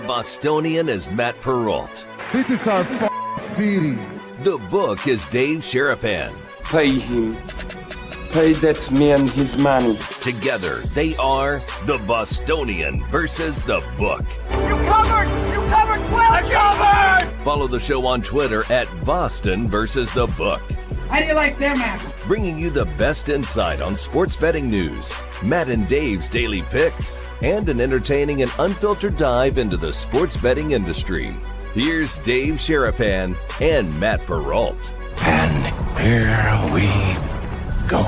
The Bostonian is Matt Perrault. This is our city. The Book is Dave Sherapan. Pay him. Pay that man his money. Together, they are The Bostonian versus The Book. You covered 12! I covered! Follow the show on Twitter at Boston versus The Book. How do you like them apples? Bringing you the best insight on sports betting news, Matt and Dave's daily picks, and an entertaining and unfiltered dive into the sports betting industry. Here's Dave Sherapan and Matt Perrault. And here we go.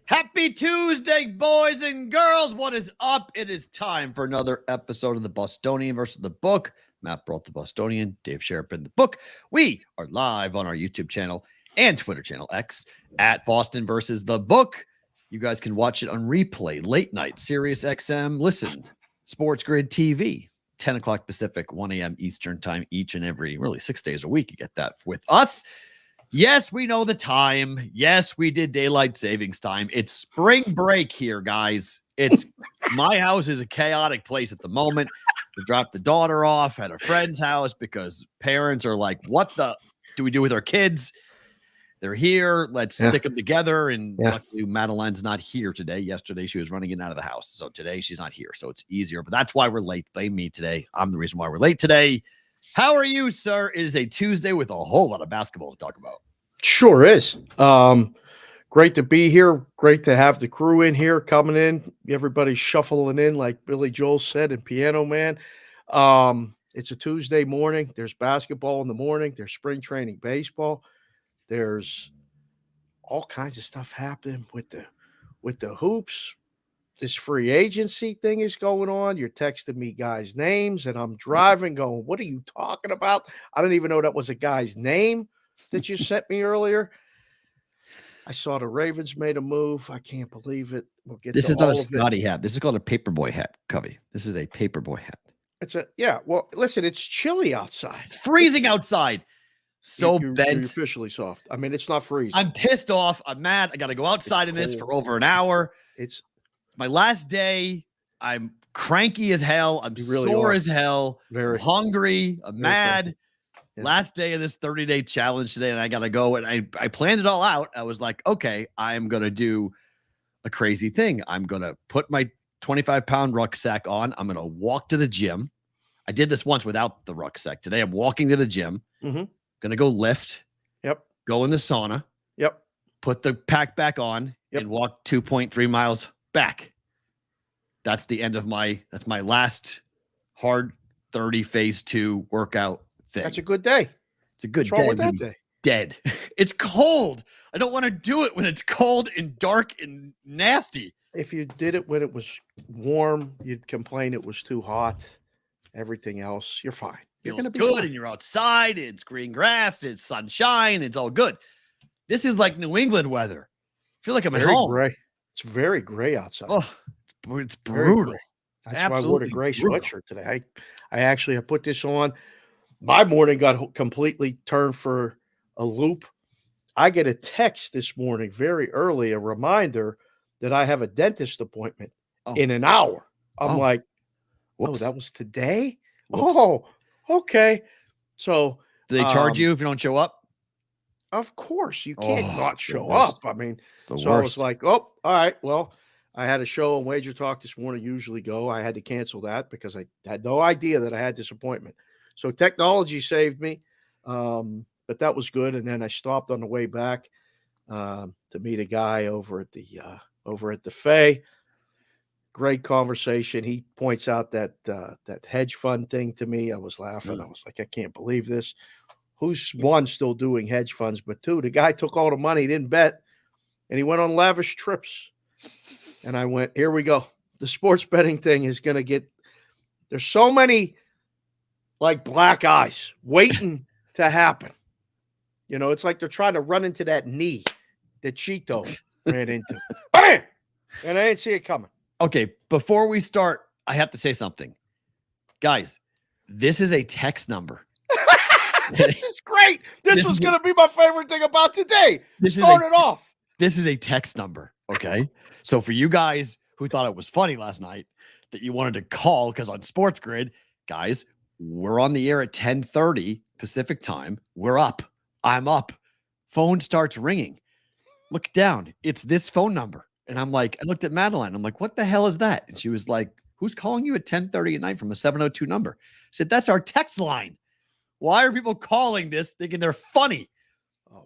Happy Tuesday, boys and girls. What is up? It is time for another episode of the Bostonian versus the Book. Matt Perrault, the Bostonian, Dave Sherapan, the Book. We are live on our YouTube channel and Twitter channel X at Boston versus the Book. You guys can watch it on replay, late night, Sirius XM. Listen, Sports Grid TV, 10 o'clock Pacific, 1 a.m. Eastern time, each and every, really 6 days a week. You get that with us. Yes, we know the time. Yes, we did daylight savings time. It's spring break here, guys. It's my house is a chaotic place at the moment. We dropped the daughter off at a friend's house because parents are like, what the do we do with our kids? They're here. Let's stick them together. And luckily, Madeline's not here today. Yesterday, she was running in and out of the house. So today, she's not here. So it's easier. But that's why we're late. Blame me today. I'm the reason why we're late today. How are you, sir? It is a Tuesday with a whole lot of basketball to talk about. Sure is. Great to be here. Great to have the crew in here coming in. Everybody's shuffling in, like Billy Joel said, and Piano Man. It's a Tuesday morning. There's basketball in the morning. There's spring training baseball. There's all kinds of stuff happening with the hoops. This free agency thing is going on. You're texting me guys' names, and I'm driving going, what are you talking about? I didn't even know that was a guy's name that you sent me earlier. I saw the Ravens made a move. I can't believe it. We'll get this is not a Scotty hat. This is called a paperboy hat, Covey. This is a paperboy hat. Well, listen, it's chilly outside. It's freezing outside. So you're bent. Officially soft. I mean, it's not freezing. I'm pissed off. I'm mad. I got to go outside in this for over an hour. It's my last day. I'm cranky as hell. I'm sore as hell. Very hungry. I'm mad. Yeah. Last day of this 30-day challenge today, and I got to go. And I planned it all out. I was like, okay, I'm going to do a crazy thing. I'm going to put my 25-pound rucksack on. I'm going to walk to the gym. I did this once without the rucksack. Today, I'm walking to the gym. Mm-hmm. Going to go lift. Yep. Go in the sauna. Yep. Put the pack back on and walk 2.3 miles back. That's the end of that's my last hard 30 phase 2 workout thing. That's a good day. It's a good What's wrong with that day? Dead. It's cold. I don't want to do it when it's cold and dark and nasty. If you did it when it was warm, you'd complain it was too hot. Everything else, you're fine. You're Feels gonna be good, fine. and you're outside. It's green grass. It's sunshine. It's all good. This is like New England weather. I feel like I'm at home. Gray. It's very gray outside. Oh, it's brutal. That's why I wore the gray sweatshirt today. I actually have put this on. My morning got completely turned for a loop. I get a text this morning very early, a reminder that I have a dentist appointment in an hour. I'm like, whoops. that was today? Whoops. Oh, okay. So do they charge you if you don't show up? Of course, you can't not show up. I mean, worst. I was like, all right, well, I had a show on Wager Talk this morning, usually go. I had to cancel that because I had no idea that I had this appointment. So technology saved me, but that was good. And then I stopped on the way back to meet a guy over at the Fay. Great conversation. He points out that hedge fund thing to me. I was laughing. I was like, I can't believe this. Who's one still doing hedge funds, but two, the guy took all the money, didn't bet, and he went on lavish trips. And I went, here we go. The sports betting thing is going to get, there's so many like black eyes waiting to happen. You know, it's like they're trying to run into that knee that Cheeto ran into. Bam! And I didn't see it coming. Okay, before we start, I have to say something. Guys, this is a text number. This is great. This was going to be my favorite thing about today. Start it off. This is a text number. Okay. So for you guys who thought it was funny last night that you wanted to call, because on Sports Grid, guys, we're on the air at 10:30 Pacific time. We're up. I'm up. Phone starts ringing. Look down. It's this phone number. And I'm like, I looked at Madeline. I'm like, what the hell is that? And she was like, who's calling you at 10:30 at night from a 702 number? I said, that's our text line. Why are people calling this thinking they're funny?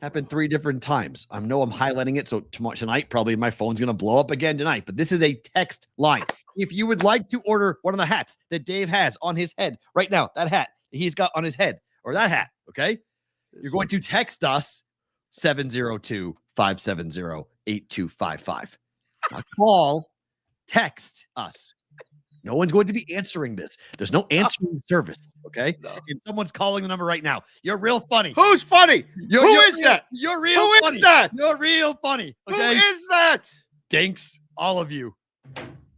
Happened 3 different times. I know I'm highlighting it. So tonight, probably my phone's going to blow up again tonight. But this is a text line. If you would like to order one of the hats that Dave has on his head right now, that hat that he's got on his head, or that hat, okay? You're going to text us 702-570-8255. Not call, text us. No one's going to be answering this. There's no answering service, okay? No. And someone's calling the number right now. You're real funny. Who's funny? Who is that? You're real funny. Who is that? You're real funny. Okay? Who is that? Dinks, all of you.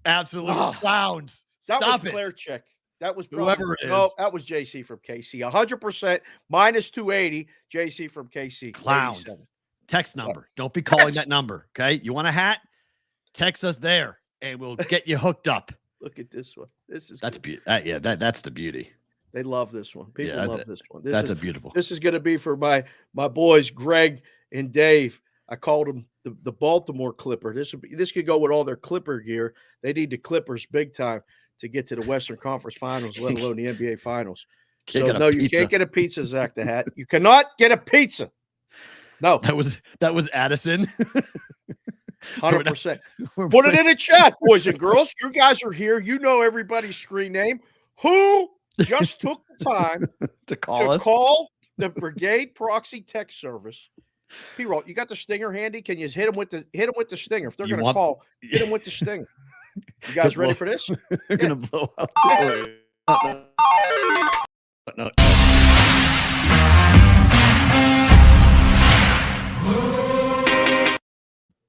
Absolute clowns. That Stop was it. Claire Chick. That was whoever it is. No, that was JC from KC. 100% minus 280. JC from KC. Clowns. 87. Text number. Don't be calling that number, okay? You want a hat? Text us there, and we'll get you hooked up. Look at this one. This is that's beautiful. That's the beauty. They love this one. People love this one. That's beautiful. This is going to be for my boys, Greg and Dave. I called them the Baltimore Clipper. This could go with all their Clipper gear. They need the Clippers big time to get to the Western Conference Finals, let alone the NBA Finals. You can't get a pizza, Zach the Hat. You cannot get a pizza. No, that was Addison. 100%. Put it in the chat, boys and girls. You guys are here. You know everybody's screen name. Who just took the time to call the Brigade Proxy Text Service? P-Roll, you got the stinger handy? Can you hit them with the stinger? If they're going to call, hit them with the stinger. You guys ready for this? They're going to blow up. No.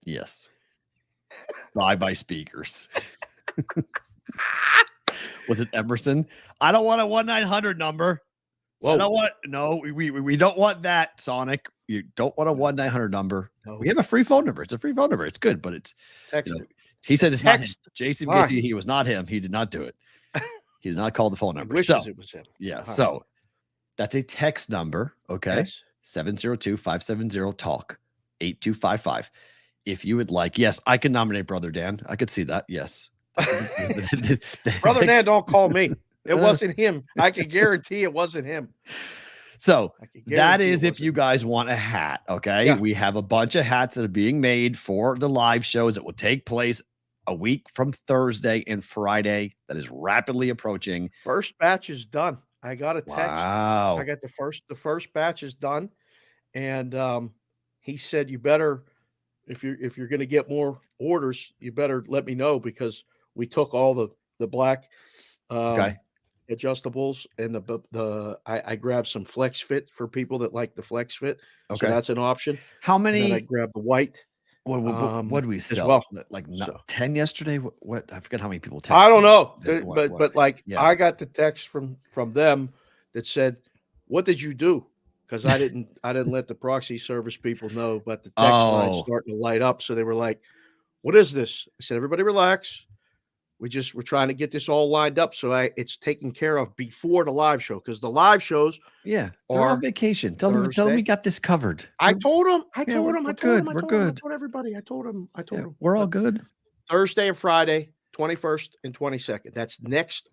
Yes. Bye speakers. Was it Emerson? I don't want a 1-900 number. Whoa. I don't want we don't want that, Sonic. You don't want a 1-900 number. No. We have a free phone number. It's a free phone number. It's good, but it's text. He said it's not him. Jason Casey, he was not him. He did not do it. He did not call the phone number. Wishes it was him. Yeah. So that's a text number. Okay. Yes. 702-570-TALK 8255. If you would like, yes, I can nominate Brother Dan. I could see that. Yes. Brother Dan, don't call me. It wasn't him. I can guarantee it wasn't him. So that is if you guys want a hat. Okay. Yeah. We have a bunch of hats that are being made for the live shows that will take place a week from Thursday and Friday. That is rapidly approaching. First batch is done. I got a text. Wow. I got the first batch is done. And he said, you better, if you're going to get more orders, you better let me know, because we took all the black adjustables and I grabbed some flex fit for people that like the flex fit. Okay. So that's an option. How many? And then I grabbed the white. What do we sell? Well. Like 10 yesterday? What? I forget how many people texted. I don't know. But I got the text from them that said, what did you do? Because I didn't let the proxy service people know, but the text line starting to light up. So they were like, what is this? I said, everybody relax. We're trying to get this all lined up. So it's taken care of before the live show, because the live shows they're on vacation. Tell them we got this covered. I told them. I told them. I told everybody. I told them. We're all good. Thursday and Friday, 21st and 22nd. That's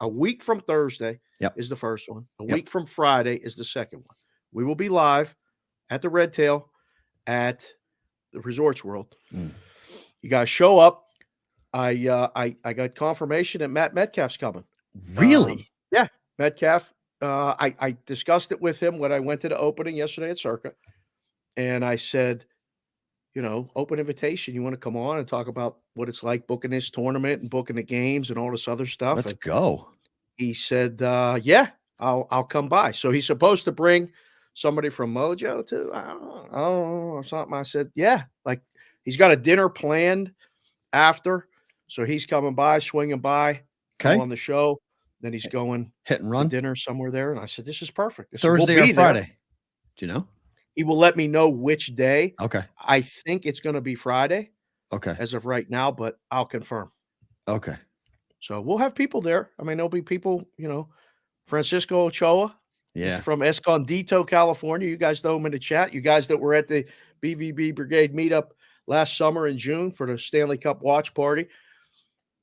a week from Thursday is the first one. A week from Friday is the second one. We will be live at the Red Tail at the Resorts World. You guys show up. I got confirmation that Matt Metcalf's coming. Really? Yeah, Metcalf. I discussed it with him when I went to the opening yesterday at Circa, and I said, open invitation. You want to come on and talk about what it's like booking this tournament and booking the games and all this other stuff? Let's go. He said, yeah, I'll come by. So he's supposed to bring somebody from Mojo too. I don't know, or something. I said, yeah, like he's got a dinner planned after. So he's coming by, swinging by on the show. Then he's going hit and run dinner somewhere there. And I said, this is perfect. Thursday or Friday. Do you know? He will let me know which day. Okay. I think it's going to be Friday Okay. as of right now, but I'll confirm. Okay. So we'll have people there. I mean, there'll be people, Francisco Ochoa from Escondido, California. You guys know him in the chat. You guys that were at the BVB Brigade meetup last summer in June for the Stanley Cup watch party.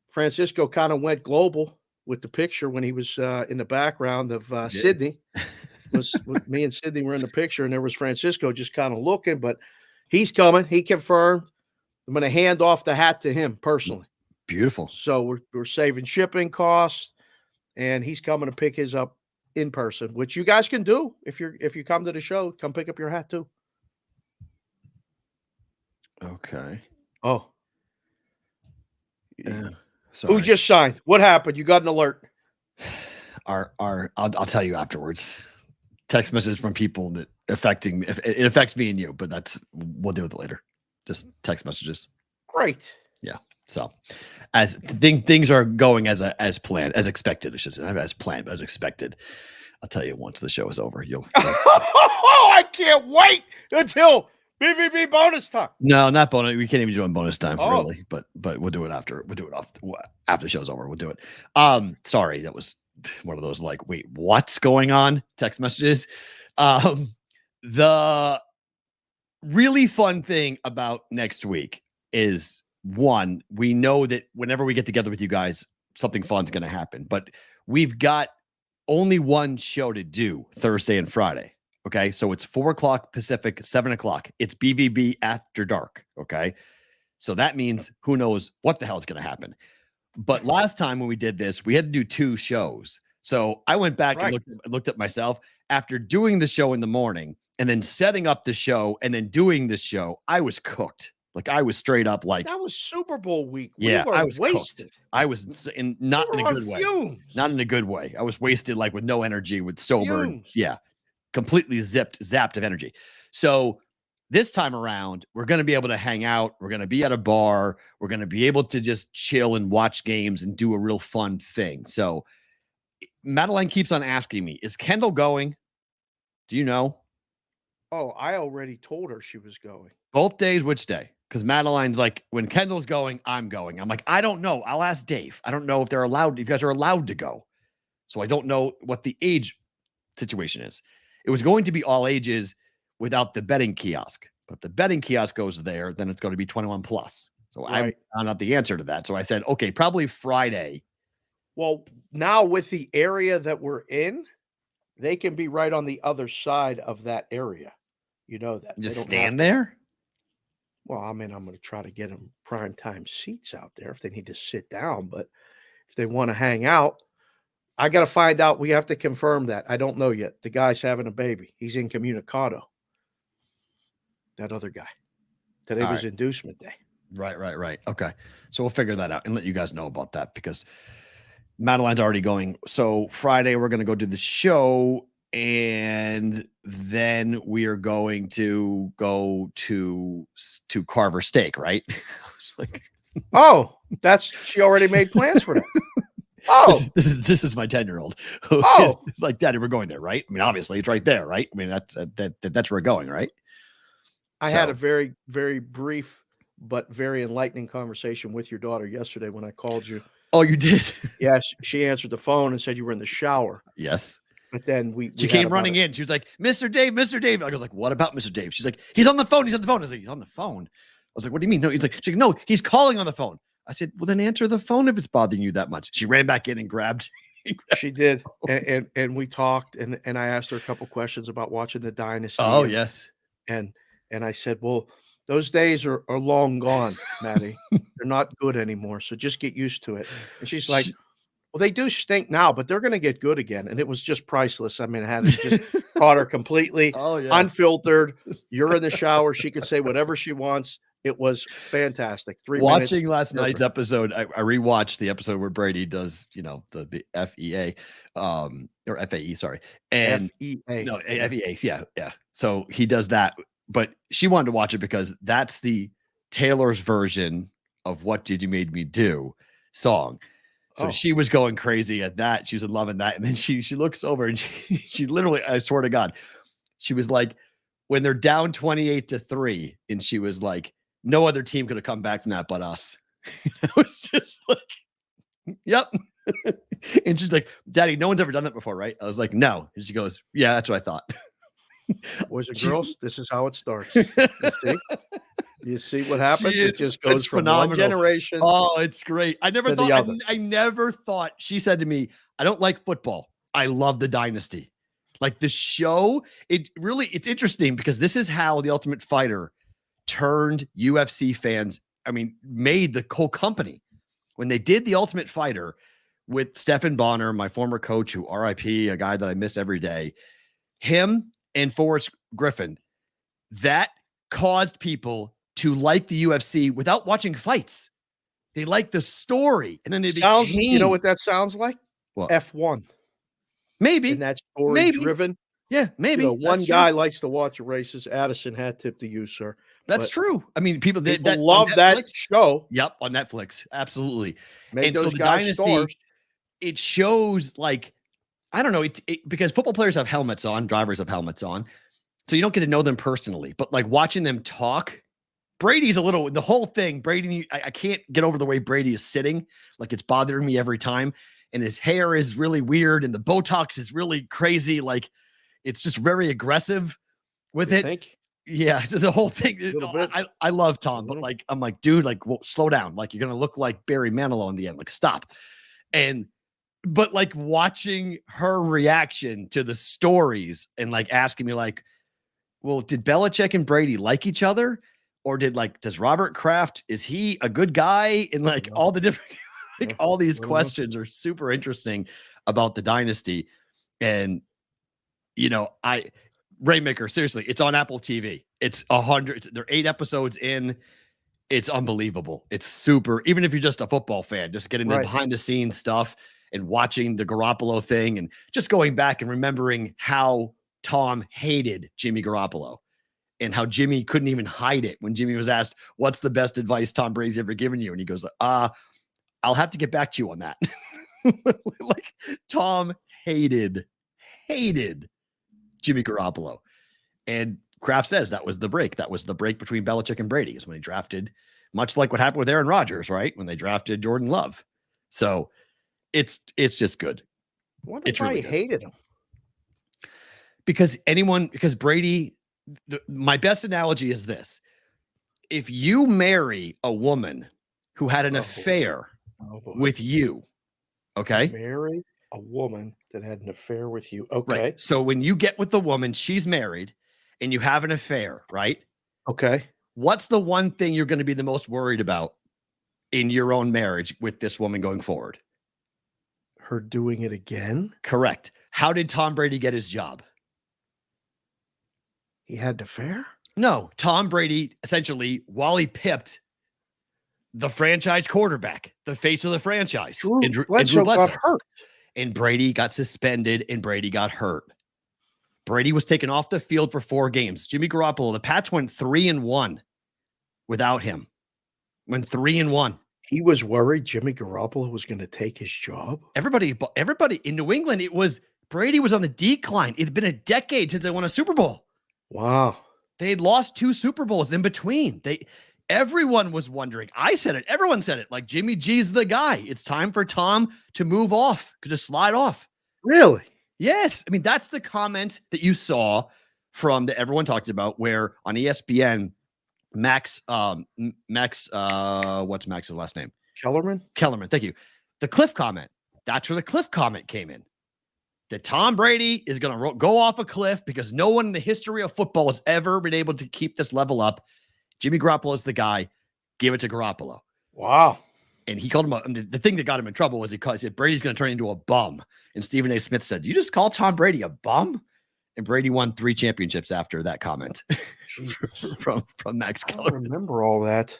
Francisco kind of went global with the picture when he was in the background of Sydney. With me and Sydney were in the picture, and there was Francisco just kind of looking, but he's coming. He confirmed. I'm going to hand off the hat to him personally. Beautiful. So we're saving shipping costs, and he's coming to pick his up in person, which you guys can do if you come to the show. Come pick up your hat too. Okay. Oh, yeah. Sorry. Who just signed? What happened? You got an alert. I'll tell you afterwards. Text message from people that it affects me and you, but we'll deal with it later. Just text messages. Great. Yeah. So as things are going as planned, as expected, I should say, not as planned, but as expected. I'll tell you once the show is over. I can't wait until BVB bonus time. No, not bonus. We can't even do it in bonus time, really. But we'll do it after. We'll do it after the show's over. We'll do it. Sorry, that was one of those like, wait, what's going on? Text messages. The really fun thing about next week is, one, we know that whenever we get together with you guys, something fun's going to happen. But we've got only one show to do Thursday and Friday. Okay, so it's 4:00 Pacific, 7:00. It's BVB After Dark. Okay, so that means who knows what the hell is going to happen. But last time when we did this, we had to do 2 shows. So I went back and looked at myself after doing the show in the morning and then setting up the show and then doing the show. I was cooked. Like I was straight up like that was Super Bowl week. I was wasted. Cooked. I was not in a good way. Not in a good way. I was wasted, like with no energy, with sober. Fumes. Yeah, completely zapped of energy. So this time around, we're going to be able to hang out. We're going to be at a bar. We're going to be able to just chill and watch games and do a real fun thing. So Madeline keeps on asking me, is Kendall going? Do you know? Oh, I already told her she was going. Both days, which day? Because Madeline's like, when Kendall's going, I'm going. I'm like, I don't know. I'll ask Dave. I don't know if they're allowed, if you guys are allowed to go. So I don't know what the age situation is. It was going to be all ages without the betting kiosk. But if the betting kiosk goes there, then it's going to be 21 plus. So I found out the answer to that. So I said, okay, probably Friday. Well, now with the area that we're in, they can be right on the other side of that area. You know that. Just stand there? Well, I mean, I'm going to try to get them primetime seats out there if they need to sit down. But if they want to hang out, I got to find out. We have to confirm that. I don't know yet. The guy's having a baby. He's incommunicado. That other guy. Today was inducement day. Right. Okay. So we'll figure that out and let you guys know about that because Madeline's already going. So Friday, we're going to go do the show. And then we are going to go to Carver Steak, right? I was like, oh, she already made plans for that. Oh, this is my 10-year-old. Oh, it's like, Daddy, we're going there, right? I mean, obviously, it's right there, right? I mean, that's where we're going, right? I had a very, very brief but very enlightening conversation with your daughter yesterday when I called you. Oh, you did? Yes, she answered the phone and said you were in the shower. Yes. But then she came running in. She was like, Mr. Dave. I was like, what about Mr. Dave? She's like, he's on the phone. I was like, he's on the phone. I was like, what do you mean? No, she's like, no, he's calling on the phone. I said, well, then answer the phone if it's bothering you that much. She ran back in and grabbed. She did. And we talked and I asked her a couple questions about watching the Dynasty. Oh, yes. And I said, well, those days are long gone, Maddie. They're not good anymore. So just get used to it. And she's like, well, they do stink now, but they're going to get good again. And it was just priceless. I mean, I had just caught her completely unfiltered. You're in the shower. She could say whatever she wants. It was fantastic. 3 minutes. Watching last night's episode, I rewatched the episode where Brady does, the FEA, or FAE, sorry. And FEA. No, FEA. Yeah. So he does that, but she wanted to watch it because that's the Taylor's version of What Did You Made Me Do song. So she was going crazy at that. She was loving that. And then she looks over and she literally, I swear to God, she was like, when they're down 28-3, and she was like, no other team could have come back from that but us. I was just like, yep. And she's like, Daddy, no one's ever done that before, right? I was like, no. And she goes, yeah, that's what I thought. Boys and girls, this is how it starts. You see what happens? It just goes from one generation. Oh, it's great. I never to the thought. other. I never thought. She said to me, "I don't like football. I love the Dynasty." Like the show, it's interesting because this is how The Ultimate Fighter turned UFC fans. I mean, made the whole company when they did The Ultimate Fighter with Stephen Bonner, my former coach, who RIP, a guy that I miss every day. Him and Forrest Griffin, that caused people to like the UFC without watching fights. They like the story, and then they sounds. became, You know what that sounds like? What? F1. Maybe. And that story driven. Yeah, maybe. One guy likes to watch races. Addison hat tip to you, sir. That's true. I mean, people love that show. Yep, on Netflix. Absolutely. Made and so those the guys Dynasty, stars. It shows like, I don't know, because football players have helmets on, drivers have helmets on. So you don't get to know them personally, but like watching them talk, Brady's the whole thing. Brady, I can't get over the way Brady is sitting. Like it's bothering me every time. And his hair is really weird. And the Botox is really crazy. Like it's just very aggressive with it. Think? Yeah. The whole thing. I love Tom, but like, I'm like, dude, like, well, slow down. Like you're going to look like Barry Manilow in the end. Like stop. But like watching her reaction to the stories and like asking me like, well, did Belichick and Brady like each other? Or does Robert Kraft, is he a good guy? And like all the different, like all these questions are super interesting about the Dynasty. And, Rainmaker, seriously, it's on Apple TV. It's 100, they're 8 episodes in. It's unbelievable. It's super, even if you're just a football fan, just getting the behind the scenes stuff and watching the Garoppolo thing and just going back and remembering how Tom hated Jimmy Garoppolo and how Jimmy couldn't even hide it when Jimmy was asked, what's the best advice Tom Brady's ever given you? And he goes, I'll have to get back to you on that. Like Tom hated Jimmy Garoppolo. And Kraft says that was the break. That was the break between Belichick and Brady is when he drafted, much like what happened with Aaron Rodgers, right? When they drafted Jordan Love. So it's just good. I wonder why he hated him. Because Brady, my best analogy is this. If you marry a woman who had an affair with you, okay? Marry a woman that had an affair with you. Okay. Right. So when you get with the woman, she's married and you have an affair, right? Okay. What's the one thing you're going to be the most worried about in your own marriage with this woman going forward? Her doing it again? Correct. How did Tom Brady get his job? He had an affair? No. Tom Brady, essentially, Wally pipped the franchise quarterback, the face of the franchise. Drew Bledsoe got hurt. And Brady got suspended and Brady got hurt. Brady was taken off the field for 4 games. Jimmy Garoppolo, the Pats went 3-1 without him. Went 3-1. He was worried Jimmy Garoppolo was going to take his job. Everybody in New England, Brady was on the decline. It had been a decade since they won a Super Bowl. Wow. They had lost 2 Super Bowls in between. Everyone was wondering. I said it. Everyone said it. Like Jimmy G's the guy. It's time for Tom to move off. Could just slide off. Really? Yes. I mean, that's the comment that you saw from that everyone talked about where on ESPN, Max, what's Max's last name? Kellerman. Thank you. The Cliff comment. That's where the Cliff comment came in. That Tom Brady is going to go off a cliff because no one in the history of football has ever been able to keep this level up. Jimmy Garoppolo is the guy. Give it to Garoppolo. Wow. And he called him the thing that got him in trouble was he said Brady's going to turn into a bum. And Stephen A. Smith said, you just call Tom Brady a bum? And Brady won 3 championships after that comment from Max Keller. I remember all that.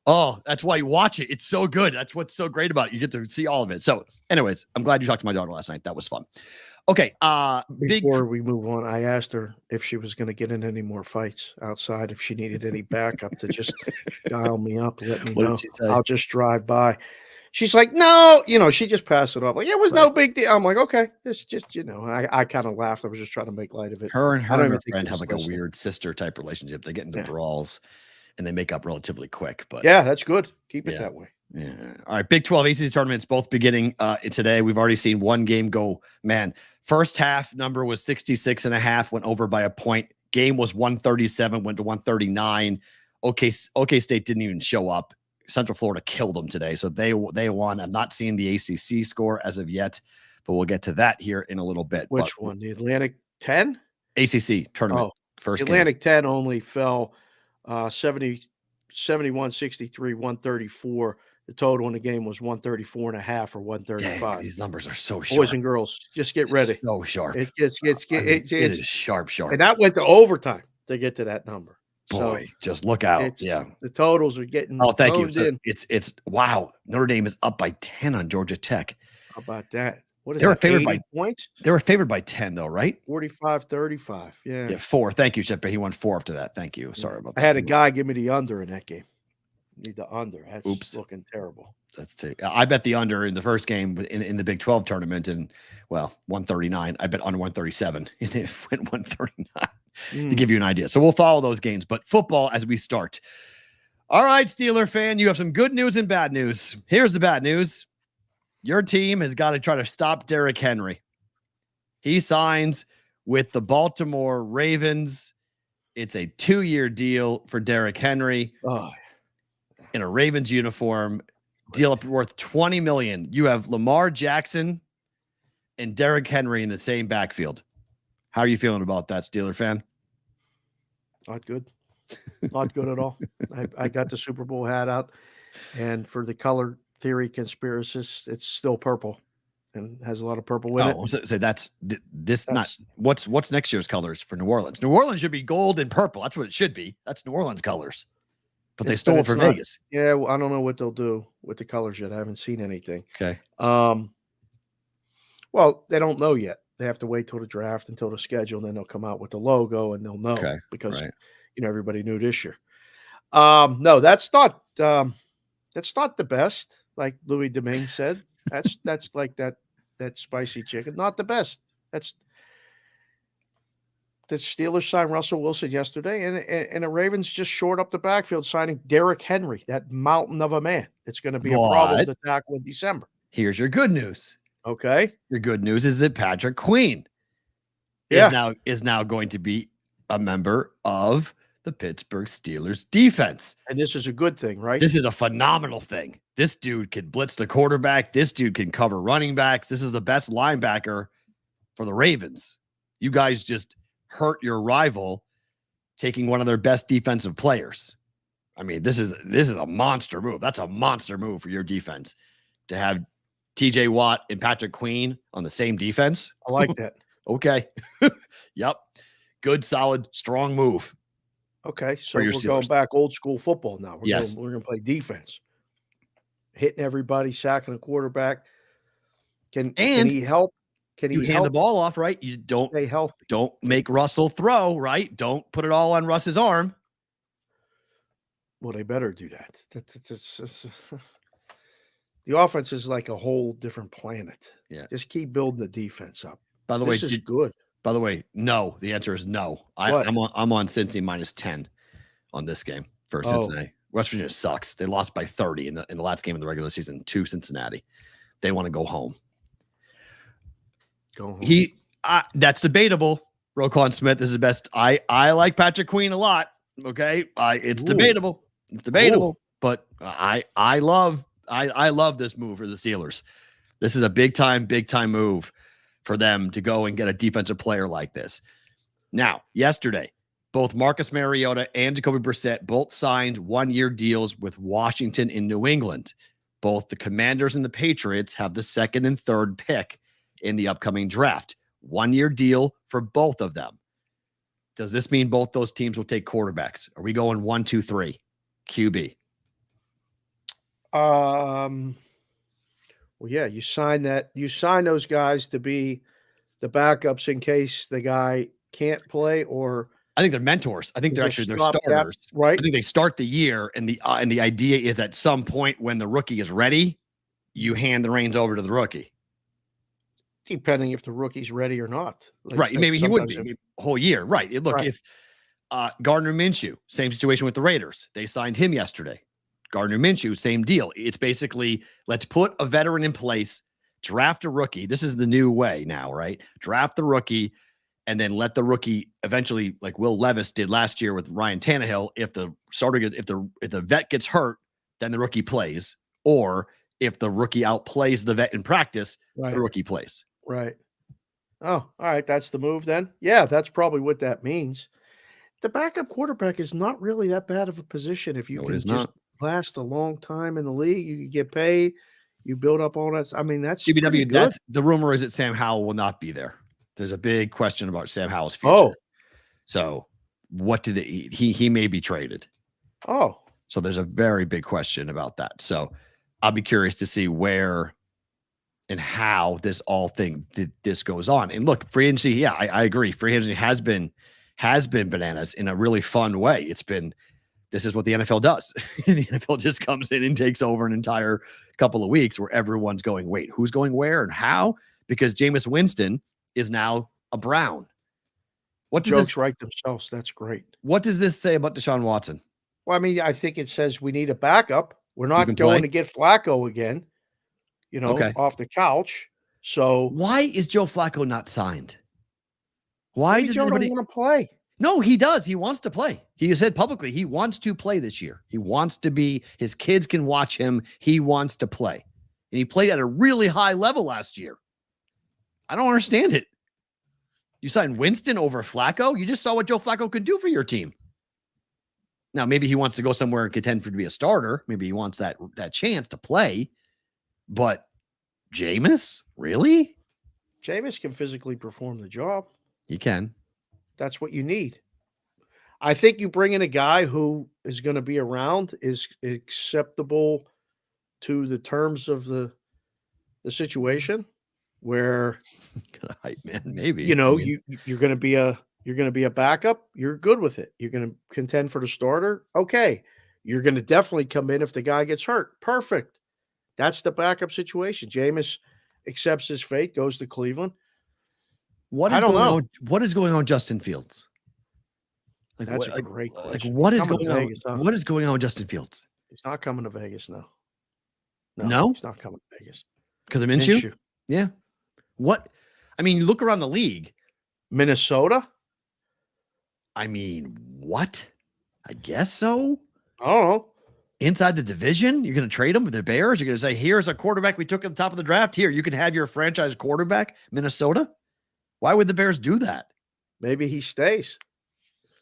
Oh, that's why you watch it. It's so good. That's what's so great about it. You get to see all of it. So anyways, I'm glad you talked to my daughter last night. That was fun. Okay. Before we move on, I asked her if she was going to get in any more fights outside, if she needed any backup to just dial me up, let me know. I'll just drive by. she's like, no, she just passed it off. Like, it was no big deal. I'm like, okay, it's just, I kind of laughed. I was just trying to make light of it. Her and I don't her even think friend she have was like a listening. weird sister type relationship. They get into brawls and they make up relatively quick. But Yeah, that's good. Keep it that way. Yeah. All right. Big 12 ACC tournaments both beginning today. We've already seen one game go. Man, first half number was 66.5, went over by a point. Game was 137, went to 139. OK State didn't even show up. Central Florida killed them today, so they won. I'm not seeing the ACC score as of yet, but we'll get to that here in a little bit. Which one? The Atlantic 10? ACC tournament. First Atlantic 10 only fell 71, 63, 134. The total in the game was 134.5 or 135. Dang, these numbers are so sharp. Boys and girls, just get ready. So sharp. It is sharp. And that went to overtime to get to that number. Boy, just look out. The totals are getting thank you. So it's wow. Notre Dame is up by 10 on Georgia Tech. How about that? What is they were that, favored by points? They were favored by 10 though, right? 45-35. Yeah. 4. Thank you, Shep. He won 4 up to that. Thank you. Sorry about that. I had a guy give me the under in that game. Need the under. That's looking terrible. I bet the under in the first game in the Big 12 tournament, and 139. I bet under 137, and it went 139 to give you an idea. So we'll follow those games, but football as we start. All right, Steeler fan, you have some good news and bad news. Here's the bad news. Your team has got to try to stop Derrick Henry. He signs with the Baltimore Ravens. It's a 2-year deal for Derrick Henry. In a Ravens uniform, deal up worth $20 million. You have Lamar Jackson and Derrick Henry in the same backfield. How are you feeling about that, Steeler fan? Not good. Not good at all. I got the Super Bowl hat out, and for the color theory conspiracists, it's still purple and has a lot of purple in it. So that's not what's next year's colors for New Orleans. New Orleans should be gold and purple. That's what it should be. That's New Orleans colors. But they stole it from Vegas. Yeah, I don't know what they'll do with the colors yet. I haven't seen anything. Okay. Well, they don't know yet. They have to wait till the draft, until the schedule, and then they'll come out with the logo, and they'll know because everybody knew this year. No, that's not the best. Like Louis Domingue said, that's like that spicy chicken. Not the best. The Steelers signed Russell Wilson yesterday, and the Ravens just shored up the backfield, signing Derrick Henry, that mountain of a man. It's going to be a problem to tackle in December. Here's your good news. Okay. Your good news is that Patrick Queen is now going to be a member of the Pittsburgh Steelers defense. And this is a good thing, right? This is a phenomenal thing. This dude can blitz the quarterback. This dude can cover running backs. This is the best linebacker for the Ravens. You guys just hurt your rival taking one of their best defensive players. I mean, this is a monster move. That's a monster move for your defense to have TJ Watt and Patrick Queen on the same defense. I like that. Okay. Yep. Good, solid, strong move. Okay. So we're going back old school football now. We're going to play defense. Hitting everybody, sacking a quarterback. Can he help? Can he hand the ball off, right? You don't stay healthy. Don't make Russell throw, right? Don't put it all on Russ's arm. Well, they better do that. The offense is like a whole different planet. Yeah. Just keep building the defense up. By the way, this is good. By the way, no. The answer is no. I'm on Cincy -10 on this game for Cincinnati. West Virginia sucks. They lost by 30 in the last game of the regular season to Cincinnati. They want to go home. That's debatable. Roquan Smith is the best. I like Patrick Queen a lot. Okay. It's debatable. It's debatable, but I love this move for the Steelers. This is a big time move for them to go and get a defensive player like this. Now, yesterday, both Marcus Mariota and Jacoby Brissett both signed 1-year deals with Washington in New England. Both the Commanders and the Patriots have the 2nd and 3rd pick in the upcoming draft. 1-year deal for both of them. Does this mean both those teams will take quarterbacks? Are we going 1, 2, 3 QB? Well, yeah, you sign those guys to be the backups in case the guy can't play, or I think they're mentors. I think they're starters, right? I think they start the year, and the idea is at some point when the rookie is ready, you hand the reins over to the rookie. Depending if the rookie's ready or not. Right. Maybe he would be maybe whole year. Right. Look, Right. if Gardner Minshew, same situation with the Raiders. They signed him yesterday. Gardner Minshew, same deal. It's basically, let's put a veteran in place, draft a rookie. This is the new way now, right? Draft the rookie and then let the rookie eventually, like Will Levis did last year with Ryan Tannehill. If the starter gets, if the vet gets hurt, then the rookie plays. Or if the rookie outplays the vet in practice, Right. the rookie plays. Right. Oh, all right. That's the move then. Yeah, that's probably what that means. The backup quarterback is not really that bad of a position. If you No, it can is just not. last a long time in the league, you can get paid, you build up all that. I mean, that's pretty GBW, good. that's the rumor is that Sam Howell will not be there. There's a big question about Sam Howell's future. Oh. So what do he may be traded. Oh, So there's a very big question about that. So I'll be curious to see where and how this this goes on. And look, free agency, yeah, I agree. Free agency has been bananas in a really fun way. This is what the NFL does. The NFL just comes in and takes over an entire couple of weeks where everyone's going, wait, who's going where and how? Because Jameis Winston is now a Brown. What does jokes this write themselves. That's great. what does this say about Deshaun Watson? Well, I mean, I think it says we need a backup. We're not can going play? to get Flacco again, Okay. off the couch. So Why is Joe Flacco not signed? Why maybe does Joe anybody don't want to play? No, he does. He wants to play. He has said publicly he wants to play this year. He wants to be, his kids can watch him. He wants to play. And he played at a really high level last year. I don't understand it. You signed Winston over Flacco? You just saw what Joe Flacco could do for your team. Now, maybe he wants to go somewhere and contend for to be a starter. Maybe he wants that chance to play. But Jameis? Really? Jameis can physically perform the job. He can. That's what you need. I think you bring in a guy who is going to be around, is acceptable to the terms of the situation, where Gonna hype, man. Maybe. you're going to be a backup. You're good with it. You're going to contend for the starter. Okay, you're going to definitely come in if the guy gets hurt. Perfect. That's the backup situation. Jameis accepts his fate, goes to Cleveland. What I is don't going know. on? What is going on with Justin Fields? Like, That's what, a great like question. what is He's coming going to on? Vegas, huh? What is going on with Justin Fields? He's not coming to Vegas, no. No? He's not coming to Vegas. Because of Minshew? Yeah. What? I mean, look around the league. Minnesota? I mean, what? I guess so. I don't know. Inside the division, you're going to trade him with the Bears. You're going to say, here's a quarterback we took at the top of the draft. Here, you can have your franchise quarterback, Minnesota. Why would the Bears do that? Maybe he stays.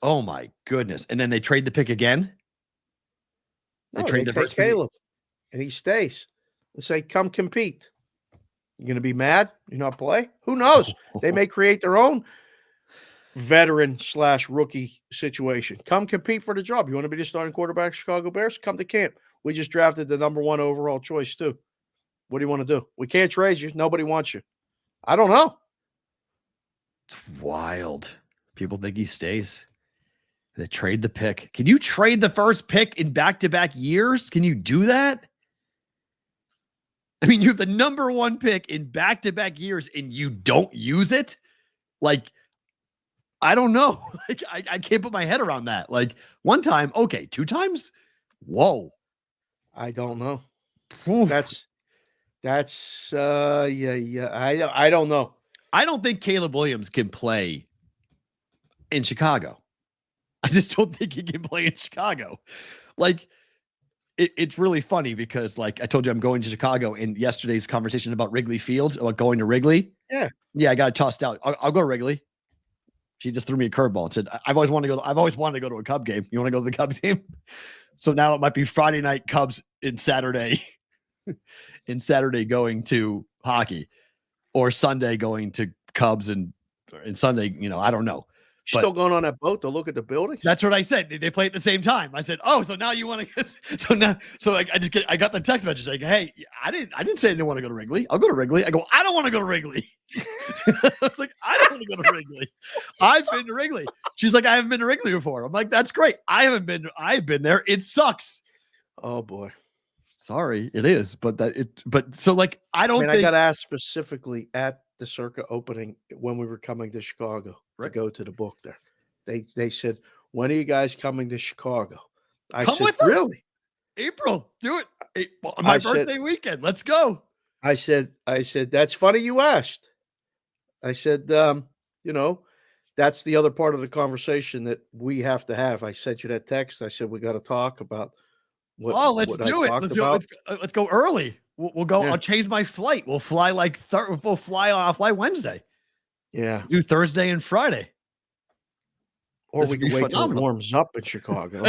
Oh, my goodness. And then they trade the pick again? No, trade the take first pick? Caleb, and he stays and say, come compete. You're going to be mad? You not play? Who knows? They may create their own veteran/rookie situation. Come compete for the job. You want to be the starting quarterback of Chicago Bears? Come to camp. We just drafted the number 1 overall choice too. What do you want to do? We can't trade you. Nobody wants you. I don't know. It's wild. People think he stays. They trade the pick. Can you trade the first pick in back-to-back years? Can you do that? I mean, you have the number 1 pick in back-to-back years and you don't use it? Like, I don't know. Like, I can't put my head around that. Like, one time, okay. 2 times? Whoa. I don't know. Whew. That's yeah. I don't know. I don't think Caleb Williams can play in Chicago. I just don't think he can play in Chicago. Like, it's really funny because, like I told you, I'm going to Chicago, and yesterday's conversation about Wrigley Field, about going to Wrigley. Yeah, I got it tossed out. I'll go to Wrigley. She just threw me a curveball and said, I've always wanted to go to a Cub game. You want to go to the Cubs game? So now it might be Friday night Cubs in Saturday going to hockey, or Sunday going to Cubs and Sunday, I don't know. Still going on that boat to look at the building. That's what I said. They play at the same time. I said, "Oh, so now you want to?" I got the text message like, "Hey, I didn't say I didn't want to go to Wrigley. I'll go to Wrigley." I go, "I don't want to go to Wrigley." I was like, "I don't want to go to Wrigley. I've been to Wrigley." She's like, "I haven't been to Wrigley before." I'm like, "That's great. I've been there. It sucks." Oh boy. Sorry, it is. But so like I I don't mean, I think got asked specifically at the Circa opening when we were coming to Chicago to Right. go to the book there. They said, "When are you guys coming to Chicago?" I come said, with us. "Really?" April, do it. My I said- birthday weekend. Let's go. I said, "That's funny you asked." I said, that's the other part of the conversation that we have to have. I sent you that text. I said, we got to talk about what Let's what I do it. talked Let's do it. about. Let's go early. We'll go. Yeah. I'll change my flight. We'll fly we'll fly Wednesday. Yeah. Do Thursday and Friday. Or This we would be can wait till it phenomenal. warms up in Chicago.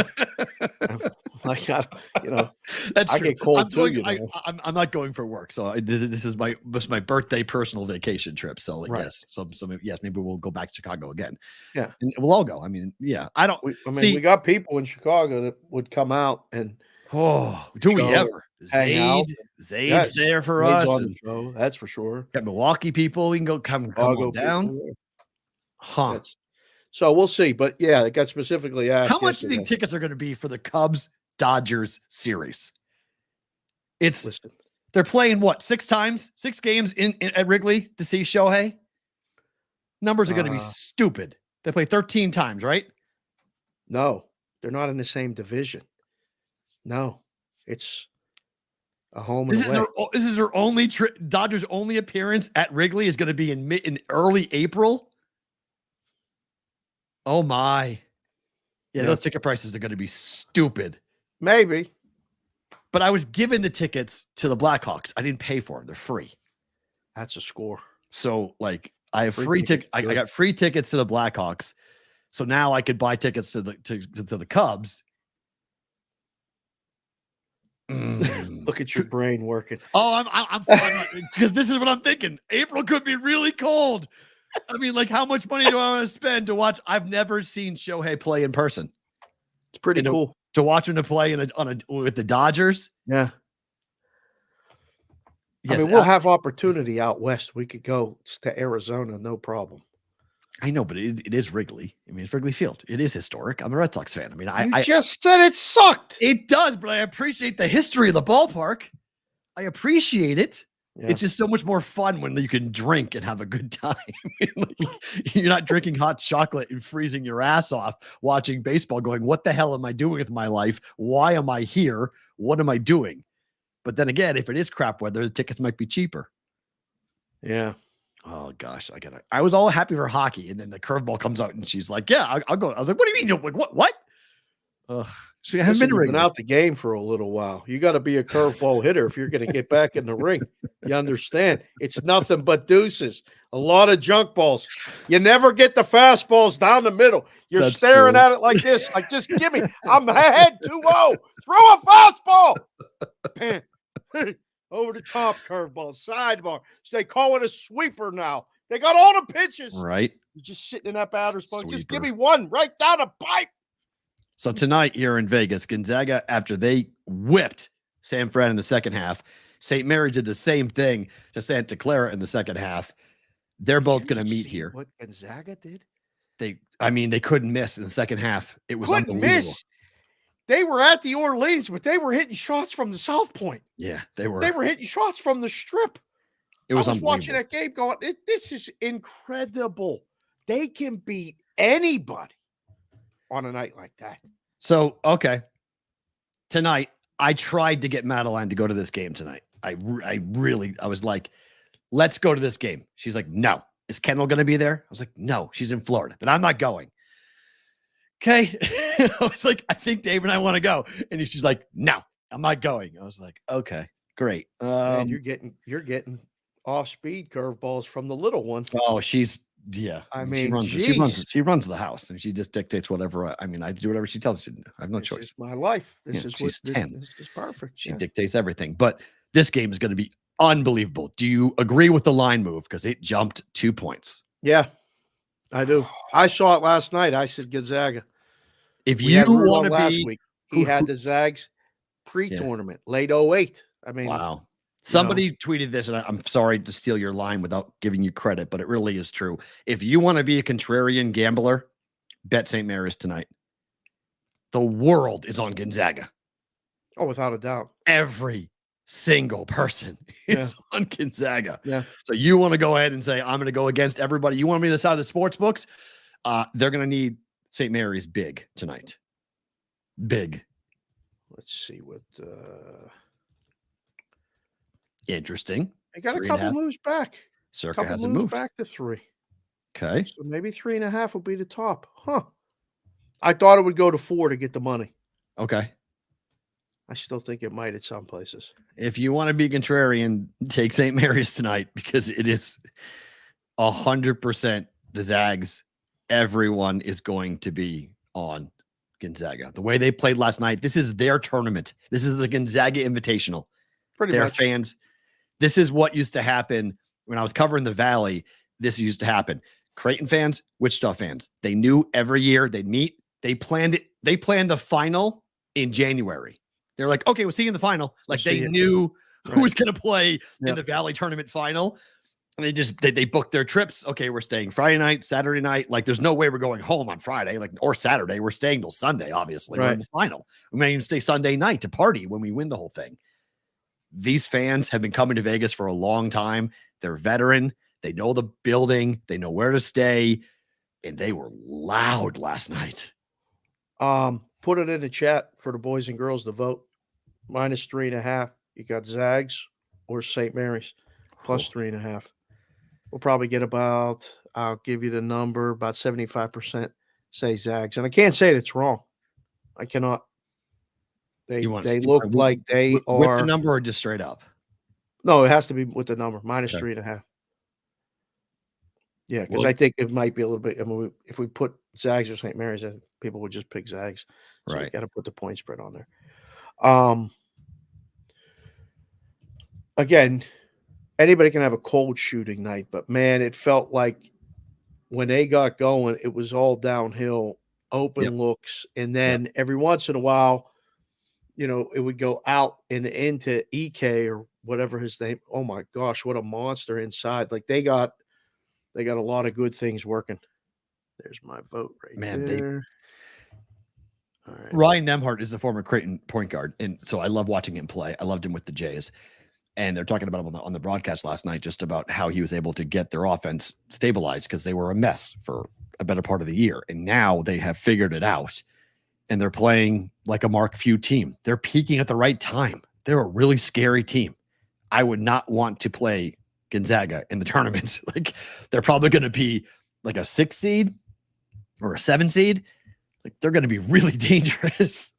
Like, That's I true. get cold I'm too, going. you know. I'm not going for work, so this is my birthday personal vacation trip. So like, Right. yes, yes, maybe we'll go back to Chicago again. Yeah. and we'll all go. I mean, yeah, I don't. We got people in Chicago that would come out and Do we go ever? hang out. Zaid's Yes, there for Zaid's us. on And the show, that's for sure. got Milwaukee people. We can go come Chicago on down. people, yeah. Huh? So we'll see. But yeah, it got specifically asked. How much do you think yesterday. tickets are going to be for the Cubs Dodgers series? Listen, They're playing what, 6 games at Wrigley to see Shohei. Numbers are going to be stupid. They play 13 times, right? no, they're not in the same division. No, it's a home and away. This is their only Dodgers' only appearance at Wrigley is going to be in early April. Oh my. Yeah, those ticket prices are going to be stupid. Maybe. But I was given the tickets to the Blackhawks. I didn't pay for them. They're free. That's a score. So like I have Free free tickets, ticket. I good. got free tickets to the Blackhawks. So now I could buy tickets to the Cubs. Look at your brain working. Oh, I'm because this is what I'm thinking. April could be really cold. I mean, like, how much money do I want to spend to watch? I've never seen Shohei play in person. It's pretty cool to watch him to play with the Dodgers. Yeah. Yes, I mean, we'll have opportunity out west. We could go to Arizona, no problem. I know, but it is Wrigley. I mean, it's Wrigley Field. It is historic. I'm a Red Sox fan. I mean, I just said it sucked. It does, but I appreciate the history of the ballpark. I appreciate it. Yeah. It's just so much more fun when you can drink and have a good time. You're not drinking hot chocolate and freezing your ass off watching baseball going, what the hell am I doing with my life? Why am I here? What am I doing? But then again, if it is crap weather, the tickets might be cheaper. Yeah. Oh gosh, I was all happy for hockey, and then the curveball comes out, and she's like, "Yeah, I'll go." I was like, "What do you mean? Like, what?" See, I haven't been out the game for a little while. You got to be a curveball hitter if you're going to get back in the ring. You understand? It's nothing but deuces. A lot of junk balls. You never get the fastballs down the middle. You're staring at it like this. Like, just give me. I'm ahead 2-0. Throw a fastball. Bam. Over the top curveball, sidebar. So they call it a sweeper now. They got all the pitches. Right. You're just sitting in that batter's box. Just give Sweeper. me one right down the pipe. So tonight here in Vegas, Gonzaga, after they whipped San Fran in the second half, St. Mary's did the same thing to Santa Clara in the second half. They're both going to meet here. What Gonzaga did? They couldn't miss in the second half. It was Couldn't unbelievable. miss. They were at the Orleans, but they were hitting shots from the South Point. Yeah, they were. They were hitting shots from the Strip. It was I was watching unbelievable. that game going, this is incredible. They can beat anybody on a night like that. So, okay. Tonight, I tried to get Madeline to go to this game tonight. I was like, let's go to this game. She's like, no. Is Kendall going to be there? I was like, no, she's in Florida. Then I'm not going. Okay. I was like, I think Dave and I want to go. And she's like, no, I'm not going. I was like, okay, great. Man, you're getting off speed curveballs from the little one. Oh, yeah. I mean, she runs the house and she just dictates whatever. I do whatever she tells you to do. I have no choice. This is my life. She's 10. This is perfect. She dictates everything. But this game is going to be unbelievable. Do you agree with the line move? Because it jumped 2 points. Yeah, I do. I saw it last night. I said Gonzaga. If you want to last be, week, he had the Zags pre-tournament, late 08. I mean, wow. Somebody tweeted this, and I'm sorry to steal your line without giving you credit, but it really is true. If you want to be a contrarian gambler, bet St. Mary's tonight. The world is on Gonzaga. Oh, without a doubt. Every single person is on Gonzaga. Yeah. So you want to go ahead and say, I'm going to go against everybody. You want me to the side of the sports books? They're going to need St. Mary's big tonight. Big. Let's see what. Interesting. I got 3.5. a couple moves back. Circa hasn't moved. Back to 3. Okay. So maybe 3.5 will be the top. Huh. I thought it would go to 4 to get the money. Okay. I still think it might at some places. If you want to be contrarian, take St. Mary's tonight because it is 100% the Zags. Everyone is going to be on Gonzaga. The way they played last night, this is their tournament. This is the Gonzaga Invitational. Pretty Their much. fans. This is what used to happen when I was covering the Valley. This used to happen. Creighton fans, Wichita fans, they knew every year they'd meet. They planned it. They planned the final in January. They're like, okay, we'll see you in the final. Like they knew who was going to play in the Valley tournament final. And they booked their trips. Okay, we're staying Friday night, Saturday night. Like there's no way we're going home on Friday, or Saturday. We're staying till Sunday, obviously. We're in the final. We may even stay Sunday night to party when we win the whole thing. These fans have been coming to Vegas for a long time. They're veteran. They know the building. They know where to stay. And they were loud last night. Put it in the chat for the boys and girls to vote. -3.5. You got Zags or St. Mary's +3.5. We'll probably get about, I'll give you the number, about 75% say Zags. And I can't say it's wrong. I cannot. They look like they are. With the number or just straight up? No, it has to be with the number, -3.5. Yeah, because I think it might be a little bit. I mean, if we put Zags or St. Mary's, then people would just pick Zags. So you got to put the point spread on there. Again, anybody can have a cold shooting night, but man, it felt like when they got going, it was all downhill, open looks, and then every once in a while, it would go out and into EK or whatever his name. Oh my gosh, what a monster inside! Like they got a lot of good things working. There's my vote right there. All right. Ryan Nemhart is a former Creighton point guard, and so I love watching him play. I loved him with the Jays. And they're talking about him on the broadcast last night, just about how he was able to get their offense stabilized because they were a mess for a better part of the year. And now they have figured it out and they're playing like a Mark Few team. They're peaking at the right time. They're a really scary team. I would not want to play Gonzaga in the tournament. Like they're probably going to be like a 6 seed or a 7 seed. Like they're going to be really dangerous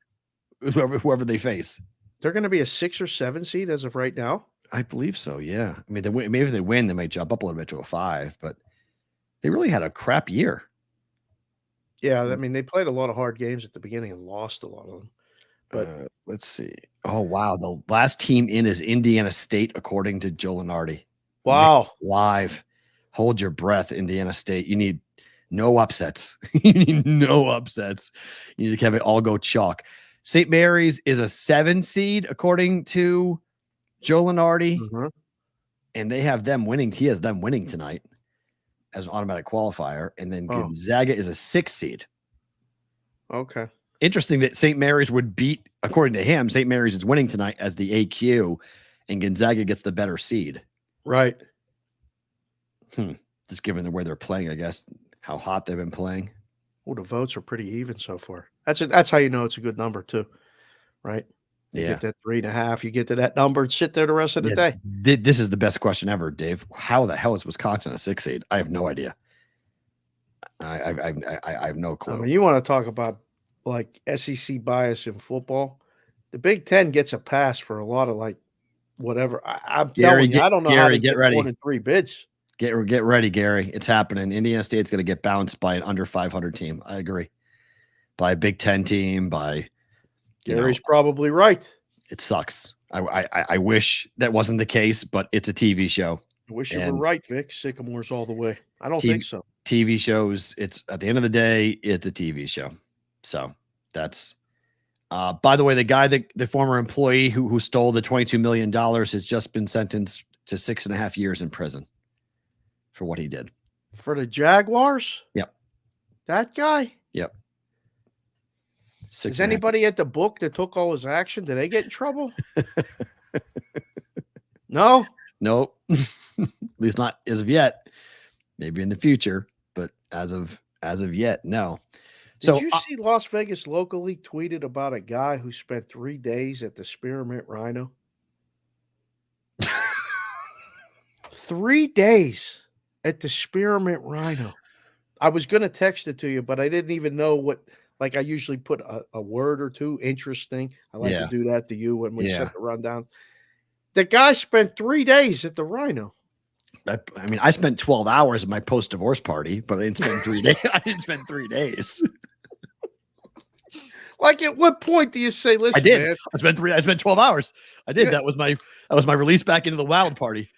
whoever they face. They're going to be a 6 or 7 seed as of right now. I believe so. Yeah. I mean, maybe if they win, they might jump up a little bit to a 5, but they really had a crap year. Yeah. I mean, they played a lot of hard games at the beginning and lost a lot of them. But let's see. Oh, wow. The last team in is Indiana State, according to Joe Lenardi. Wow. Live. Hold your breath, Indiana State. You need no upsets. You need no upsets. You need to have it all go chalk. St. Mary's is a 7 seed, according to Joe Lenardi. Mm-hmm. And they have them winning. He has them winning tonight as an automatic qualifier. And then Gonzaga is a 6 seed. Okay. Interesting that St. Mary's would beat, according to him, St. Mary's is winning tonight as the AQ, and Gonzaga gets the better seed. Right. Just given the way they're playing, I guess, how hot they've been playing. Oh, the votes are pretty even so far. That's how you know it's a good number too, right? You get that 3.5. You get to that number and sit there the rest of the day. This is the best question ever, Dave. How the hell is Wisconsin a 6 seed? I have no idea. I have no clue. I mean, you want to talk about like SEC bias in football? The Big Ten gets a pass for a lot of like whatever. I'm telling you, I don't know how to get ready. 1 and 3 bids. Get ready, Gary. It's happening. Indiana State's going to get bounced by an under 500 team. I agree. By a Big Ten team. By Gary's probably right. It sucks. I wish that wasn't the case, but it's a TV show. I wish you were right, Vic. Sycamores all the way. I don't think so. TV shows. It's at the end of the day, it's a TV show. So that's. By the way, the former employee who stole the $22 million has just been sentenced to 6.5 years in prison for what he did. For the Jaguars? Yep. That guy? Yep. Is anybody at the book that took all his action? Did they get in trouble? No. Nope. At least not as of yet. Maybe in the future, but as of yet, no. Did you see Las Vegas locally tweeted about a guy who spent 3 days at the Spearmint Rhino? 3 days at the Spearmint Rhino. I was going to text it to you, but I didn't even know what. Like I usually put a word or two interesting. I like to do that to you when we set the rundown. The guy spent 3 days at the Rhino. I mean, I spent 12 hours at my post-divorce party, but I didn't spend 3 days. I didn't spend 3 days. Like, at what point do you say, "Listen, I did. man, I spent 12 hours. I did. Yeah. That was my release back into the wild party.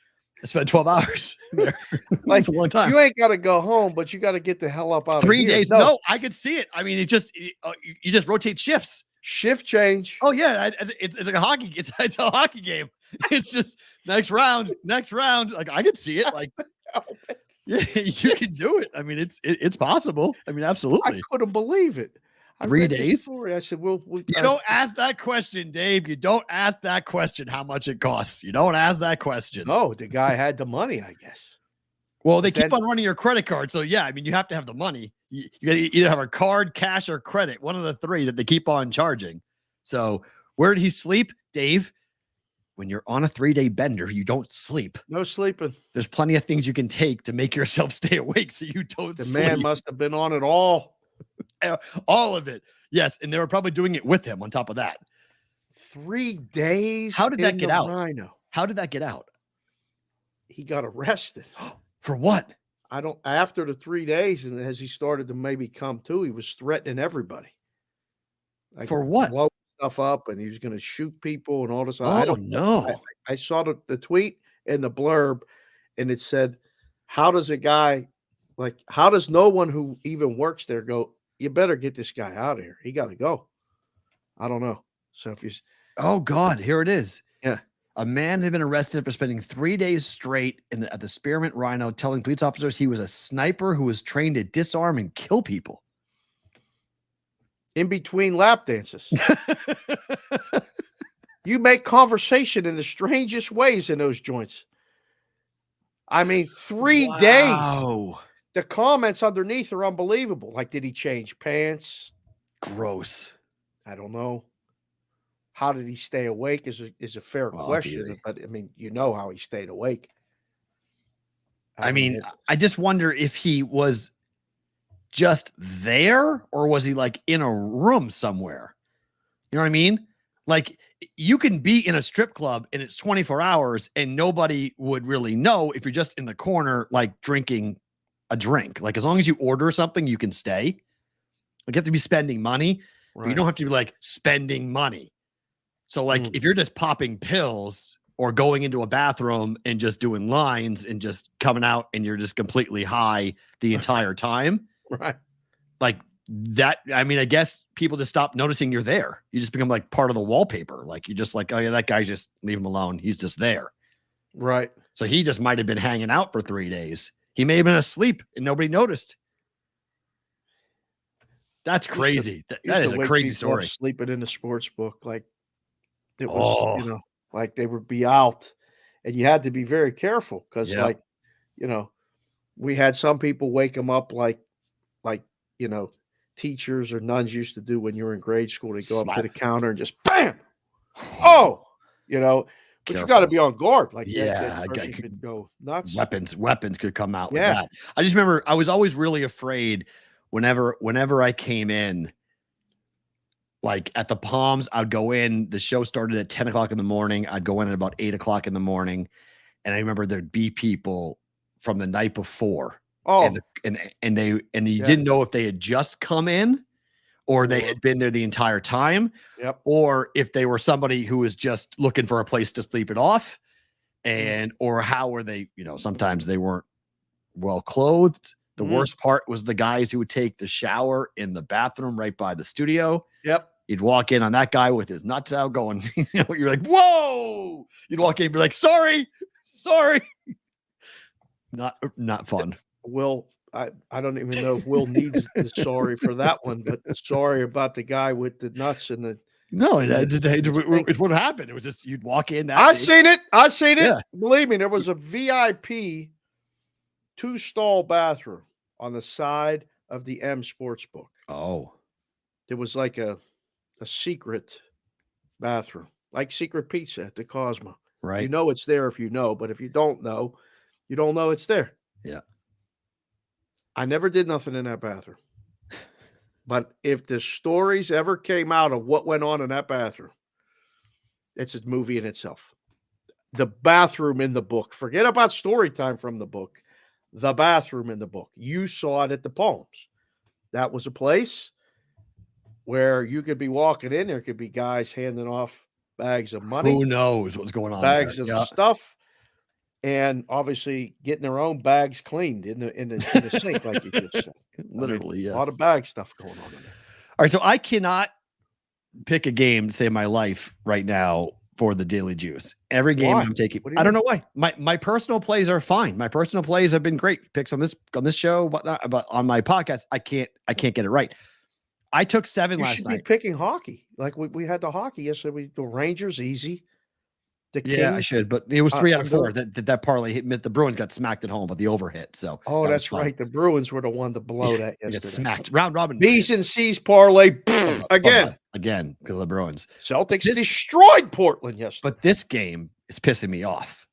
I spent 12 hours there. Like, it's a long time. You ain't got to go home, but you got to get the hell up out 3 of here." days. No, I could see it. I mean, you just rotate shifts. Shift change. Oh yeah, it's like a hockey. It's a hockey game. It's just next round. Like I could see it. Like yeah, you can do it. I mean, it's possible. I mean, absolutely. I couldn't believe it. 3 days. Story. I said, "Well, you don't ask that question, Dave. You don't ask that question. How much it costs? You don't ask that question." No, the guy had the money, I guess. Well, they keep on running your credit card, so yeah. I mean, you have to have the money. You got to either have a card, cash, or credit. One of the three that they keep on charging. So, where did he sleep, Dave? When you're on a 3-day bender, you don't sleep. No sleeping. There's plenty of things you can take to make yourself stay awake, so you don't. The man must have been on it all. All of it. Yes. And they were probably doing it with him on top of that. 3 days. How did that get out? Rhino. How did that get out? He got arrested. For what? After the 3 days, and as he started to maybe come to, he was threatening everybody. Like, for what? Blow stuff up, and he was going to shoot people and all this. Oh, no. I saw the tweet and the blurb, and it said, how does no one who even works there go, "You better get this guy out of here. He got to go"? I don't know. So if you, oh God, here it is. Yeah. A man had been arrested for spending 3 days straight at the Spearmint Rhino, telling police officers he was a sniper who was trained to disarm and kill people. In between lap dances. You make conversation in the strangest ways in those joints. I mean, 3 days. The comments underneath are unbelievable. Like, did he change pants? Gross. I don't know. How did he stay awake is a fair question. But, I mean, you know how he stayed awake. I mean, I just wonder if he was just there or was he like in a room somewhere? You know what I mean? Like, you can be in a strip club and it's 24 hours and nobody would really know if you're just in the corner, like drinking a drink. Like, as long as you order something, you can stay. Like, you have to be spending money. Right. You don't have to be like spending money. So like, if you're just popping pills or going into a bathroom and just doing lines and just coming out and you're just completely high the entire time. Right. Like that. I mean, I guess people just stop noticing you're there. You just become like part of the wallpaper. Like, you just like, oh yeah, that guy, just leave him alone. He's just there. Right. So he just might've been hanging out for 3 days. He may have been asleep and nobody noticed. That's crazy. That is a crazy story. Sleeping in the sports book. Like, it was, like they would be out and you had to be very careful because like, we had some people wake them up like, teachers or nuns used to do when you were in grade school. They go up to the counter and just bam. Oh, but Careful. you got to be on guard. Like, that person could go nuts. Weapons could come out with that. I just remember I was always really afraid whenever I came in, like at the Palms, I'd go in, the show started at 10 o'clock in the morning. I'd go in at about 8 o'clock in the morning. And I remember there'd be people from the night before. Oh, and you didn't know if they had just come in or they had been there the entire time. Yep. Or if they were somebody who was just looking for a place to sleep it off. Or how were they, sometimes they weren't well clothed. The worst part was the guys who would take the shower in the bathroom right by the studio. Yep. You'd walk in on that guy with his nuts out going, you're like, whoa. You'd walk in and be like, sorry. Not fun. Will, I don't even know if Will needs the sorry for that one, but sorry about the guy with the nuts and No, it's what happened. It was just you'd walk in. I seen it. Yeah. Believe me, there was a VIP 2-stall bathroom on the side of the M Sportsbook. Oh, There was like a secret bathroom, like Secret Pizza at the Cosmo. right. You know it's there if you know, but if you don't know, you don't know it's there. Yeah. I never did nothing in that bathroom. But if the stories ever came out of what went on in that bathroom, it's a movie in itself. The bathroom in the book. Forget about story time from the book. The bathroom in the book. You saw it at the Palms. That was a place where you could be walking in. There could be guys handing off bags of money. Who knows what's going on? Bags there. of stuff. And obviously getting their own bags cleaned in the sink, like you just said. Literally, yes. A lot of bag stuff going on in there. All right, so I cannot pick a game to save my life right now for the Daily Juice. Every game Why? I'm taking, What do you I don't mean? know why. My personal plays are fine. My personal plays have been great. Picks on this show, whatnot, but on my podcast, I can't get it right. I took 7 You last should night. be picking hockey. Like we had the hockey yesterday. The Rangers easy. The Yeah, I Kings. should, but it was 3 out of 4 under- that parlay hit. The Bruins got smacked at home, but the over hit. So Oh, that was that's fun. right. The Bruins were the one to blow that They got yesterday. smacked round robin. B's and C's parlay again. Again, because of the Bruins. Celtics This- destroyed Portland yesterday. But this game is pissing me off.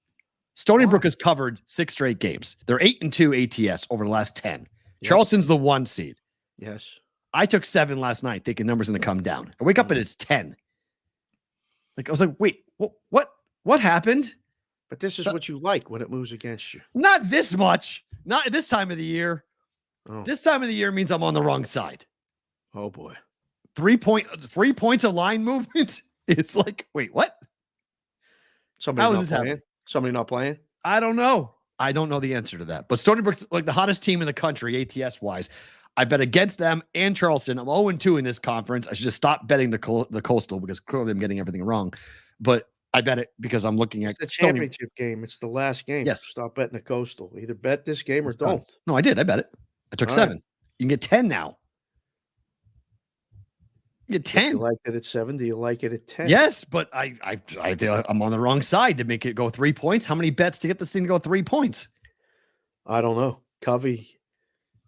Stony Brook has covered 6 straight games. They're 8-2 ATS over the last 10. Yep. Charleston's the 1 seed. Yes. I took 7 last night, thinking numbers going to come down. I wake up and it's 10. Like I was like, wait, what happened? But this is what you like when it moves against you. Not this much. Not this time of the year. Oh, This time of the year means I'm on the wrong side. oh boy. 3 points of line movement. It's like, wait, what? Somebody How is not this playing? happening? Somebody not playing? I don't know. I don't know the answer to that. But Stony Brook's like the hottest team in the country, ATS wise. I bet against them and Charleston. I'm 0-2 in this conference. I should just stop betting the Coastal because clearly I'm getting everything wrong. But I bet it because I'm looking at It's the Stony. championship game. It's the last game. Yes. Stop betting the Coastal. Either bet this game or It's done. don't. No, I did. I bet it. I took All 7. You can get 10 now. You get Do you 10. like it at 7? Do you like it at 10? Yes, but I feel I'm on the wrong side to make it go 3 points. How many bets to get this thing to go 3 points? I don't know. Covey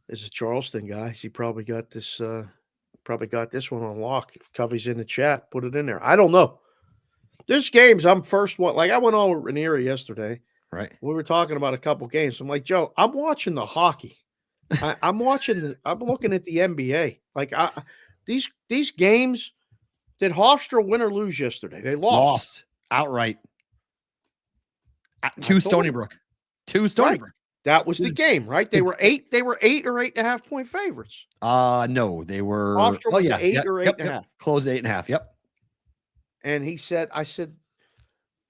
is a Charleston guy. He probably got this one on lock. If Covey's in the chat, put it in there. I don't know. There's games I'm first one. Like I went on with Ranieri yesterday. Right. We were talking about a couple games. I'm like, Joe, I'm watching the hockey. I'm looking at the NBA. Like these games, did Hofstra win or lose yesterday? They lost. Outright. I To told Stony you. Brook. To Stony Right. Brook. That was the Dude, game, right? They were 8 or 8.5 point favorites. No, they were Hofstra was yeah, 8 yep, or yep, 8.5. yep. Closed 8.5. Yep. And I said,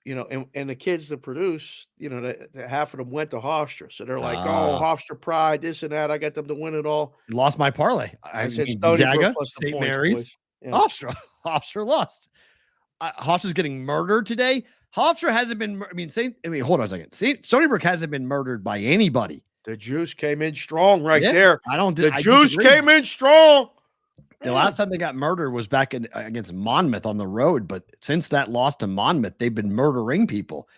and the kids that produce, the half of them went to Hofstra. So they're like, oh, Hofstra pride, this and that. I got them to win it all. Lost my parlay. I said mean, Stony Brook Gonzaga, plus the St. points, Mary's, boys. Yeah. Hofstra. Hofstra lost. Hofstra's getting murdered today. Hofstra hasn't been. Hold on a second. Stony Brook hasn't been murdered by anybody. The juice came in strong right Yeah, there. I Juice disagree. came in strong. The last time they got murdered was back against Monmouth on the road. But since that loss to Monmouth, they've been murdering people.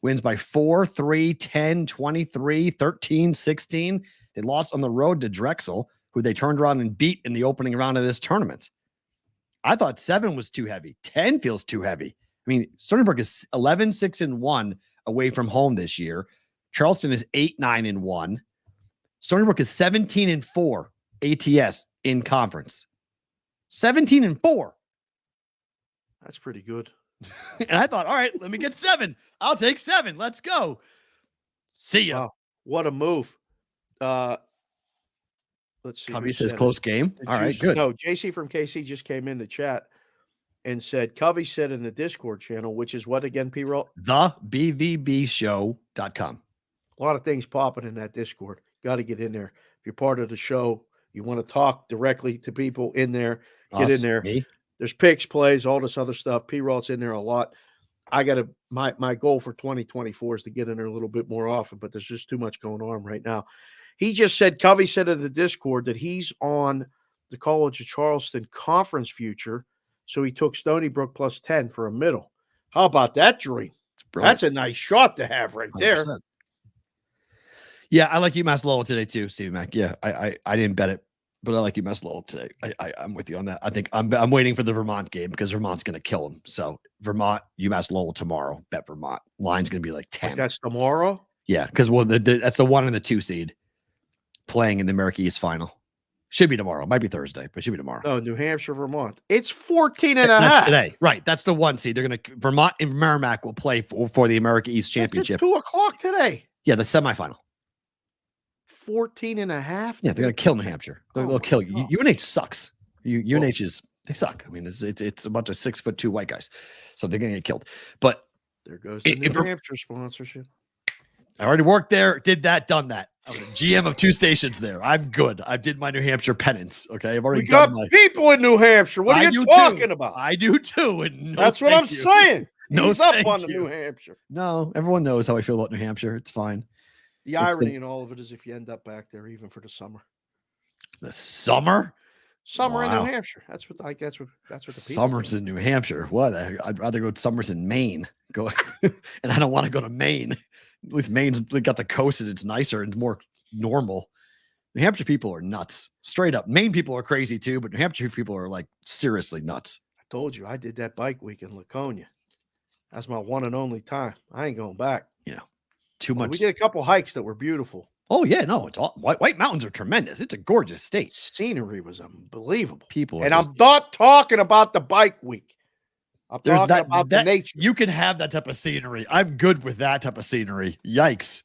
Wins by 4, 3, 10, 23, 13, 16. They lost on the road to Drexel, who they turned around and beat in the opening round of this tournament. I thought 7 was too heavy. 10 feels too heavy. I mean, Stony Brook is 11-6-1 away from home this year. Charleston is 8-9-1. Stony Brook is 17-4 ATS in conference. 17-4. That's pretty good. And I thought, all right, let me get 7. I'll take 7. Let's go. See ya. Wow. What a move. Let's see. Covey who says said it? close game. The All right, Juice- good. No, JC from KC just came in the chat and said, Covey said in the Discord channel, which is what again, P-Roll? TheBVBShow.com. A lot of things popping in that Discord. Got to get in there. If you're part of the show, you want to talk directly to people in there, get in there. Me? There's picks, plays, all this other stuff. P-Roll's in there a lot. I got to, my goal for 2024 is to get in there a little bit more often, but there's just too much going on right now. He just said, Covey said in the Discord that he's on the College of Charleston conference future So he took Stony Brook plus 10 for a middle. How about that dream? Brilliant. That's a nice shot to have right there. 100%. Yeah, I like UMass Lowell today too, Steve Mac. Yeah, I didn't bet it, but I like UMass Lowell today. I'm with you on that. I think I'm waiting for the Vermont game because Vermont's going to kill them. So Vermont, UMass Lowell tomorrow. Bet Vermont. Line's going to be like 10. That's tomorrow? Yeah, because that's the 1 and the 2 seed playing in the America East Final. Should be tomorrow. Might be Thursday, but should be tomorrow. No, New Hampshire, Vermont. It's 14 and a That's half. today. Right. That's the 1 seed. They're going to Vermont and Merrimack will play for the America East Championship. 2:00 today. Yeah, the semifinal. 14 and a half. Yeah, they're going to kill New Hampshire. They'll kill you. God. UNH sucks. UNH they suck. I mean, it's a bunch of 6'2" white guys, so they're going to get killed. But there goes the New Hampshire sponsorship. I already worked there, did that, done that. I'm the GM of 2 stations there. I'm good. I did my New Hampshire penance. Okay, I've already done my people in New Hampshire. What are you talking about? I do too. And that's what I'm saying. No, he's up on the New Hampshire. No, everyone knows how I feel about New Hampshire. It's fine. The irony in all of it is if you end up back there, even for the summer. The summer? Summer in New Hampshire. That's what the summers in New Hampshire. What? I'd rather go to summers in Maine. And I don't want to go to Maine. At least Maine's got the coast and it's nicer and more normal. New Hampshire people are nuts. Straight up. Maine people are crazy too, but New Hampshire people are like seriously nuts. I told you I did that bike week in Laconia. That's my one and only time. I ain't going back. Yeah. Too much. We did a couple hikes that were beautiful. Oh yeah, no, it's all White Mountains are tremendous. It's a gorgeous state. Scenery was unbelievable. People, and I'm not talking about the bike week. I'm talking about the nature. You can have that type of scenery. I'm good with that type of scenery. Yikes!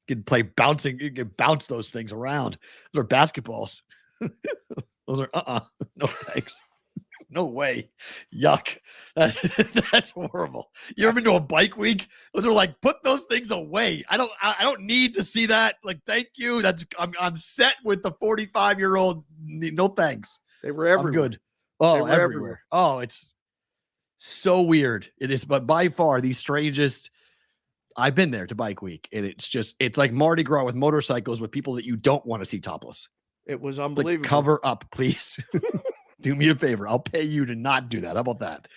You can play bouncing. You can bounce those things around. Those are basketballs. Those are no thanks. No way. Yuck. That's horrible. You ever been to a bike week? Those are like, put those things away. I don't need to see that. Like, thank you. I'm set with the 45-year-old. No thanks. They were everywhere. I'm good. Oh, everywhere. Oh, it's so weird. It is, but by far the strangest. I've been there to bike week, and it's like Mardi Gras with motorcycles with people that you don't want to see topless. It was unbelievable. Like, cover up, please. Do me a favor. I'll pay you to not do that. How about that?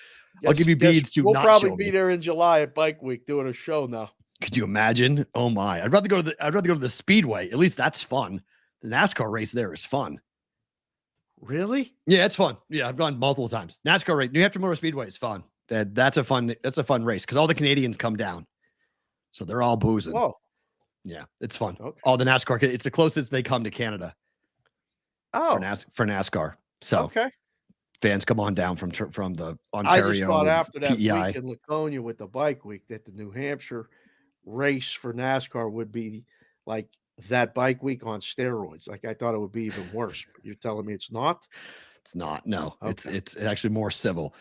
I'll give you beads to we'll not probably show be me. there in July at Bike Week doing a show now. Could you imagine? Oh my! I'd rather go to the Speedway. At least that's fun. The NASCAR race there is fun. Really? Yeah, it's fun. Yeah, I've gone multiple times. NASCAR race, New Hampshire Motor Speedway is fun. That's a fun race because all the Canadians come down, so they're all boozing. Whoa. Yeah, it's fun. Okay. All the NASCAR. It's the closest they come to Canada. Oh, for NASCAR. So okay. Fans come on down from the Ontario. I just thought after that PEI. week in Laconia with the bike week that the New Hampshire race for NASCAR would be like that bike week on steroids. Like I thought it would be even worse. But you're telling me it's not? It's not. No, Okay. it's actually more civil.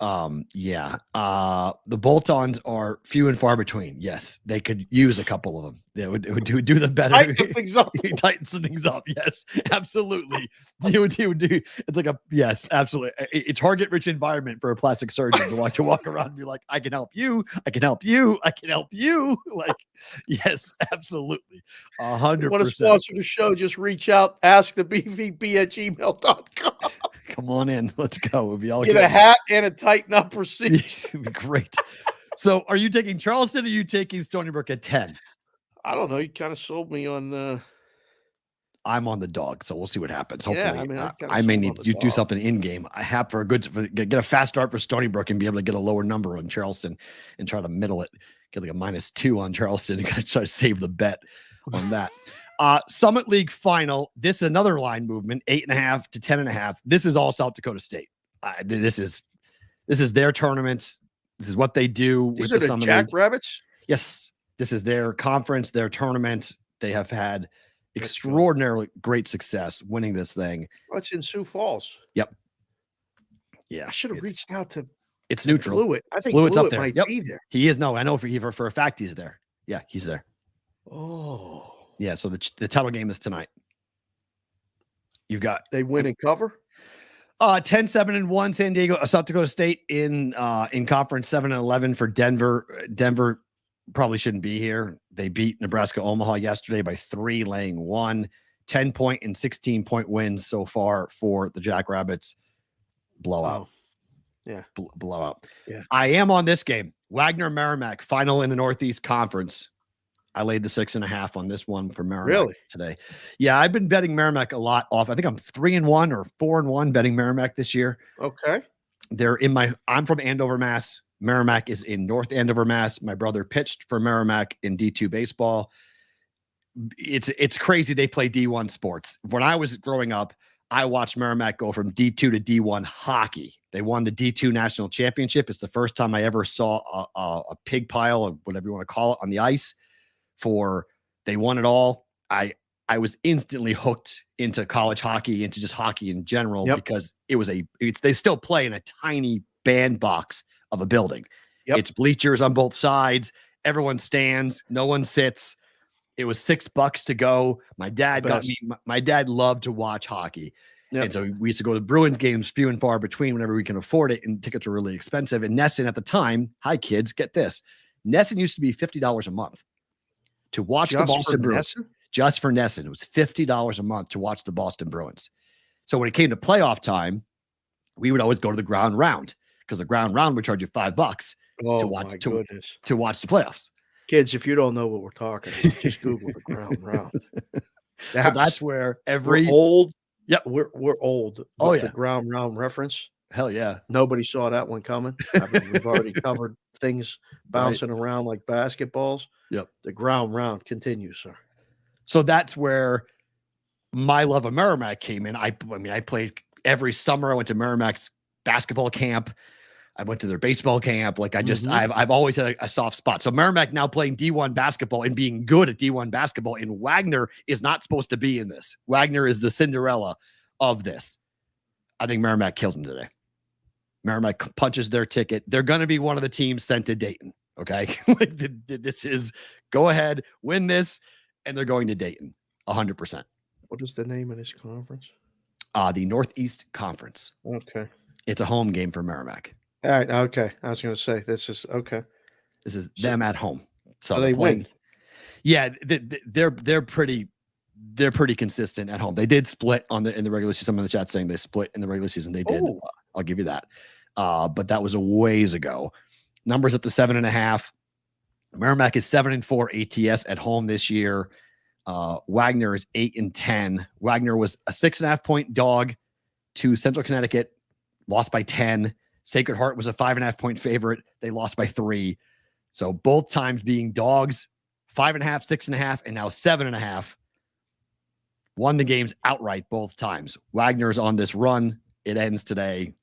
The bolt-ons are few and far between. Yes, they could use a couple of them. They would do them better. Tighten things up. Tighten some things up. Yes, absolutely. You would do. It's like yes, absolutely. A target-rich environment for a plastic surgeon to walk around and be like, I can help you. I can help you. I can help you. Like, yes, absolutely. 100%. Want to sponsor the show? Just reach out. Ask the bvp@gmail.com. Come on in. Let's go. We'll be all Get good. a hat and a tighten up procedure. It'd be great. So are you taking Charleston or are you taking Stony Brook at 10? I don't know. You kind of sold me on I'm on the dog, so we'll see what happens. Yeah, Hopefully, I mean, I've got I may some need on the you do dog. something in game. I have get a fast start for Stony Brook and be able to get a lower number on Charleston and try to middle it. Get like a -2 on Charleston and try to save the bet on that. Summit League final. This is another line movement, 8.5 to 10.5. This is all South Dakota State. This is their tournament. This is what they do These with are the the Summit League. Jackrabbits. Yes, this is their conference, their tournament. They have had extraordinarily great success winning this thing. Oh, it's in Sioux Falls. Yep. Yeah, I should have reached out to It's neutral. Blewett. I think Blewett's up Blewett there. might Yep. be there. He is. No, I know for a fact he's there. Yeah, he's there. Oh, Yeah. So the title game is tonight. You've got they win and cover. 10-7-1 San Diego, South Dakota State in conference 7-11 for Denver. Denver probably shouldn't be here. They beat Nebraska Omaha yesterday by 3, laying 1. 10-point and 16-point wins so far for the Jackrabbits. Blowout. Wow. Yeah. Blowout. Yeah. I am on this game. Wagner Merrimack final in the Northeast Conference. I laid the 6.5 on this one for Merrimack today. Yeah, I've been betting Merrimack a lot off. I think I'm 3-1 or 4-1 betting Merrimack this year. Okay. I'm from Andover, Mass. Merrimack is in North Andover, Mass. My brother pitched for Merrimack in D2 baseball. It's crazy they play D1 sports. When I was growing up, I watched Merrimack go from D2 to D1 hockey. They won the D2 national championship. It's the first time I ever saw a pig pile, or whatever you want to call it, on the ice. They won it all. I was instantly hooked into college hockey, into just hockey in general, because they still play in a tiny bandbox of a building. It's bleachers on both sides. Everyone stands. No one sits. It was $6 to go. My dad my dad loved to watch hockey. And so we used to go to Bruins games, few and far between, whenever we can afford it. And tickets were really expensive. And Nesson at the time, hi kids, get this. Nesson used to be $50 a month to watch the Boston Bruins. Just for Nesson. It was $50 a month to watch the Boston Bruins. So when it came to playoff time, we would always go to the ground round, because the ground round would charge you $5 to watch the playoffs. Kids, if you don't know what we're talking about, just Google the ground round. So that's where we're old. Yep. We're old. Oh, yeah. The ground round reference. Hell yeah. Nobody saw that one coming. We've already covered things bouncing around like basketballs. Yep. The ground round continues, sir. So that's where my love of Merrimack came in. I played every summer. I went to Merrimack's basketball camp. I went to their baseball camp. Like I've always had a soft spot. So Merrimack now playing D1 basketball and being good at D1 basketball. And Wagner is not supposed to be in this. Wagner is the Cinderella of this. I think Merrimack kills them today. Merrimack punches their ticket. They're going to be one of the teams sent to Dayton. Okay. This is go ahead, win this. And they're going to Dayton 100%. What is the name of this conference? The Northeast Conference. Okay. It's a home game for Merrimack. All right. Okay. I was going to say, this is okay. This is them at home. So they win. Yeah. They're pretty consistent at home. They did split in the regular season. Someone in the chat saying they split in the regular season. They did. I'll give you that. But that was a ways ago. Numbers up to 7.5. Merrimack is 7-4 ATS at home this year. Wagner is 8-10. Wagner was a 6.5-point dog to Central Connecticut, lost by 10. Sacred Heart was a 5.5-point favorite. They lost by 3. So both times being dogs, 5.5, 6.5, and now 7.5. Won the games outright both times. Wagner's on this run. It ends today.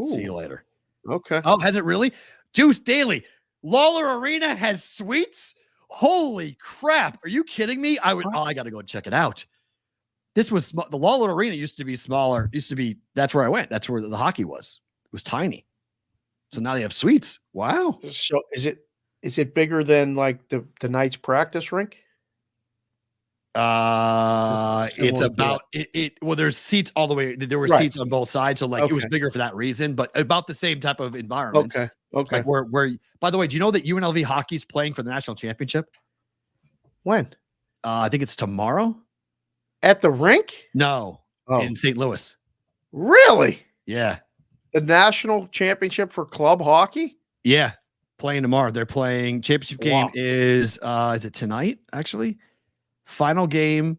Ooh. See you later. Okay. Oh, has it really? Juice Daily. Lawler Arena has suites? Holy crap. Are you kidding me? I got to go check it out. This was the Lawler Arena used to be smaller. That's where I went. That's where the hockey was. It was tiny. So now they have suites. Wow. So is it bigger than like the Knights practice rink? It's about it. Well, there's seats all the way. There were seats on both sides. So it was bigger for that reason, but about the same type of environment. Okay. Like where, by the way, do you know that UNLV hockey is playing for the national championship? When? I think it's tomorrow. At the rink? No, in St. Louis. Really? Yeah. The national championship for club hockey? Yeah. Playing tomorrow. They're playing championship game is it tonight? Actually, final game.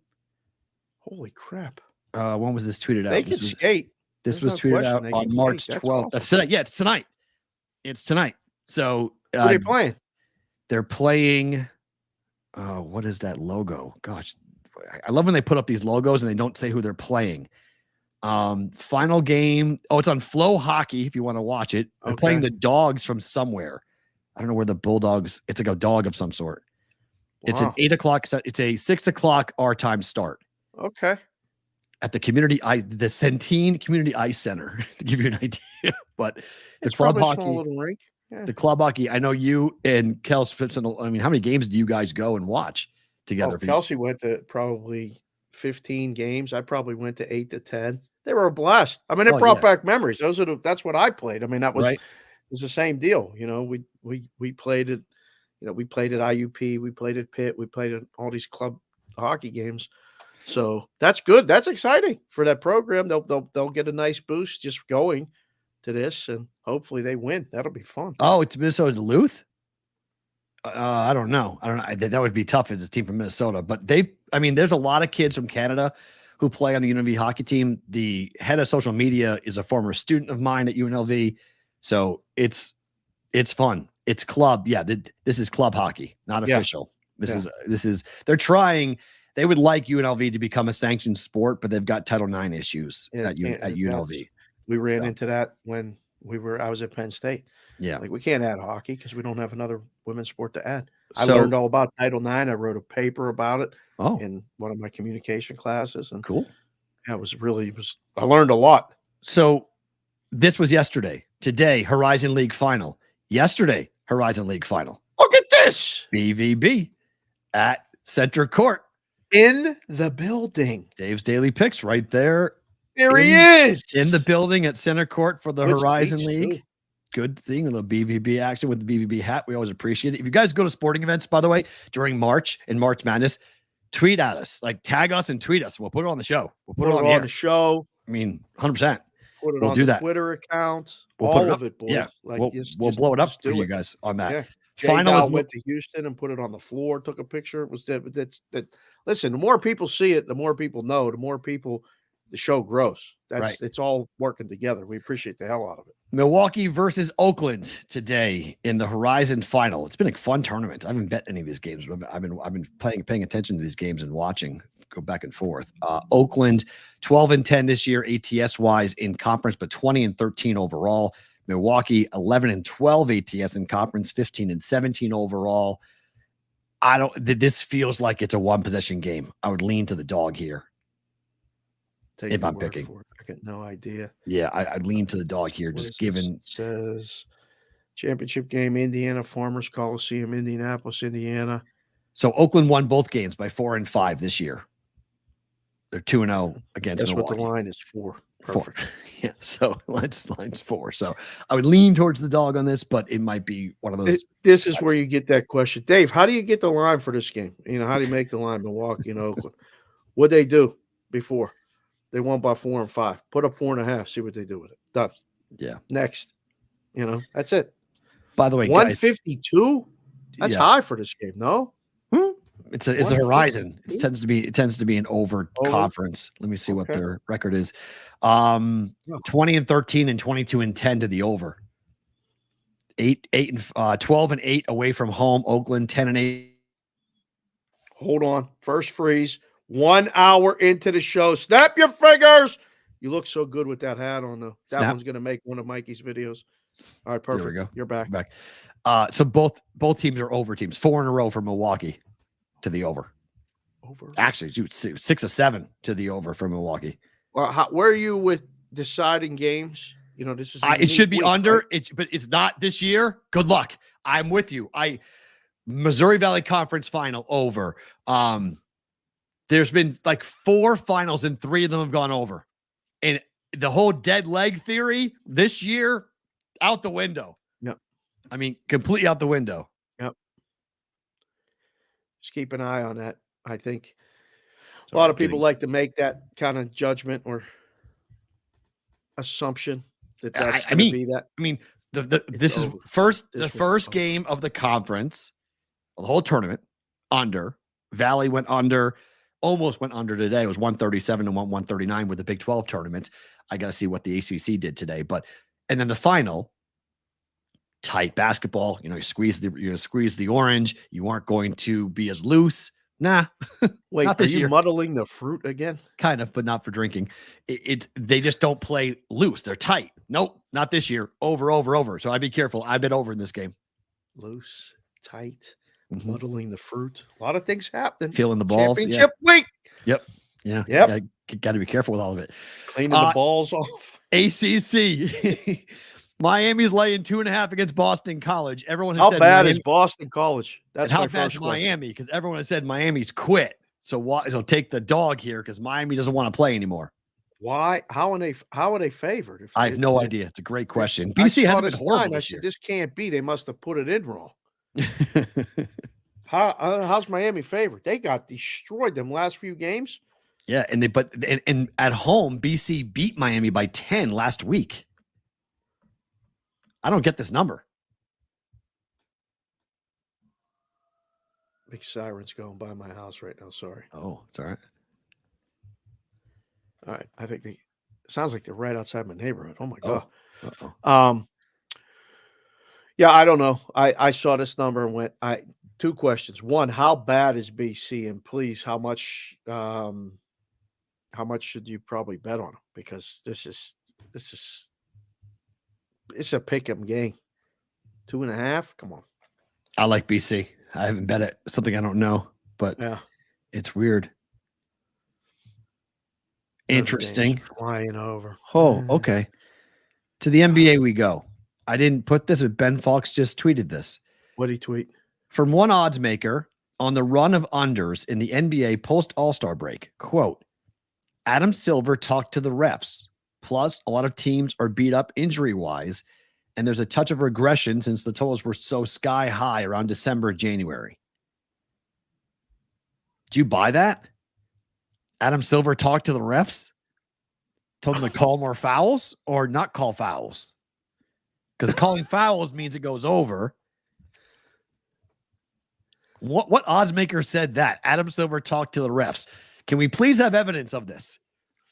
Holy crap. When was this tweeted out? They can skate. This was tweeted out on March 12th. That's tonight. Yeah, it's tonight. It's tonight. So who are they playing? They're playing. What is that logo? Gosh, I love when they put up these logos and they don't say who they're playing. Final game. Oh, it's on Flow Hockey if you want to watch it. They're playing the Dogs from somewhere. I don't know where the Bulldogs. It's like a dog of some sort. Wow. It's an 8 o'clock. It's a 6 o'clock our time start. Okay. At the the Centene Community Ice Center to give you an idea. But the club hockey, a small little rink. Yeah. The club hockey. I know you and Kelsey. I mean, how many games do you guys go and watch together? Kelsey went to probably 15 games. I probably went to 8 to 10. They were a blast. I mean, it brought back memories. That's what I played. I mean, that was. Right. It was the same deal. You know, we played it. You know, we played at IUP. We played at Pitt. We played at all these club hockey games. So that's good. That's exciting for that program. They'll get a nice boost just going to this, and hopefully they win. That'll be fun. Oh, it's Minnesota Duluth. I don't know. That would be tough as a team from Minnesota, but there's a lot of kids from Canada who play on the UNLV hockey team. The head of social media is a former student of mine at UNLV. So it's fun. It's club. Yeah. This is club hockey, not official. This is, they're trying, they would like UNLV to become a sanctioned sport, but they've got Title IX issues at UNLV. We ran into that when I was at Penn State. Yeah. Like we can't add hockey because we don't have another women's sport to add. I learned all about Title IX. I wrote a paper about it in one of my communication classes. And cool. Yeah, I learned a lot. So this was yesterday. Today, Horizon League final. Yesterday, Horizon League final. Look at this. BVB at Center Court. In the building. Dave's Daily Picks right there. There he is. In the building at Center Court for the Horizon League. Too. Good thing, a little BVB action with the BVB hat. We always appreciate it. If you guys go to sporting events, by the way, during March and March Madness, tweet at us, like tag us and tweet us. We'll put it on the show. We'll put it on the show. I mean, 100%. Put it we'll on do the that. Twitter account. We'll all put it of it, boys. Yeah, like we'll blow it up for you guys on that. Yeah. Final went to Houston and put it on the floor. Took a picture. It was that. Listen, the more people see it, the more people know. The more people, the show grows. It's all working together. We appreciate the hell out of it. Milwaukee versus Oakland today in the Horizon Final. It's been a fun tournament. I haven't bet any of these games, but I've been paying attention to these games and watching, go back and forth. Oakland 12-10 this year ATS wise in conference, but 20-13 overall. Milwaukee 11-12 ATS in conference, 15-17 overall. This feels like it's a one possession game. I would lean to the dog here. If I'm picking. I got no idea. Yeah, I'd lean to the dog here, just given. It says championship game, Indiana, Farmers Coliseum, Indianapolis, Indiana. So Oakland won both games by 4 and 5 this year. They're 2-0 against That's Milwaukee. What the line is for. Perfect. 4. Yeah, so line's 4. So I would lean towards the dog on this, but it might be one of those. This is where you get that question. Dave, how do you get the line for this game? How do you make the line, Milwaukee and Oakland? What'd they do before? They won by 4 and 5. Put up 4.5. See what they do with it. Done. Yeah. Next. That's it. By the way, 152. That's high for this game. No. It's a Horizon. It tends to be an over conference. Let me see what their record is. 20-13 and 22-10 to the over. 12-8 away from home. Oakland 10-8. Hold on. First freeze. 1 hour into the show. Snap your fingers. You look so good with that hat on, though. That one's going to make one of Mikey's videos. All right, perfect. There we go. You're back. So both teams are over teams. 4 in a row for Milwaukee to the over. Actually, 6 of 7 to the over for Milwaukee. Well, where are you with deciding games? This is it should be week, under. right? But it's not this year. Good luck. I'm with you. Missouri Valley Conference Final over. There's been like 4 finals and 3 of them have gone over. And the whole dead leg theory this year, out the window. Yep. I mean, completely out the window. Yep. Just keep an eye on that. I think a lot of people like to make that kind of judgment or assumption that that's going to be that. I mean, this is the first game of the conference, the whole tournament under. Valley went under. Almost went under today. It was 137 and 139 with the Big 12 tournament. I got to see what the ACC did today. And then the final, tight basketball. You squeeze the orange. You aren't going to be as loose. Nah. Wait, not this are you year. muddling the fruit again? Kind of, but not for drinking. They just don't play loose. They're tight. Nope, not this year. Over. So I'd be careful. I bet over in this game. Loose, tight. Muddling the fruit. A lot of things happen. Feeling the balls. Championship week. Yep. Yeah. Yep. Got to be careful with all of it. Cleaning the balls off. ACC. Miami's laying 2.5 against Boston College. Everyone has how said bad Miami, is Boston College? That's how my bad first is question. Miami? Because everyone has said Miami's quit. So take the dog here because Miami doesn't want to play anymore. Why? How are they favored? I have no idea. It's a great question. BC hasn't been horrible this year. This can't be. They must have put it in wrong. How's Miami favored? They got destroyed them last few games. Yeah, and at home, BC beat Miami by 10 last week. I don't get this number. Big sirens going by my house right now. Sorry. Oh, it's all right. All right. I think it sounds like they're right outside my neighborhood. Oh my God. Uh-oh. Yeah, I don't know. I saw this number and went, two questions. One, how bad is BC? And please, how much should you probably bet on them? Because it's a pick 'em game. 2.5. Come on. I like BC. I haven't bet it. Something I don't know, but Yeah. it's weird. Interesting. Flying over. Oh, okay. To the NBA we go. I didn't put this, but Ben Fox just tweeted this. What'd he tweet? From one odds maker on the run of unders in the NBA post All-Star break, quote, Adam Silver talked to the refs. Plus, a lot of teams are beat up injury-wise, and there's a touch of regression since the totals were so sky high around December, January. Do you buy that? Adam Silver talked to the refs? Told them to call more fouls or not call fouls? Because calling fouls means it goes over. What odds maker said that? Adam Silver talked to the refs. Can we please have evidence of this?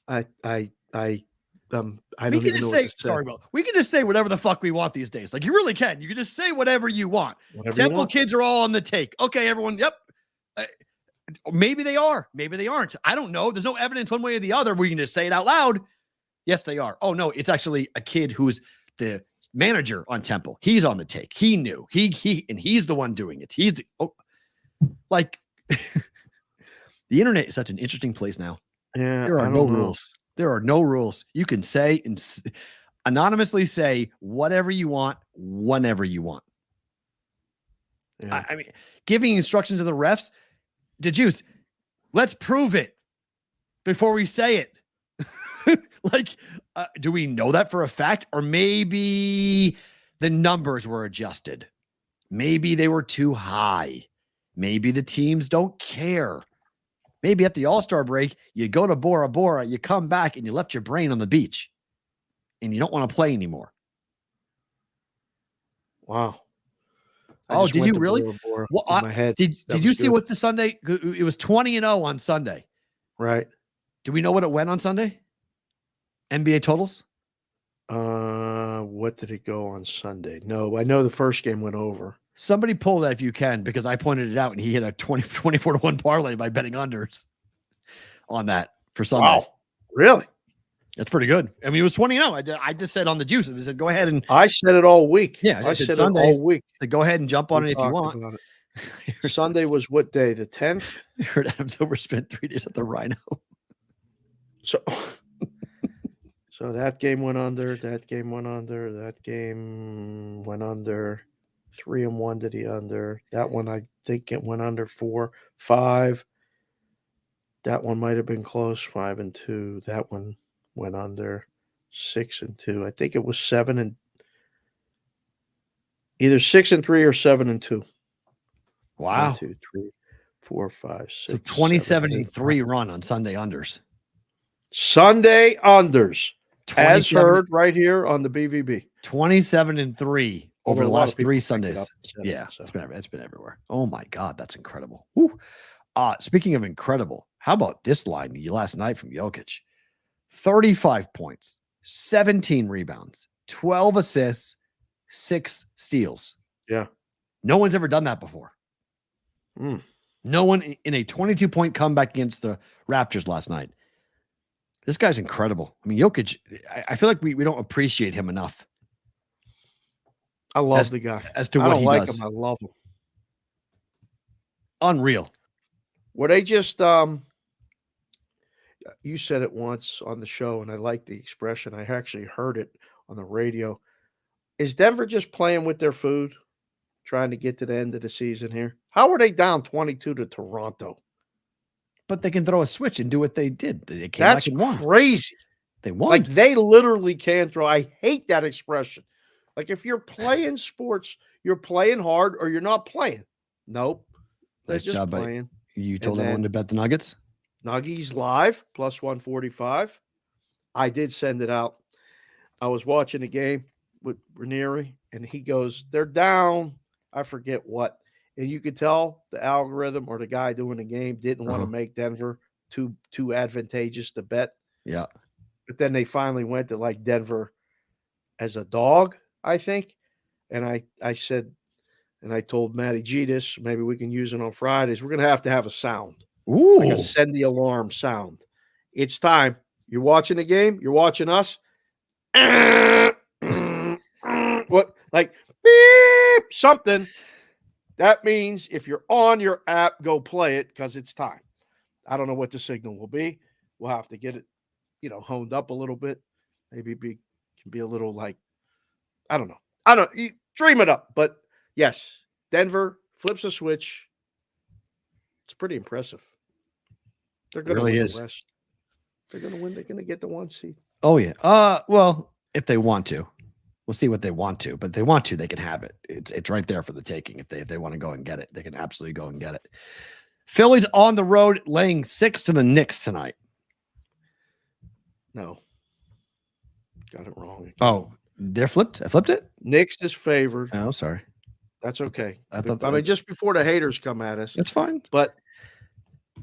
I don't We even can just know say, what to say. sorry, Will. We can just say whatever the fuck we want these days. Like, you really can. You can just say whatever you want. Whatever you Temple want. kids are all on the take. Okay, everyone. Yep. Maybe they are. Maybe they aren't. I don't know. There's no evidence one way or the other. We can just say it out loud. Yes, they are. Oh no, it's actually a kid who's the manager on Temple. He's on the take. He knew. And he's the one doing it. Like the internet is such an interesting place now. Yeah, There are no rules. There are no rules. You can say and anonymously say whatever you want, whenever you want. Yeah. I mean, giving instructions to the refs, DeJuice, let's prove it before we say it. Do we know that for a fact? Or maybe the numbers were adjusted. Maybe they were too high. Maybe the teams don't care. Maybe at the All-Star break, you go to Bora Bora, you come back, and you left your brain on the beach. And you don't want to play anymore. Wow. Oh, did you really? Bora Bora Well, in my head. Did you see what the Sunday? It was 20-0 on Sunday. Right. Do we know what it went on Sunday? NBA totals? What did it go on Sunday? No, I know the first game went over. Somebody pull that if you can, because I pointed it out and he hit a 24-1 parlay by betting unders on that for Sunday. Wow. Really? That's pretty good. I mean, it was 20-0. I just said on the juice. I said, go ahead and I said it all week. Yeah, I said said Sunday. it all week. So go ahead and jump on We it if you talked want. about it. Sunday was what day? The 10th? I heard Adam Silver spent 3 days at the Rhino. So that game went under. That game went under. That game went under. 3-1 did he under. That one I think it went under 4, 5. That one might have been close. 5-2. That one went under 6-2. I think it was 7 and either 6-3 or 7-2. Wow. 1, 2, 3, 4, 5, 6. So 27-3 run on Sunday unders. Sunday unders. As 27 heard right here on the BVB. 27-3 over Although the a lot last of people 3 picked it Sundays. up and said it, Yeah, so. it's been everywhere. Oh my God, that's incredible. Woo. Speaking of incredible, how about this line last night from Jokic? 35 points, 17 rebounds, 12 assists, 6 steals. Yeah. No one's ever done that before. Mm. No one in a 22-point comeback against the Raptors last night. This guy's incredible. I mean, Jokic, I feel like we don't appreciate him enough. I love the guy. As to I what don't he like does. him. I love him. Unreal. Were they just you said it once on the show, and I like the expression. I actually heard it on the radio. Is Denver just playing with their food, trying to get to the end of the season here? How are they down 22 to Toronto? But they can throw a switch and do what they did. They came That's back and won. crazy. They won. Like they literally can throw. I hate that expression. Like if you're playing sports, you're playing hard or you're not playing. Nope. They're Nice just job, buddy. playing. You told And everyone then- to bet the Nuggets? Nuggies live plus 145. I did send it out. I was watching the game with Ranieri and he goes, they're down. I forget what. And you could tell the algorithm or the guy doing the game didn't want to make Denver too advantageous to bet. Yeah. But then they finally went to like Denver as a dog, I think. And I said, and I told Matty G this, maybe we can use it on Fridays. We're going to have a sound. Ooh. Like a send the alarm sound. It's time. You're watching the game. You're watching us. What? Like beep, something. That means if you're on your app, go play it because it's time. I don't know what the signal will be. We'll have to get it, honed up a little bit. Maybe can be a little like, I don't know. You dream it up. But yes, Denver flips a switch. It's pretty impressive. They're going to win the West. They're going to win. They're going to get the 1 seed. Oh yeah. Well, if they want to. We'll see what they want to, but if they want to, they can have it. It's right there for the taking. If they want to go and get it, they can absolutely go and get it. Philly's on the road laying 6 to the Knicks tonight. No. Got it wrong again. Oh, they're flipped? I flipped it? Knicks is favored. Oh, sorry. That's okay. I mean, just before the haters come at us. It's fine. But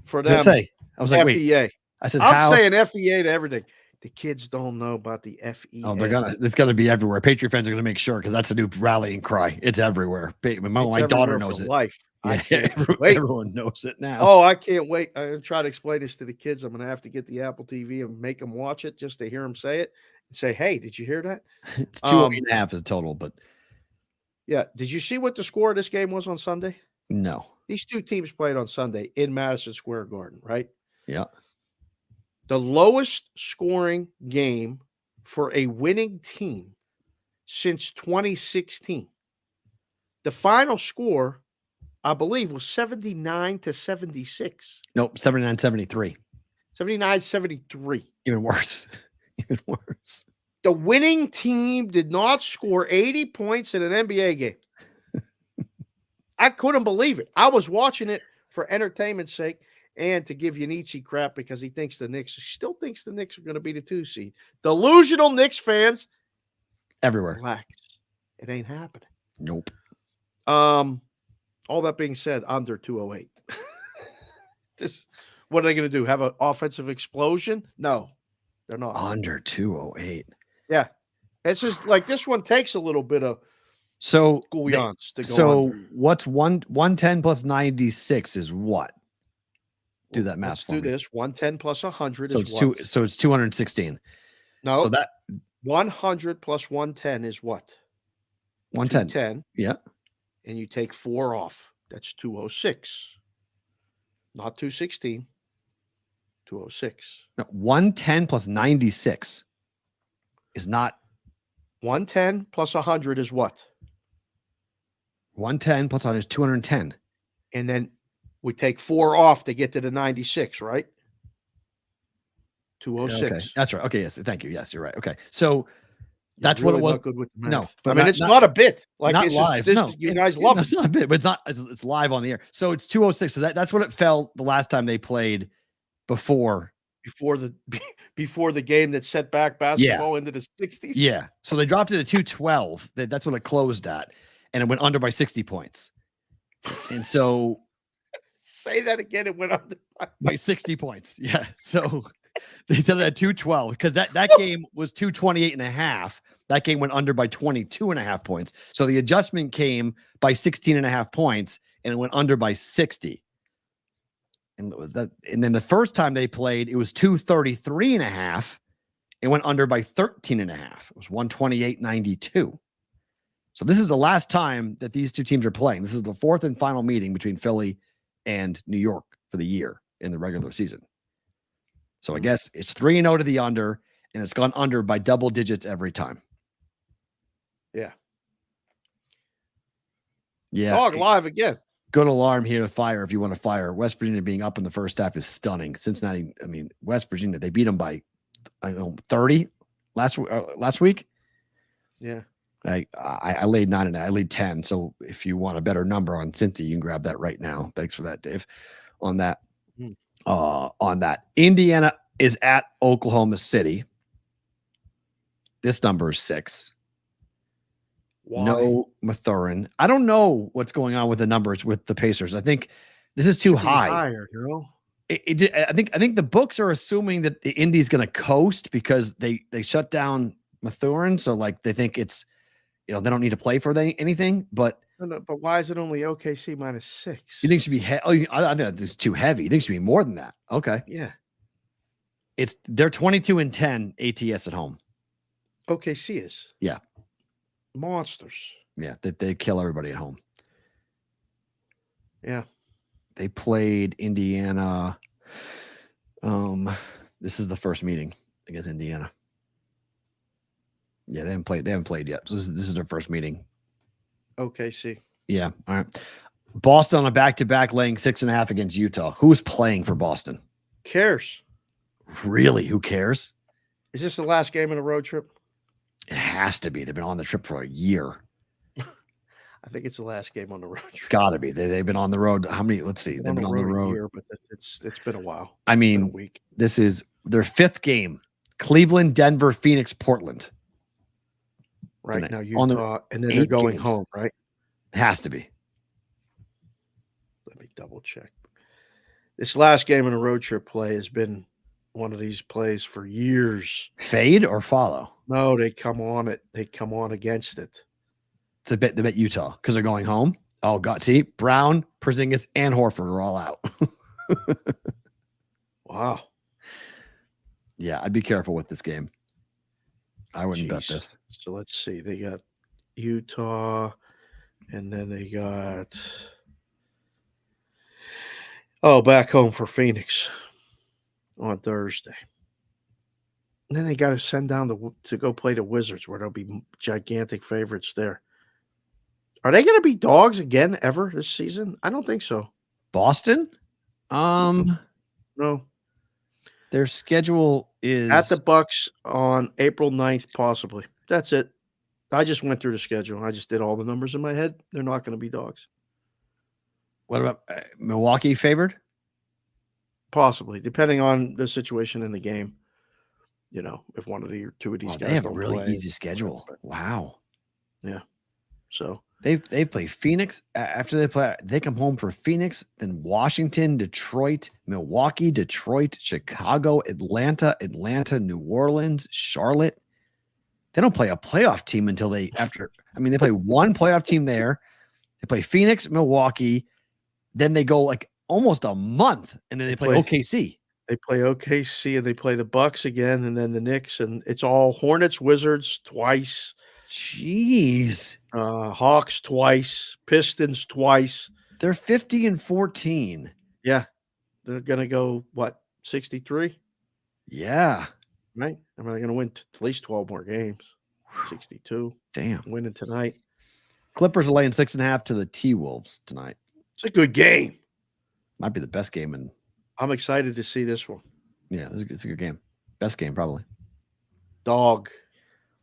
for them, I was like, FEA. Wait. I said, I'm saying FEA to everything. The kids don't know about the FEA. Oh, it's gonna be everywhere. Patriot fans are gonna make sure because that's a new rallying cry. It's everywhere. My daughter knows it. Life. Yeah, everyone knows it now. Oh, I can't wait. I'm gonna try to explain this to the kids. I'm gonna have to get the Apple TV and make them watch it just to hear them say it and say, "Hey, did you hear that?" It's 2.5 is total, but yeah. Did you see what the score of this game was on Sunday? No. These two teams played on Sunday in Madison Square Garden, right? Yeah. The lowest scoring game for a winning team since 2016. The final score, I believe, was 79-76. Nope, 79-73. 79-73. Even worse. Even worse. The winning team did not score 80 points in an NBA game. I couldn't believe it. I was watching it for entertainment's sake. And to give Yannichi crap because he still thinks the Knicks are going to be the 2 seed. Delusional Knicks fans. Everywhere. Relax. It ain't happening. Nope. All that being said, under 208. What are they going to do? Have an offensive explosion? No, they're not. Under 208. Yeah. It's just like this one takes a little bit of to go under. What's 110 plus 96 is what? Do that math. Let's do this. 110 plus 100 so is it's what? So it's 216. No. So that 100 plus 110 is what? 110. 210. Yeah. And you take 4 off. That's 206. Not 216. 206. No, 110 plus 96 is not. 110 plus 100 is what? 110 plus 100 is 210. And then we take 4 off to get to the 96, right? 206. Okay. That's right. Okay. Yes. Thank you. Yes, you're right. Okay. So that's what it was. Good with the math. No, but I mean, it's not a bit. Like not it's live. You guys love it. It's not a bit, but it's not. It's live on the air. So it's 206. So that's what it felt the last time they played before the game that set back basketball into the 60s. Yeah. So they dropped it to 212. That's what it closed at, and it went under by 60 points. And so. Say that again. It went under by 60 points. Yeah. So they said it at 212 because that game was 228.5. That game went under by 22.5 points. So the adjustment came by 16.5 points and it went under by 60. And it was that. And then the first time they played, it was 233.5. It went under by 13.5. It was 128.92. So this is the last time that these two teams are playing. This is the 4th and final meeting between Philly and New York for the year in the regular season. So I guess it's 3-0 to the under, and it's gone under by double digits every time. Yeah. Yeah. Dog live again. Good alarm here to fire if you want to fire. West Virginia being up in the first half is stunning. Cincinnati, West Virginia, they beat them by 30 last week. Yeah. I laid 9.5. I laid 10. So if you want a better number on Cincy, you can grab that right now. Thanks for that, Dave. On that, Indiana is at Oklahoma City. This number is 6. Why? No Mathurin. I don't know what's going on with the numbers with the Pacers. I think this is too high. Higher, you know? I think the books are assuming that the Indy's going to coast because they shut down Mathurin, so like they think it's, they don't need to play for anything. But No, but why is it only OKC -6? you think it should be? I think it's too heavy. You think it should be more than that? Okay, Yeah, they're 22-10 ATS at home. OKC is. Yeah, Monsters. yeah, they kill everybody at home. Yeah. They played Indiana. This is the first meeting against Indiana. Yeah, they haven't played yet. So this is their first meeting. OKC. Yeah. All right. Boston on a back-to-back laying 6.5 against Utah. Who's playing for Boston? Cares? Really? Who cares? Is this the last game of the road trip? It has to be. They've been on the trip for a year. I think it's the last game on the road trip. Gotta be. They've been on the road. How many? Let's see. They've been on the road. A year, but it's been a while. I mean, a week. This is their 5th game. Cleveland, Denver, Phoenix, Portland. Right now, Utah, and then they're going home, right? Has to be. Let me double check. This last game in a road trip play has been one of these plays for years. Fade or follow? No, they come on it. They come on against it. They bet Utah because they're going home. Oh, God. See, Brown, Porzingis, and Horford are all out. Wow. Yeah, I'd be careful with this game. I wouldn't bet this. So let's see. They got Utah, and then they got back home for Phoenix on Thursday. And then they got to send down to go play the Wizards, where there'll be gigantic favorites there. Are they going to be dogs again ever this season? I don't think so. Boston? No. Their schedule is At the Bucks on April 9th, possibly. That's it. I just went through the schedule. I just did all the numbers in my head. They're not going to be dogs. What about Milwaukee favored? Possibly, depending on the situation in the game. If one of the two of these guys they have a don't really play. easy schedule. Wow. Yeah. So they play Phoenix after they come home for Phoenix, then Washington, Detroit, Milwaukee, Detroit, Chicago, Atlanta, New Orleans, Charlotte. They don't play a playoff team until they play one playoff team there. They play Phoenix, Milwaukee, then they go like almost a month, and then they play OKC. They play OKC and they play the Bucks again, and then the Knicks, and it's all Hornets, Wizards twice. Jeez. Hawks twice, Pistons twice. They're 50-14. Yeah. They're going to go, 63? Yeah. Right? They're going to win at least 12 more games. 62. Damn. Winning tonight. Clippers are laying 6.5 to the T-Wolves tonight. It's a good game. Might be the best game in. I'm excited to see this one. Yeah, it's a good game. Best game, probably. Dog.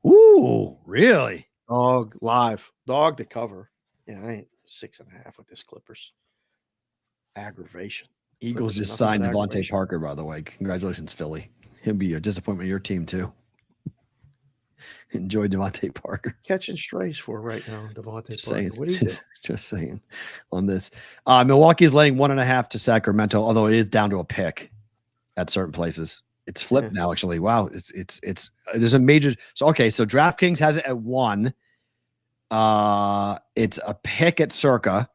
Ooh, really? Dog live. Dog to cover. Yeah, I ain't 6.5 with this Clippers. Aggravation. Eagles just signed Devontae Parker, by the way. Congratulations, Philly. He'll be a disappointment in your team, too. Enjoy Devontae Parker. Catching strays for right now, Devontae Parker. What do you do? Just saying on this. Milwaukee is laying 1.5 to Sacramento, although it is down to a pick at certain places. It's flipped now, actually. Wow. It's there's a major. So DraftKings has it at 1. It's a pick at Circa.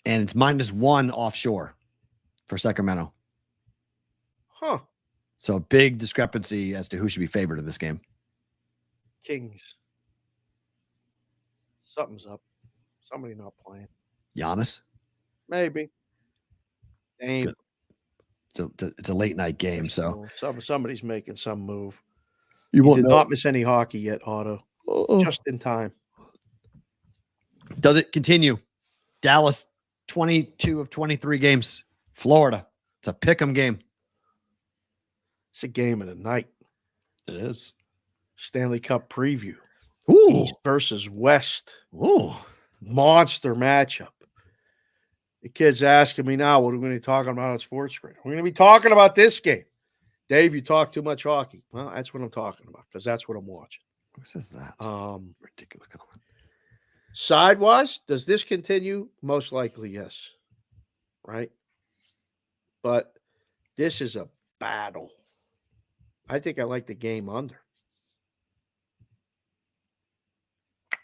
And it's -1 offshore for Sacramento. Huh. So big discrepancy as to who should be favored in this game. Kings. Something's up. Somebody not playing. Giannis? Maybe. Dame. Good. It's a late night game, so somebody's making some move. You did not miss any hockey yet, Otto. Just in time. Does it continue? Dallas, 22 of 23 games. Florida, it's a pick'em game. It's a game of the night. It is. Stanley Cup preview. Ooh. East versus West. Ooh. Monster matchup. The kid's asking me now, what are we going to be talking about on Sports Screen? We're going to be talking about this game. Dave, you talk too much hockey. Well, that's what I'm talking about because that's what I'm watching. Who says that? Ridiculous comment. Sidewise, does this continue? Most likely, yes. Right? But this is a battle. I think I like the game under.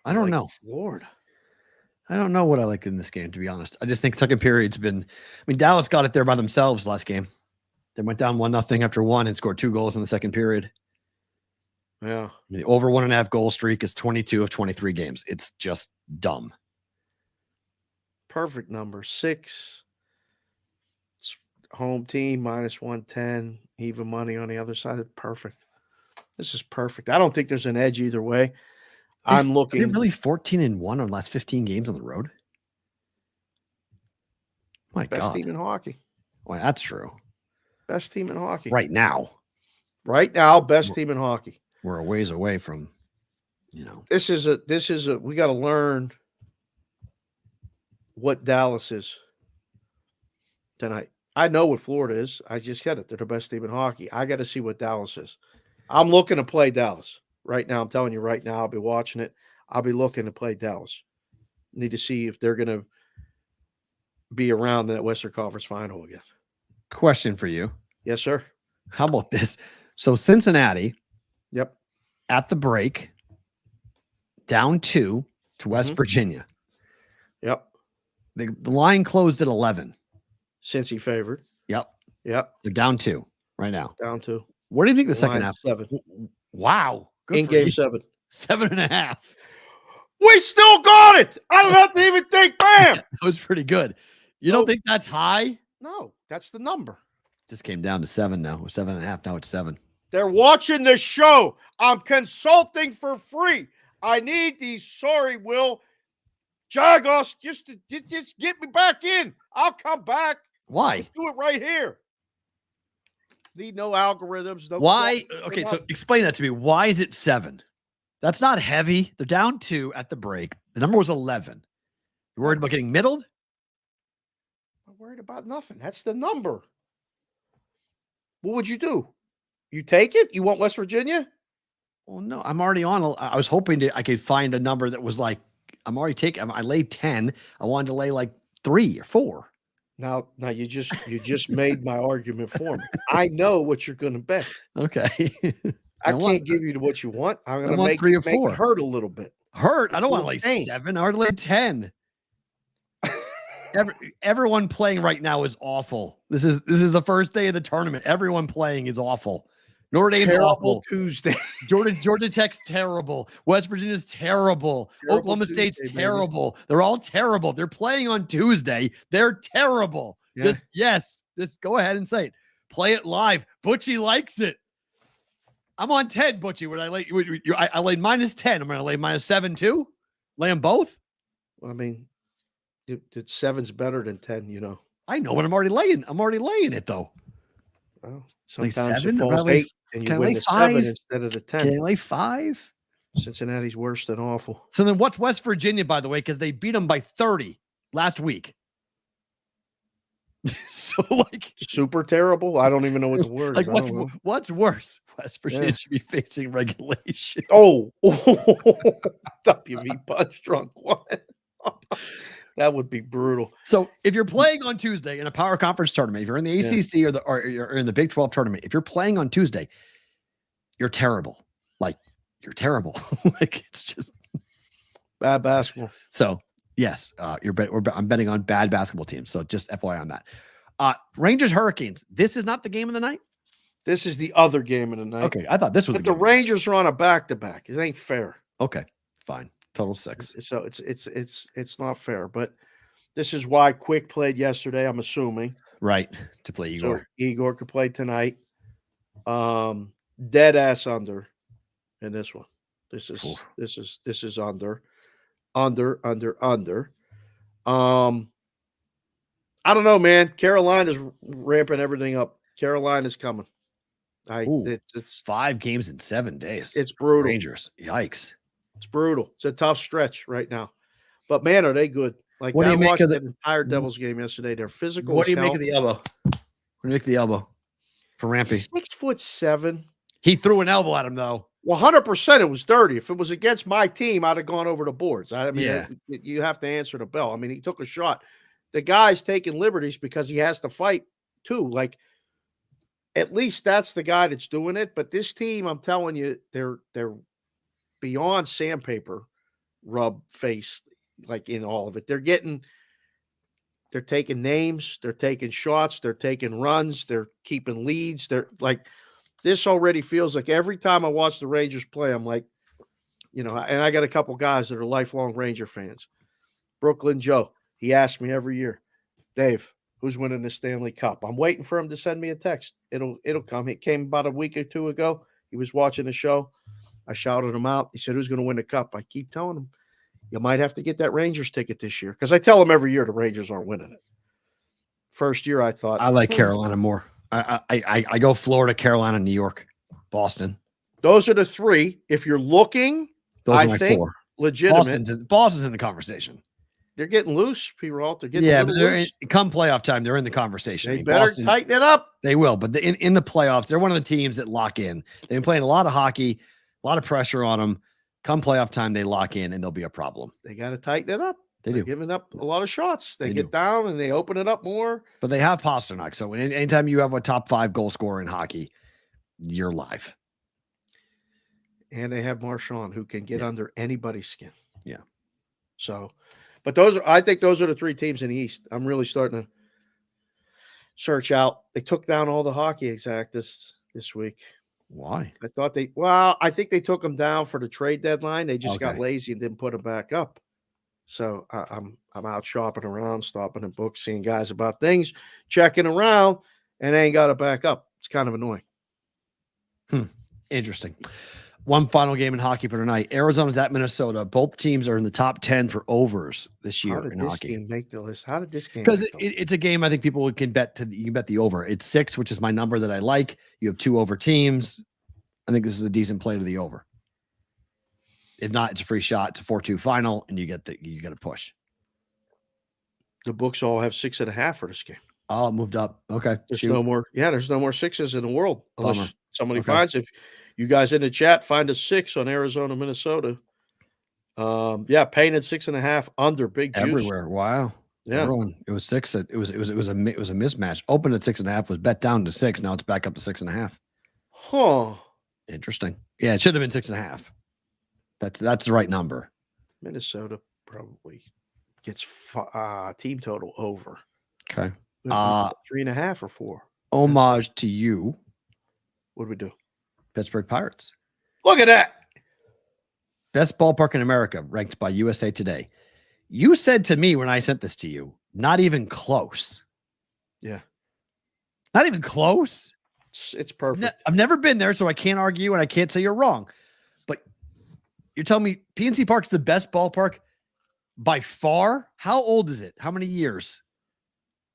I don't know. Florida. I don't know what I like in this game, to be honest. I just think second period's been. I mean, Dallas got it there by themselves last game. They went down 1-0 after one and scored 2 goals in the second period. Yeah. I mean, the over 1.5 goal streak is 22 of 23 games. It's just dumb. Perfect number 6. It's home team minus 110. Even money on the other side. Perfect. This is perfect. I don't think there's an edge either way. I'm looking. Are they really 14-1 on the last 15 games on the road? My best God. team in hockey. Well, that's true. Best team in hockey. Right now. Right now, best team in hockey. We're a ways away from, This is a we got to learn what Dallas is tonight. I know what Florida is. I just get it. They're the best team in hockey. I got to see what Dallas is. I'm looking to play Dallas right now. I'm telling you right now, I'll be watching it. I'll be looking to play Dallas. Need to see if they're going to be around that Western Conference Final again. Question for you. Yes, sir. How about this? So Cincinnati, Yep. at the break, down 2 to West Virginia. Yep. The line closed at 11. Since he favored. Yep. Yep. They're down 2 right now. Down 2. What do you think the second half? 7. Wow. Good In for game you. 7. 7.5. We still got it. I don't have to even think, bam. That was pretty good. You don't think that's high? No, that's the number. Just came down to 7 now. 7.5. Now it's 7. They're watching the show. I'm consulting for free. I need these. Sorry, Will. Jagos, just get me back in. I'll come back. Why? Do it right here. Need no algorithms. No Why? Okay, so explain that to me. Why is it 7? That's not heavy. They're down 2 at the break. The number was 11. You're worried about getting middled? I'm worried about nothing. That's the number. What would you do? You take it? You want West Virginia? Well, no, I'm already on. I was hoping I could find a number that was like, I'm already taking. I laid 10. I wanted to lay like 3 or 4. Now you just made my argument for me. I know what you're going to bet. Okay. I can't give you what you want. I'm going to make 3 or make 4. it hurt a little bit. Hurt? I don't want to lay 7. I already laid 10. Everyone playing right now is awful. This is the first day of the tournament. Everyone playing is awful. Notre Dame's awful. Tuesday. Georgia Tech's terrible. West Virginia's terrible. Oklahoma State's terrible. Baby. They're all terrible. They're playing on Tuesday. They're terrible. Yeah. Just go ahead and say it. Play it live. Butchie likes it. I'm on 10, Butchie. Would I lay? I laid minus 10. I'm going to lay minus 7 too. Lay them both. Well, I mean, 7's better than 10. You know. I know, but I'm already laying it though. Well, sometimes 7, it falls 8, and you win the 7 instead of the 10. Can I lay 5? Cincinnati's worse than awful. So then what's West Virginia, by the way, because they beat them by 30 last week. So like super terrible. I don't even know what the word like is. What's worse? West Virginia should be facing regulation. WV punch drunk one. That would be brutal. So if you're playing on Tuesday in a power conference tournament, if you're in the ACC or you're in the Big 12 tournament, if you're playing on Tuesday, you're terrible. Like you're terrible. Like it's just bad basketball. So yes, I'm betting on bad basketball teams. So just FYI on that. Rangers Hurricanes. This is not the game of the night. This is the other game of the night. Okay, I thought this was. But the Rangers are on a back-to-back. It ain't fair. Okay, fine. Total 6. So it's not fair. But this is why Quick played yesterday. I'm assuming right to play Igor. So Igor could play tonight. Dead ass under in this one. This is under. I don't know, man. Carolina's ramping everything up. Carolina's coming. It's 5 games in 7 days. It's brutal. Rangers. Yikes. It's brutal. It's a tough stretch right now. But man, are they good? Like what do you watched that entire Devils game yesterday. They're physical. What do you make of the elbow? What do you make of the elbow for Rampy? 6'7". He threw an elbow at him though. Well, 100% it was dirty. If it was against my team, I'd have gone over the boards. I mean, Yeah. you have to answer the bell. I mean, he took a shot. The guy's taking liberties because he has to fight too. Like, at least that's the guy that's doing it. But this team, I'm telling you, they're beyond sandpaper rub face, like in all of it. They're taking names, they're taking shots, they're taking runs, they're keeping leads. They're like, this already feels like every time I watch the Rangers play, I'm like, and I got a couple guys that are lifelong Ranger fans. Brooklyn Joe, he asks me every year, Dave, who's winning the Stanley Cup? I'm waiting for him to send me a text. It'll come. It came about a week or two ago. He was watching the show. I shouted him out. He said, who's going to win the cup? I keep telling him, you might have to get that Rangers ticket this year. Because I tell him every year the Rangers aren't winning it. First year I thought. I like Carolina more. I go Florida, Carolina, New York, Boston. Those are the three. If you're looking, Those are my think four. legitimate. Boston's in the conversation. They're getting loose, P-Roll. They're getting but loose. Come playoff time, they're in the conversation. They better tighten it up. They will, but in the playoffs, they're one of the teams that lock in. They've been playing a lot of hockey, a lot of pressure on them. Come playoff time, they lock in, and they'll be a problem. They got to tighten it up. They're giving up a lot of shots. They get down and they open it up more. But they have Pasternak, so anytime you have a top 5 goal scorer in hockey, you're live. And they have Marchand, who can get under anybody's skin. Yeah. So, but I think those are the three teams in the East. I'm really starting to search out. They took down all the hockey exact this week. Why? I think they took them down for the trade deadline. They just got lazy and didn't put them back up. So I'm out shopping around, stopping in books, seeing guys about things, checking around, and they ain't got it back up. It's kind of annoying. Interesting. One final game in hockey for tonight. Arizona's at Minnesota. Both teams are in the top 10 for overs this year in hockey. How did this game make the list? How did this game? Because it's a game I think people can bet you can bet the over. It's 6, which is my number that I like. You have 2 over teams. I think this is a decent play to the over. If not, it's a free shot. It's a 4-2 final, and you get a push. The books all have 6.5 for this game. Oh, it moved up. Okay. There's no more 6s in the world. Unless Bummer. somebody finds, if you guys in the chat find a 6 on Arizona, Minnesota. Painted 6.5 under big juice. Everywhere. Wow. Yeah. Everyone, it was 6. It was a mismatch. Opened at 6.5, was bet down to 6. Now it's back up to 6.5. Huh. Interesting. Yeah, it should have been 6.5. That's the right number. Minnesota probably gets team total over. Okay. 3.5 or 4. Homage to you. What do we do? Pittsburgh Pirates. Look at that. Best ballpark in America, ranked by USA Today. You said to me when I sent this to you, not even close. Yeah. Not even close. It's perfect. I've never been there, so I can't argue and I can't say you're wrong. But you're telling me PNC Park's the best ballpark by far? How old is it? How many years?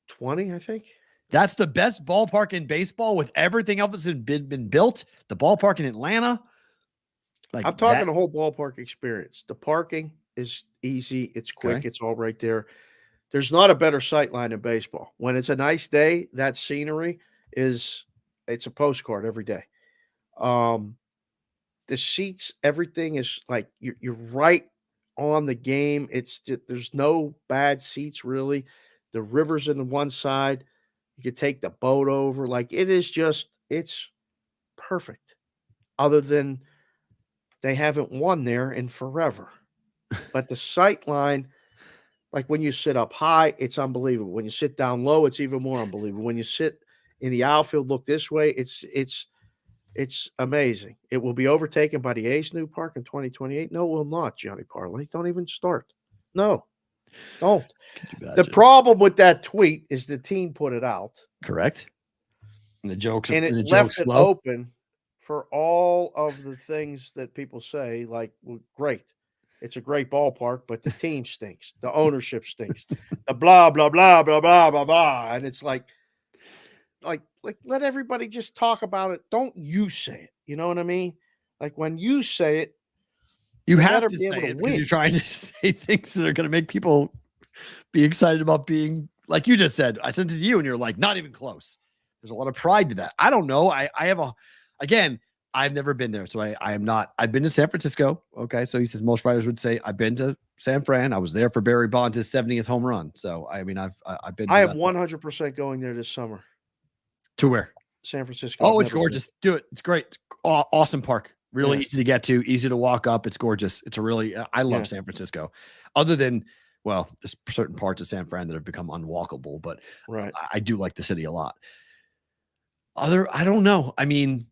20, I think. That's the best ballpark in baseball with everything else that's been built. The ballpark in Atlanta. I'm talking the whole ballpark experience. The parking is easy. It's quick. Okay. It's all right there. There's not a better sight line in baseball. When it's a nice day, that scenery it's a postcard every day. The seats, everything is like you're right on the game. There's no bad seats really. The river's in one side. You could take the boat over. Like it's perfect. Other than they haven't won there in forever. But the sight line, like when you sit up high, it's unbelievable. When you sit down low, it's even more unbelievable. When you sit in the outfield, look this way, it's amazing. It will be overtaken by the A's new park in 2028. No, it will not, Johnny Parlay. Don't even start. No, don't. The problem with that tweet is the team put it out. Correct. And the jokes and it left it open for all of the things that people say, like, well, great. It's a great ballpark, but the team stinks. The ownership stinks. The blah, blah, blah, blah, blah, blah, blah. And it's like let everybody just talk about it. Don't you say it. You know what I mean? Like when you say it, you have to say it because you're trying to say things that are going to make people be excited about being, like you just said. I sent it to you and you're like, not even close. There's a lot of pride to that. I don't know. I have again, I've never been there, so I am not. I've been to San Francisco. Okay, so he says most writers would say I've been to San Fran. I was there for Barry Bonds' 70th home run. So I mean, I've been. I am 100% going there this summer. To where? San Francisco. Oh, it's gorgeous. Do it. It's great. It's awesome park. Really easy to get to. Easy to walk up. It's gorgeous. It's a really. I love San Francisco. Other than, well, there's certain parts of San Fran that have become unwalkable, but I do like the city a lot. I don't know. I mean,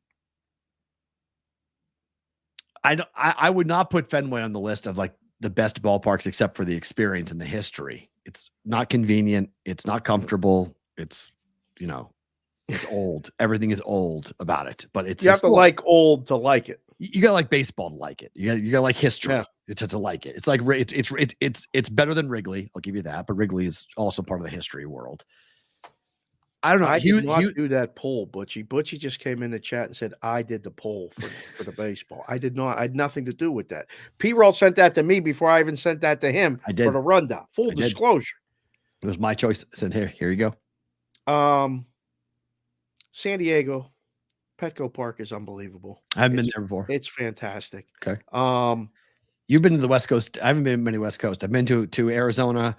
I would not put Fenway on the list of like the best ballparks except for the experience and the history. It's not convenient. It's not comfortable. It's, it's old. Everything is old about it, but you have to like old to like it. You gotta like baseball to like it. You gotta like history to like it. It's like it's better than Wrigley. I'll give you that, but Wrigley is also part of the history world. I don't know. I did not do that poll, Butchie. Butchie just came in the chat and said, I did the poll for the baseball. I did not. I had nothing to do with that. P-Roll sent that to me before I even sent that to him for the rundown. Full disclosure. It was my choice. I said, here you go. San Diego, Petco Park is unbelievable. I haven't been there before. It's fantastic. Okay. You've been to the West Coast. I haven't been to many West Coast. I've been to Arizona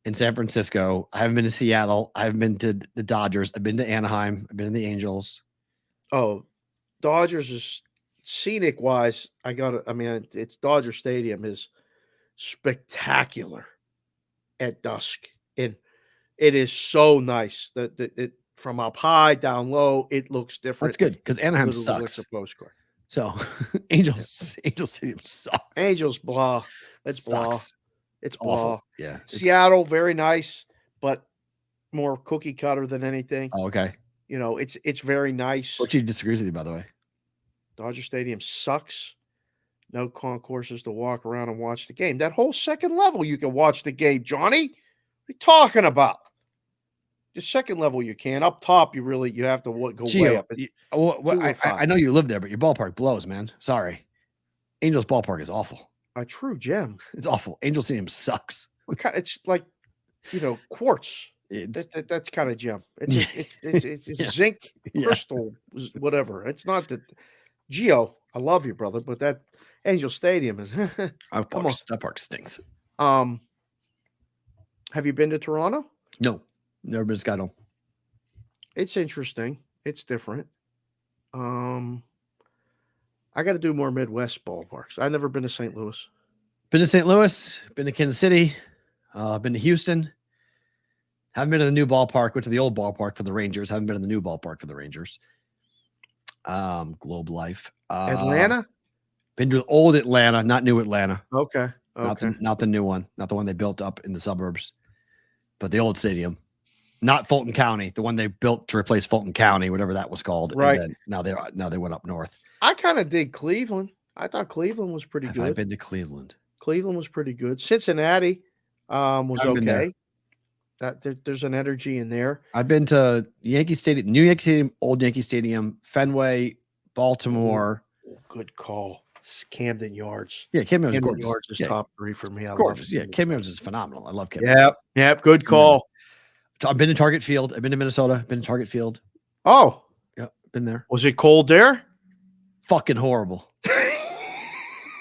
and San Francisco. I haven't been to Seattle. I haven't been to the Dodgers. I've been to Anaheim. I've been to the Angels. Oh, Dodgers is scenic wise. It's Dodger Stadium is spectacular at dusk. And it is so nice that it from up high down low, it looks different. That's good because Anaheim sucks. A postcard. So Angels Stadium sucks. Angels blah. It's blah. It's awful. Yeah. Seattle, very nice, but more cookie cutter than anything. Oh, okay. It's very nice. What disagrees with you, by the way? Dodger Stadium sucks. No concourses to walk around and watch the game. That whole second level, you can watch the game, Johnny. What are you talking about? The second level you can. Up top, you have to go way up. I know you live there, but your ballpark blows, man. Sorry. Angels ballpark is awful. A true gem. It's awful. Angel Stadium sucks. It's like, quartz. That's kind of gem. It's zinc, crystal, whatever. It's not that. Geo, I love you, brother, but that Angel Stadium is. That park stinks. Have you been to Toronto? No, never been to Skydome. It's interesting. It's different. I got to do more Midwest ballparks. I've never been to St. Louis. Been to St. Louis. Been to Kansas City. Been to Houston. Haven't been to the new ballpark. Went to the old ballpark for the Rangers. Haven't been to the new ballpark for the Rangers. Globe Life. Atlanta? Been to old Atlanta, not new Atlanta. Okay. Not the new one. Not the one they built up in the suburbs, but the old stadium. Not Fulton County, the one they built to replace Fulton County, whatever that was called. Right. And then now they went up north. I kind of dig Cleveland. I thought Cleveland was pretty good. I've been to Cleveland. Cleveland was pretty good. Cincinnati was okay. There's an energy in there. I've been to Yankee Stadium, new Yankee Stadium, old Yankee Stadium, Fenway, Baltimore. Oh, good call. Camden Yards. Yeah, Camden Yards is top 3 for me. I gorgeous. love it. Camden Yards is phenomenal. I love Camden. Yep. Good call. I've been to Target Field. I've been to Minnesota. Been to Target Field. Oh, yeah, been there. Was it cold there? Fucking horrible.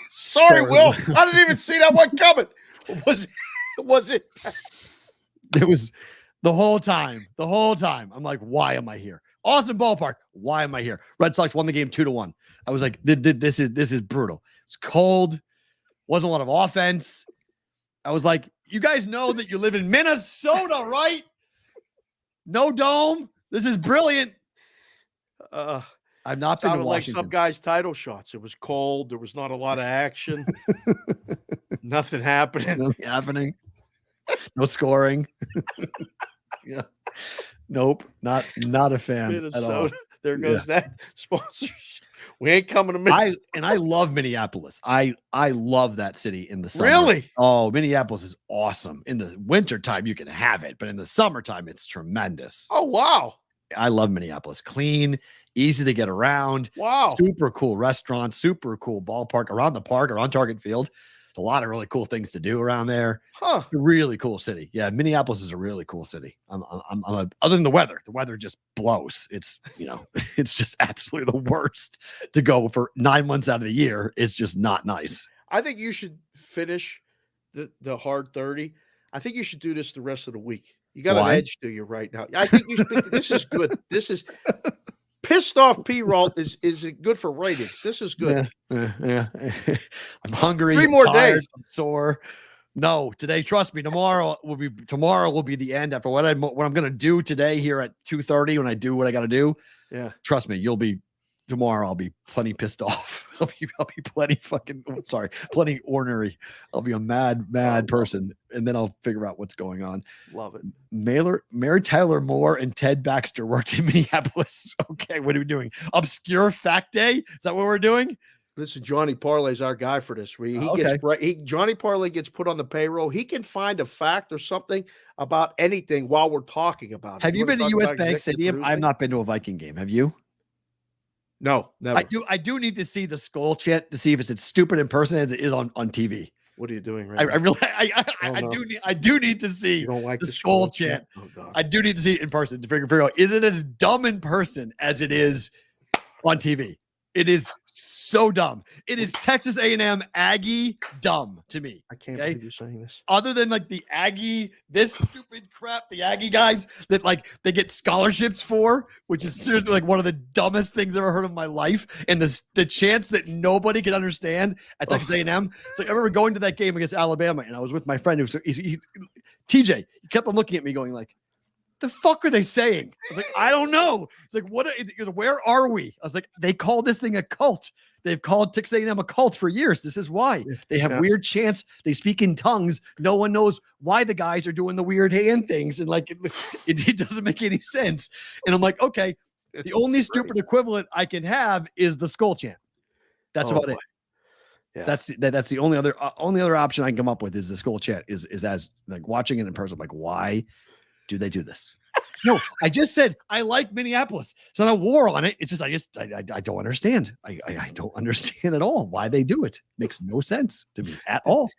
Sorry, Will. I didn't even see that one coming. Was it? It was the whole time. I'm like, why am I here? Awesome ballpark. Why am I here? Red Sox won the game 2-1. I was like, this is brutal. It's cold. Wasn't a lot of offense. I was like, you guys know that you live in Minnesota, right? No dome. This is brilliant. I've not been to Washington. Like some guys' title shots. It was cold. There was not a lot of action. Nothing happening. No scoring. Yeah. Nope. Not a fan. Minnesota. At all. There goes that sponsorship. We ain't coming to Minnesota. I love Minneapolis. I love that city in the summer. Really? Oh, Minneapolis is awesome. In the wintertime, you can have it, but in the summertime, it's tremendous. Oh, wow. I love Minneapolis. Clean, easy to get around. Wow. Super cool restaurants, super cool ballpark, around Target Field. a lot of really cool things to do around there. Huh. Really cool city. Yeah, Minneapolis is a really cool city. Other than the weather just blows. It's it's just absolutely the worst to go for 9 months out of the year. It's just not nice. I think you should finish the hard 30. I think you should do this the rest of the week. You got Why? an edge to you right now. I think you should, this is good. This is pissed off P-Roll is good for ratings. This is good. Yeah. I'm hungry. 3 I'm more tired, days. I'm sore. No, today, trust me, tomorrow will be the end after what I'm going to do today here at 2:30 when I do what I got to do. Yeah. Trust me, tomorrow I'll be plenty pissed off. I'll be plenty ornery. I'll be a mad person, and then I'll figure out what's going on. Love it. Mary Tyler Moore and Ted Baxter worked in Minneapolis. Okay, what are we doing? Obscure fact day? Is that what we're doing? Listen, Johnny Parlay's our guy for this. Johnny Parlay gets put on the payroll. He can find a fact or something about anything while we're talking about it. Have you been to US Bank Stadium? I've not been to a Viking game. Have you? No, never. I do need to see the skull chant to see if it's as stupid in person as it is on TV. What are you doing right I now? really no. I do need to see You don't like the skull chant. Oh, God. I do need to see it in person to figure out, is it as dumb in person as it is on TV? It is so dumb. It is Texas A&M Aggie dumb to me. I can't believe you're saying this. Other than like the Aggie, this stupid crap, the Aggie guys that like they get scholarships for, which is seriously like one of the dumbest things I've ever heard of in my life. And the chance that nobody can understand at Texas A&M. So I remember going to that game against Alabama, and I was with my friend TJ. He kept on looking at me going like, the fuck are they saying? I was like, I don't know. It's like, where are we? I was like, they call this thing a cult. They've called Texas A&M a cult for years. This is why. They have weird chants. They speak in tongues. No one knows why the guys are doing the weird hand things. And like, it doesn't make any sense. And I'm like, okay, the only stupid equivalent I can have is the skull chant. That's about it. Yeah. That's the only other option I can come up with is the skull chant is as like watching it in person. I'm like, why do they do this? No, I just said I like Minneapolis. It's not a war on it. It's just I don't understand. I don't understand at all why they do it. Makes no sense to me at all.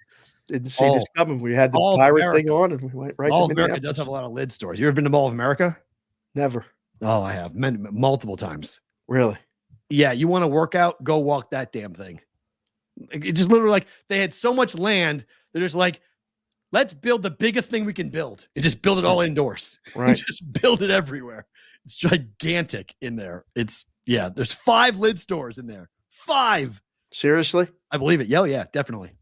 Didn't see this coming. We had the pirate thing on, and we went right. Mall of America does have a lot of lid stores. You ever been to Mall of America? Never. Oh, I have multiple times. Really? Yeah. You want to work out? Go walk that damn thing. It just literally like they had so much land. They're just like, let's build the biggest thing we can build and just build it all indoors. Right. Just build it everywhere. It's gigantic in there. There's 5 lid stores in there. 5. Seriously? I believe it. Yeah, definfinitely.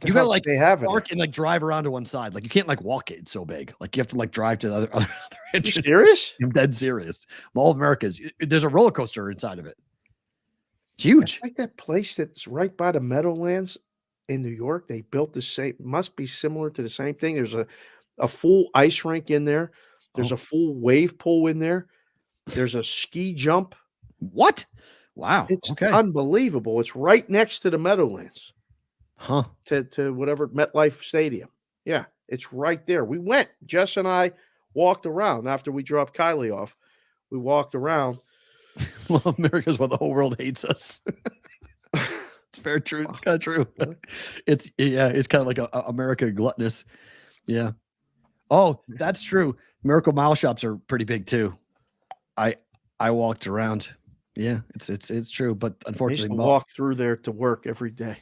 You gotta like they have park and like drive around to one side. Like you can't like walk it. It's so big. Like you have to like drive to the other entrance. You serious? I'm dead serious. Mall of America there's a roller coaster inside of it. It's huge. It's like that place that's right by the Meadowlands in New York. They built the same, must be similar to the same thing. There's a full ice rink in there. There's a full wave pool in there. There's a ski jump. What? Wow. It's unbelievable. It's right next to the Meadowlands. Huh. To whatever MetLife Stadium. Yeah, it's right there. We went. Jess and I walked around after we dropped Kylie off. We walked around. Well, America's why the whole world hates us. It's very true. It's kind of true. It's kind of like a America gluttonous. Yeah. Oh, that's true. Miracle Mile shops are pretty big too. I walked around. Yeah, it's true. But unfortunately, I used to walk through there to work every day.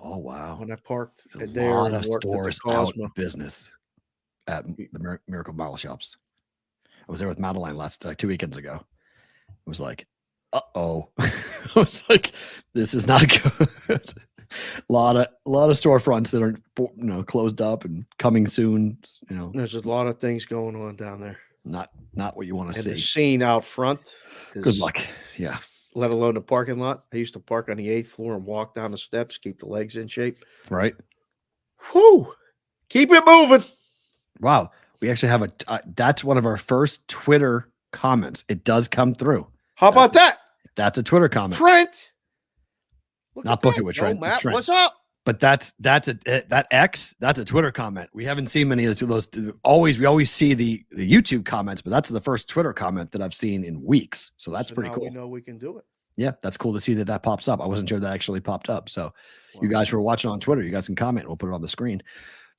Oh wow! When I parked a there, lot of stores out of business at the Miracle Mile shops. I was there with Madeline 2 weekends ago. It was like, uh-oh. I was like, this is not good. a lot of storefronts that are closed up and coming soon. There's a lot of things going on down there. Not what you want to see. The scene out front. Good luck. Yeah. Let alone the parking lot. I used to park on the 8th floor and walk down the steps, keep the legs in shape. Right. Whew. Keep it moving. Wow. We actually have that's one of our first Twitter comments. It does come through. How about that? That's a Twitter comment. Trent. Not book it with Trent. Matt, Trent. what's up? But that's that X. That's a Twitter comment. We haven't seen many of those. We always see the YouTube comments, but that's the first Twitter comment that I've seen in weeks. So that's pretty cool. We know we can do it. Yeah, that's cool to see that pops up. I wasn't sure that actually popped up. So you guys who are watching on Twitter, you guys can comment. We'll put it on the screen.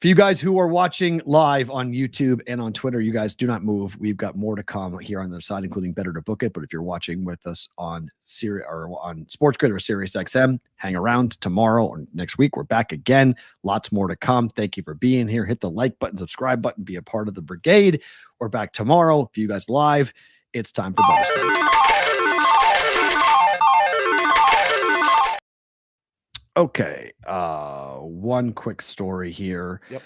For you guys who are watching live on YouTube and on Twitter, you guys do not move. We've got more to come here on the side, including Better to Book It. But if you're watching with us on on Sports Grid or Sirius XM, hang around tomorrow or next week. We're back again. Lots more to come. Thank you for being here. Hit the like button, subscribe button, be a part of the brigade. We're back tomorrow. For you guys live, it's time for bonus time. Okay. One quick story here. Yep.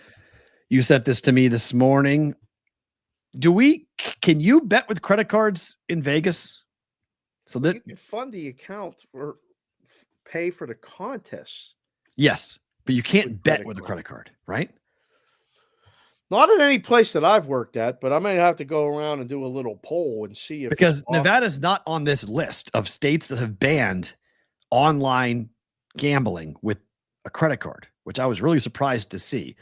You sent this to me this morning. Can you bet with credit cards in Vegas? So that you can fund the account or pay for the contest. Yes, but you can't bet with a credit card, right? Not at any place that I've worked at, but I may have to go around and do a little poll and see if because Nevada's not on this list of states that have banned online gambling with a credit card, which I was really surprised to see.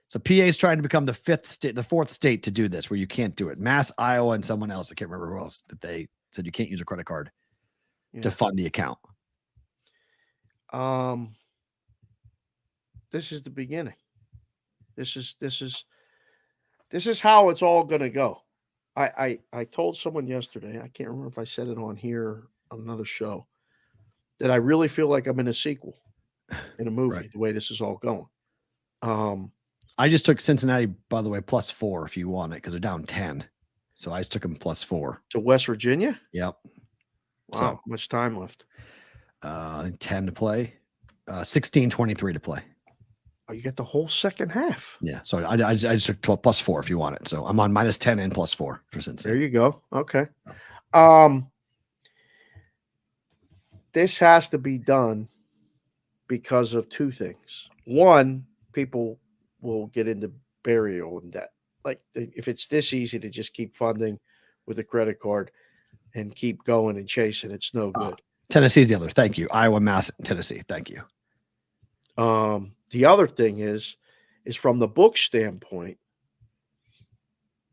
So PA is trying to become the fourth state to do this, where you can't do it. Mass, Iowa, and someone else. I can't remember who else that they said you can't use a credit card to fund the account. This is the beginning. This is how it's all going to go. I told someone yesterday, I can't remember if I said it on here on another show, that I really feel like I'm in a sequel in a movie, Right. the way this is all going. I just took Cincinnati, by the way, +4 if you want it, because they're down 10. So I just took them +4. To West Virginia? Yep. Wow, So much time left. 10 to play, 16-23 to play. Oh, you get the whole second half. Yeah. So I just took 12 +4 if you want it. So I'm on -10 and +4 for Cincinnati. There you go. Okay. This has to be done because of two things. One, people will get into burial in debt. Like if it's this easy to just keep funding with a credit card and keep going and chasing, it's no good. Tennessee's the other. Thank you. Iowa, Mass, Tennessee. Thank you. The other thing is from the book standpoint,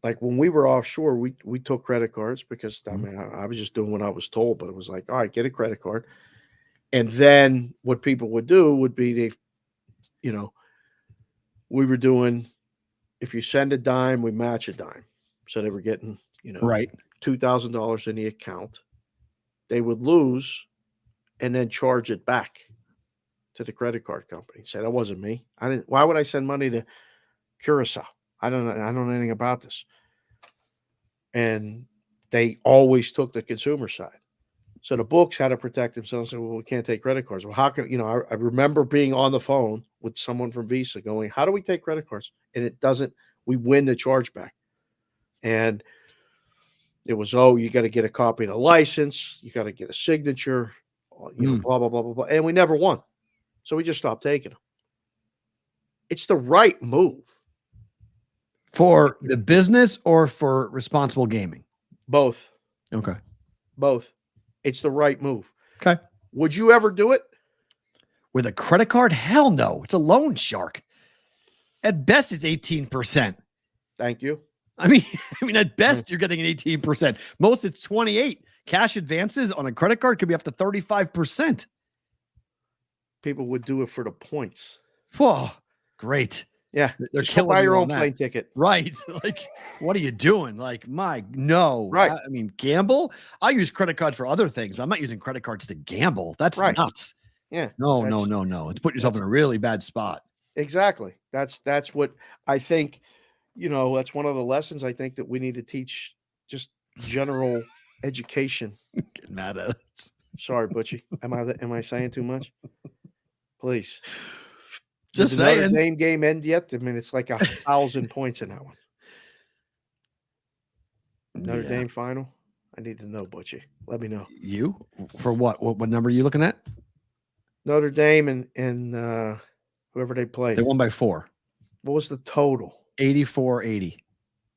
like when we were offshore, we took credit cards because I mean I was just doing what I was told, but it was like, all right, get a credit card. And then what people would do would be we were doing, if you send a dime, we match a dime. So they were getting, Right. $2,000 in the account. They would lose and then charge it back to the credit card company. Say, that wasn't me. Why would I send money to Curacao? I don't know anything about this. And they always took the consumer side. So the books had to protect themselves and said, well, we can't take credit cards. Well, how can, I remember being on the phone with someone from Visa going, how do we take credit cards? And we win the chargeback. And it was, you got to get a copy of the license. You got to get a signature, blah, blah, blah, blah, blah. And we never won. So we just stopped taking them. It's the right move. For the business or for responsible gaming? Both. Okay. Both. It's the right move. Okay. Would you ever do it? With a credit card? Hell no. It's a loan shark. At best, it's 18%. Thank you. I mean, at best, you're getting an 18%. Most, it's 28. Cash advances on a credit card could be up to 35%. People would do it for the points. Whoa, great. Yeah. They're Just killing buy you your on own that. plane ticket. Right. Like, what are you doing? Like, no. Right. I mean, gamble? I use credit cards for other things, but I'm not using credit cards to gamble. That's Right. nuts. Yeah. No. It's putting yourself in a really bad spot. Exactly. That's what I think, that's one of the lessons I think that we need to teach, just general education. Getting mad at us. Sorry, Butchie. Am I saying too much? Please. Just Did the Notre saying. Dame game end yet? I mean, it's like 1,000 points in that one. Notre Dame final? I need to know, Butchie. Let me know. You? For what? What number are you looking at? Notre Dame and whoever they played. They won by 4. What was the total? 84-80.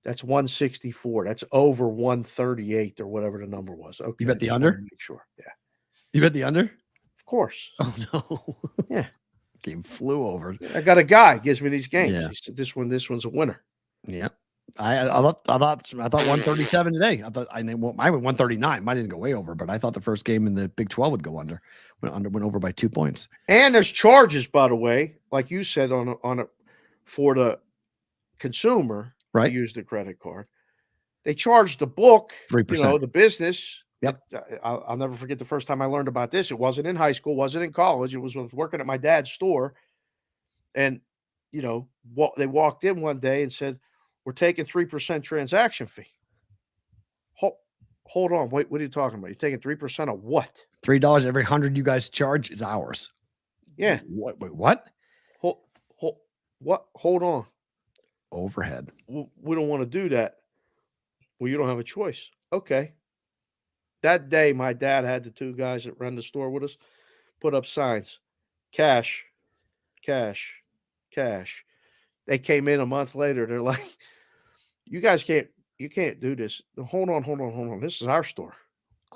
That's 164. That's over 138 or whatever the number was. Okay. You bet the just under? wanted to make sure. Yeah. You bet the under? Of course. Oh, no. Yeah. Game flew over. I got a guy gives me these games. Yeah. He said, this one's a winner. Yeah. I thought 137 today. I thought I went 139. Mine didn't go way over, but I thought the first game in the Big 12 would go under. Went over by 2 points. And there's charges, by the way, like you said, on a for the consumer, right? To use the credit card. They charge the book, 3%. The business. Yep. I'll never forget the first time I learned about this. It wasn't in high school, wasn't in college. It was when I was working at my dad's store. And, they walked in one day and said, we're taking 3% transaction fee. Hold on. Wait, what are you talking about? You're taking 3% of what? $3 every 100 you guys charge is ours. Yeah. What? Wait, what? What? Hold on. Overhead. We don't want to do that. Well, you don't have a choice. Okay. That day, my dad had the two guys that run the store with us put up signs. Cash, cash, cash. They came in a month later. They're like, you can't do this. Hold on. This is our store.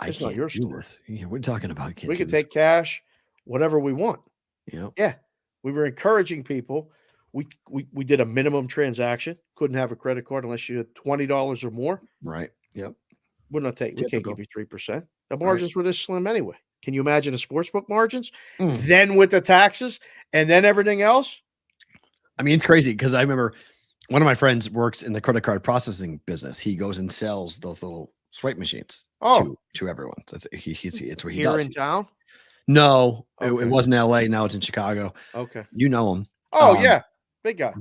It's not your store. Yeah, we're talking about we can take cash, whatever we want. Yeah. We were encouraging people. We did a minimum transaction. Couldn't have a credit card unless you had $20 or more. Right. Yep. We can't give you 3%. The margins were this slim anyway. Can you imagine the sportsbook margins? Then with the taxes and then everything else? I mean, it's crazy because I remember one of my friends works in the credit card processing business. He goes and sells those little swipe machines to everyone. So it's what he does. Here in town? No, it was in LA. Now it's in Chicago. Okay. You know him. Oh, yeah. Big guy.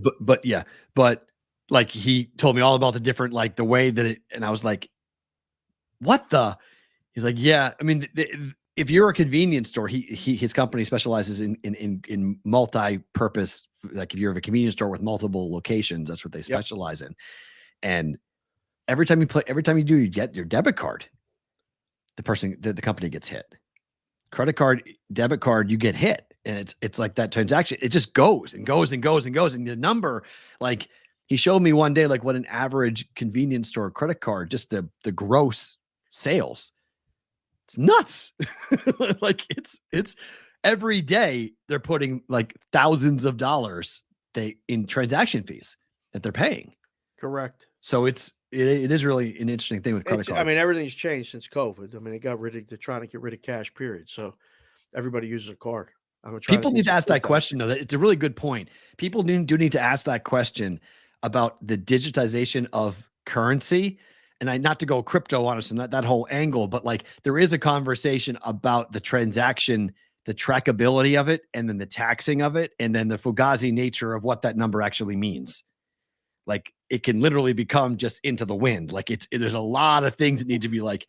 But like he told me all about the different, like the way that it, and I was like, what the? He's like, yeah. I mean, if you're a convenience store, his company specializes in multi-purpose. Like if you have a convenience store with multiple locations, that's what they specialize in. And every time you get your debit card, the company gets hit. Credit card, debit card, you get hit. And it's like that transaction. It just goes and goes and goes and goes. And the number, like he showed me one day, like what an average convenience store credit card, just the gross sales. It's nuts. Like it's every day they're putting like thousands of dollars in transaction fees that they're paying. Correct. So it is really an interesting thing with credit cards. I mean, everything's changed since COVID. I mean, they're trying to get rid of cash, period. So everybody uses a card. People need to ask that question, though. It's a really good point. People do need to ask that question about the digitization of currency. And not to go crypto on us and that whole angle, but like there is a conversation about the transaction, the trackability of it, and then the taxing of it, and then the fugazi nature of what that number actually means. Like it can literally become just into the wind. Like there's a lot of things that need to be like,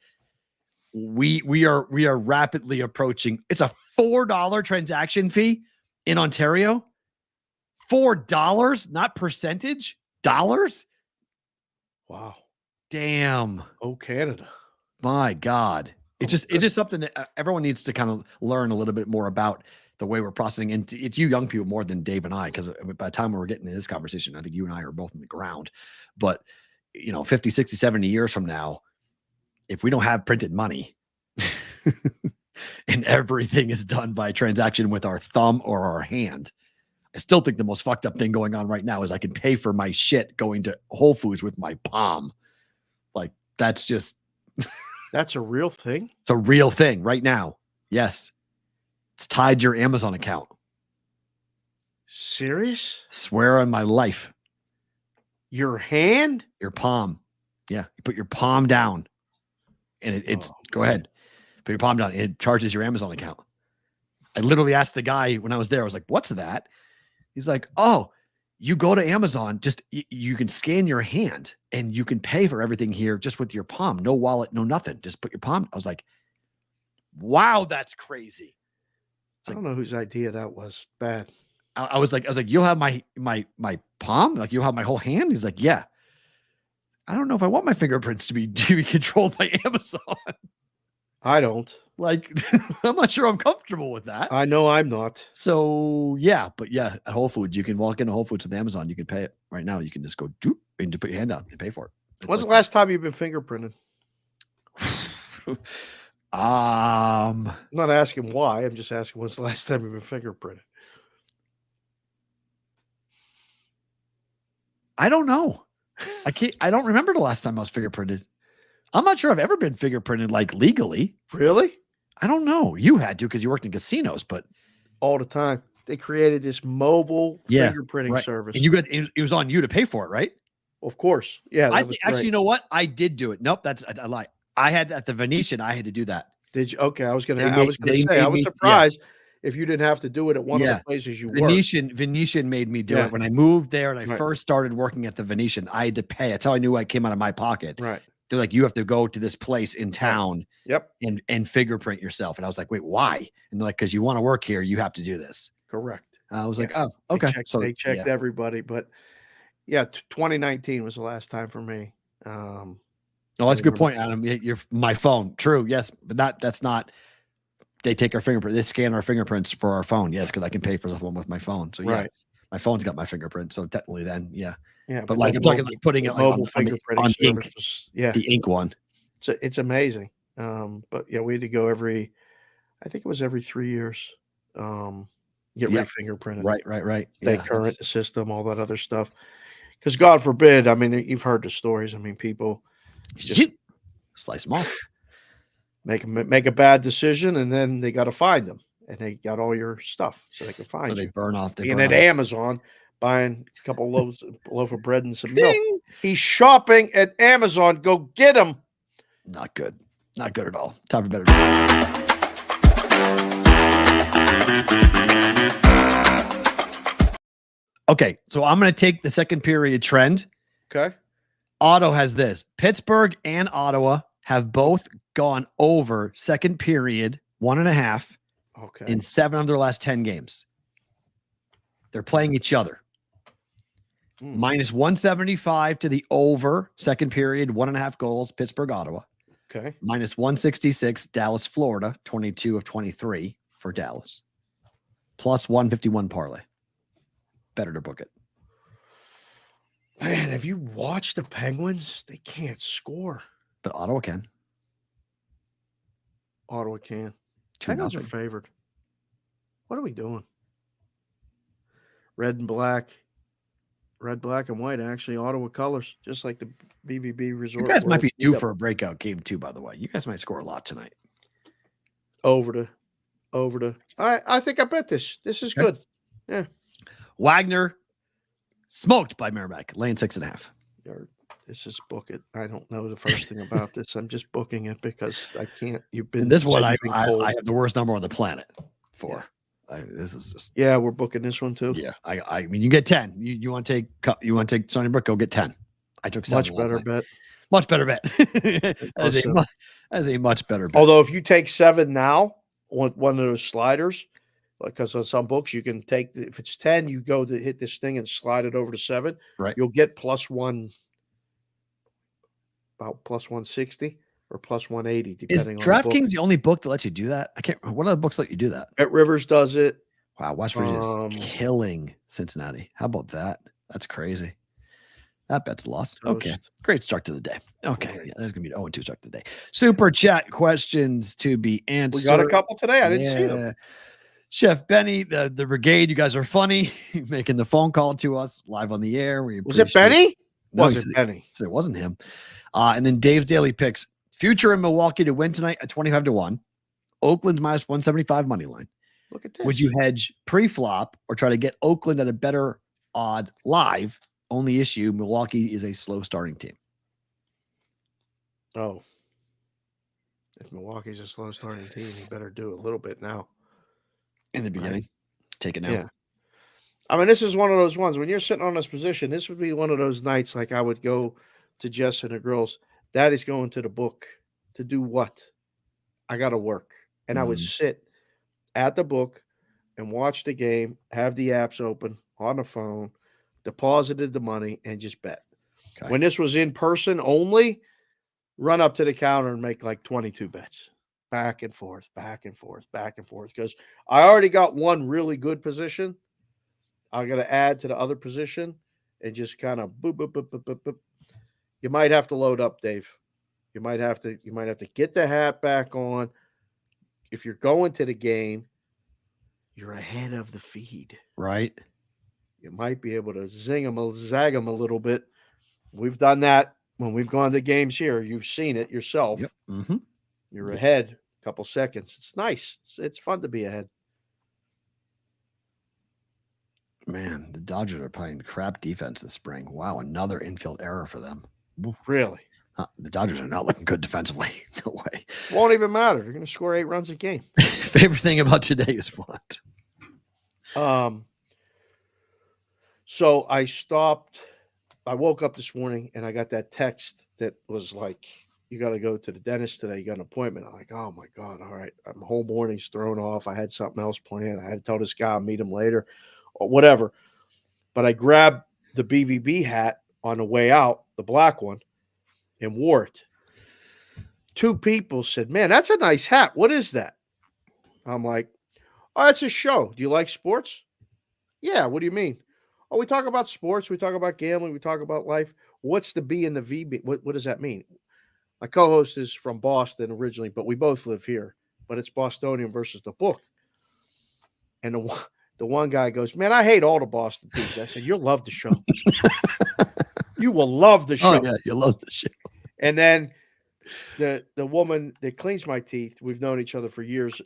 we are rapidly approaching. It's a $4 transaction fee in Ontario. $4, not percentage, dollars. Wow. Damn. Oh, Canada. My God. It's just something that everyone needs to kind of learn a little bit more about the way we're processing. And it's you young people more than Dave and I, because by the time we're getting to this conversation, I think you and I are both in the ground. But, 50, 60, 70 years from now, if we don't have printed money and everything is done by transaction with our thumb or our hand, I still think the most fucked up thing going on right now is I can pay for my shit going to Whole Foods with my palm. Like that's just that's a real thing. It's a real thing right now. Yes. It's tied to your Amazon account. Serious? Swear on my life. Your hand? Your palm. Yeah. You put your palm down and it's go ahead. Put your palm down. It charges your Amazon account. I literally asked the guy when I was there, I was like, what's that? He's like, oh, you go to Amazon, just you can scan your hand and you can pay for everything here just with your palm. No wallet, no nothing. Just put your palm. I was like, wow, that's crazy. I don't know whose idea that was. Bad. I was like, you'll have my palm? Like you'll have my whole hand? He's like, yeah. I don't know if I want my fingerprints to be controlled by Amazon. I don't. Like, I'm not sure I'm comfortable with that. I know I'm not. So yeah, but yeah, at Whole Foods, you can walk into Whole Foods with Amazon. You can pay it right now. You can just go doop and to put your hand down and pay for it. When's the last time you've been fingerprinted? I'm not asking why. I'm just asking when's the last time you've been fingerprinted. I don't know. I don't remember the last time I was fingerprinted. I'm not sure I've ever been fingerprinted like legally. Really? I don't know. You had to because you worked in casinos, but All the time. They created this mobile fingerprinting right. service. And it was on you to pay for it, right? Of course. Yeah. I think actually, you know what? I did do it. Nope, that's I lie. I had at the Venetian, I had to do that. Did you? Okay. I was going They to made say, I was me- surprised if you didn't have to do it at one of the places you worked. Venetian made me do it when I moved there and I first started working at the Venetian. I had to pay. That's how I knew I came out of my pocket. Right. They're like, you have to go to this place in town Yep. and fingerprint yourself. And I was like, wait, why? And they're like, because you want to work here, you have to do this. Correct. I was like, oh, okay. They checked everybody, but yeah, 2019 was the last time for me. No, that's a good point, Adam. You're my phone. True. Yes. But that's not, they take our fingerprint. They scan our fingerprints for our phone. Yes. Cause I can pay for the phone with my phone. So yeah, my phone's got my fingerprint. So technically then, yeah. Yeah. But like, I'm talking like putting it like on ink, the ink one. So it's amazing. But yeah, we had to go I think it was every 3 years. Get re-fingerprinted. Right. Stay current, the system, all that other stuff. Because God forbid, I mean, you've heard the stories. I mean, people just slice them off, make a bad decision, and then they got to find them, and they got all your stuff, so they can find you. They burn off. Being at Amazon, buying a couple loaf of bread and some milk. He's shopping at Amazon. Go get him. Not good. Not good at all. Time for better. Okay, so I'm going to take the second period trend. Okay. Otto has this. Pittsburgh and Ottawa have both gone over second period 1.5 in 7 of their last 10 games. They're playing each other. Minus 175 to the over second period, 1.5 goals, Pittsburgh, Ottawa. Okay. Minus 166, Dallas, Florida, 22 of 23 for Dallas. Plus 151 parlay. Better to book it. Man, have you watched the Penguins? They can't score. But Ottawa can. Ottawa can. Penguins are favored. What are we doing? Red, black, and white. Actually, Ottawa colors, just like the BVB Resort. You guys might be due for a breakout game too, by the way. You guys might score a lot tonight. Over to. I think I bet this. This is good. Yeah. Wagner smoked by Merrimack, laying 6.5. This is book it. I don't know the first thing about this. I'm just booking it because I can't. You've been and this one. I have the worst number on the planet for. Yeah. This is just. Yeah, we're booking this one too. Yeah, I mean, you get 10. You want to take Stony Brook? Go get 10. I took 7. Much better bet. Much better bet. As a much better bet. Although if you take 7 now on one of those sliders. Because on some books you can take if it's 10, you go to hit this thing and slide it over to 7. Right. You'll get +1, about +160 or +180, depending on DraftKings the only book that lets you do that? I can't. What other books let you do that? Bet Rivers does it. Wow, West Virginia's killing Cincinnati. How about that? That's crazy. That bet's lost. Okay. Great start to the day. Okay. Yeah, there's going to be an 0-2 start to the day. Super chat questions to be answered. We got a couple today. I didn't see them. Chef Benny, the brigade, you guys are funny. Making the phone call to us live on the air. Was it Benny? No, was it Benny? It wasn't him. And then Dave's daily picks. Future in Milwaukee to win tonight at 25-1. Oakland's minus 175 money line. Look at this. Would you hedge pre-flop or try to get Oakland at a better odd live? Only issue, Milwaukee is a slow starting team. Oh. If Milwaukee's a slow starting team, you better do a little bit now. In the beginning. Right. Take it now. Yeah. I mean, this is one of those ones when you're sitting on this position, this would be one of those nights like I would go to Jess and the girls. Daddy's going to the book to do what? I got to work. And I would sit at the book and watch the game, have the apps open on the phone, deposited the money, and just bet. Okay. When this was in person only, run up to the counter and make like 22 bets. Back and forth. Because I already got one really good position. I got to add to the other position and just kind of boop, boop, boop, boop, boop, boop. You might have to load up, Dave. You might have to get the hat back on. If you're going to the game, you're ahead of the feed. Right. You might be able to zag them a little bit We've done that when we've gone to games here. You've seen it yourself. Yep. Mm-hmm. You're ahead a couple seconds. It's nice. It's fun to be ahead. Man, the Dodgers are playing crap defense this spring. Wow, another infield error for them. Really? The Dodgers are not looking good defensively. No way. Won't even matter. They're going to score 8 runs a game. Favorite thing about today is what? So I stopped. I woke up this morning and I got that text that was like, you got to go to the dentist today. You got an appointment. I'm like, oh my God. All right. My whole morning's thrown off. I had something else planned. I had to tell this guy I'll meet him later or whatever. But I grabbed the BVB hat on the way out, the black one, and wore it. 2 people said, man, that's a nice hat. What is that? I'm like, oh, it's a show. Do you like sports? Yeah. What do you mean? Oh, we talk about sports. We talk about gambling. We talk about life. What's the B and the V? What does that mean? My co-host is from Boston originally, but we both live here. But it's Bostonian versus the book. And the one guy goes, man, I hate all the Boston teams. I said, you'll love the show. You will love the show. Oh, yeah, you'll love the show. And then the woman that cleans my teeth, we've known each other for years.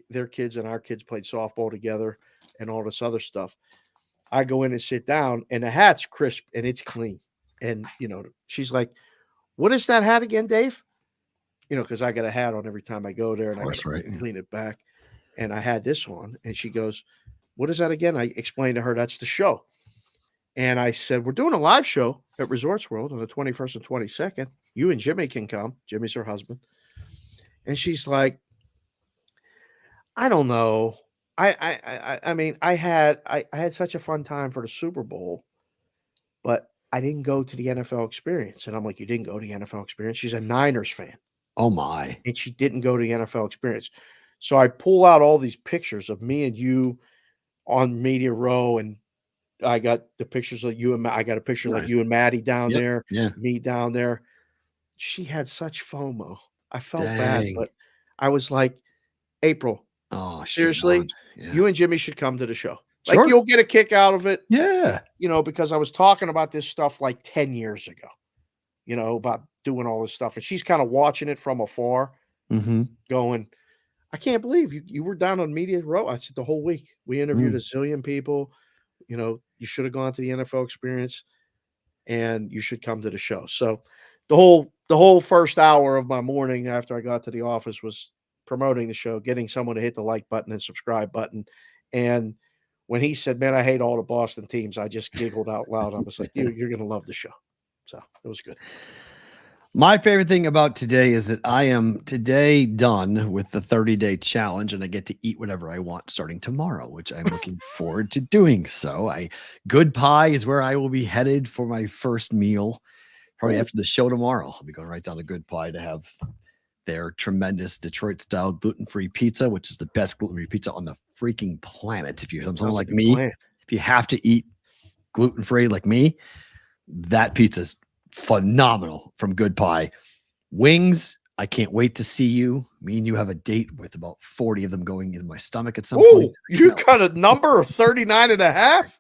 Their kids and our kids played softball together and all this other stuff. I go in and sit down, and the hat's crisp and it's clean. And, she's like, what is that hat again, Dave? Because I got a hat on every time I go there and I clean it back. And I had this on, and she goes, what is that again? I explained to her that's the show. And I said, we're doing a live show at Resorts World on the 21st and 22nd. You and Jimmy can come. Jimmy's her husband. And she's like, I don't know. I mean, I had such a fun time for the Super Bowl, but I didn't go to the NFL experience. And I'm like, you didn't go to the NFL experience? She's a Niners fan. Oh, my. And she didn't go to the NFL experience. So I pull out all these pictures of me and you on Media Row, and I got the pictures of you and I got a picture like you and Maddie down there, me down there. She had such FOMO. I felt bad, but I was like, April, oh, seriously, you and Jimmy should come to the show. Like, you'll get a kick out of it. Yeah. Because I was talking about this stuff like 10 years ago, about doing all this stuff. And she's kind of watching it from afar, going, I can't believe you were down on Media Row. I said the whole week. We interviewed a zillion people. You should have gone to the NFL experience, and you should come to the show. So the whole first hour of my morning after I got to the office was promoting the show, getting someone to hit the like button and subscribe button. And when he said, man, I hate all the Boston teams, I just giggled out loud. I was like, you're going to love the show. So it was good. My favorite thing about today is that I am today done with the 30-day challenge, and I get to eat whatever I want starting tomorrow, which I'm looking forward to doing. So Good Pie is where I will be headed for my first meal. Probably after the show tomorrow. I'll be going right down to Good Pie to have their tremendous Detroit-style gluten-free pizza, which is the best gluten-free pizza on the freaking planet. If you're someone like me, if you have to eat gluten-free like me, that pizza's phenomenal from Good Pie. Wings, I can't wait to see you. Me and you have a date with about 40 of them going in my stomach at some point. You got a number of 39 and a half?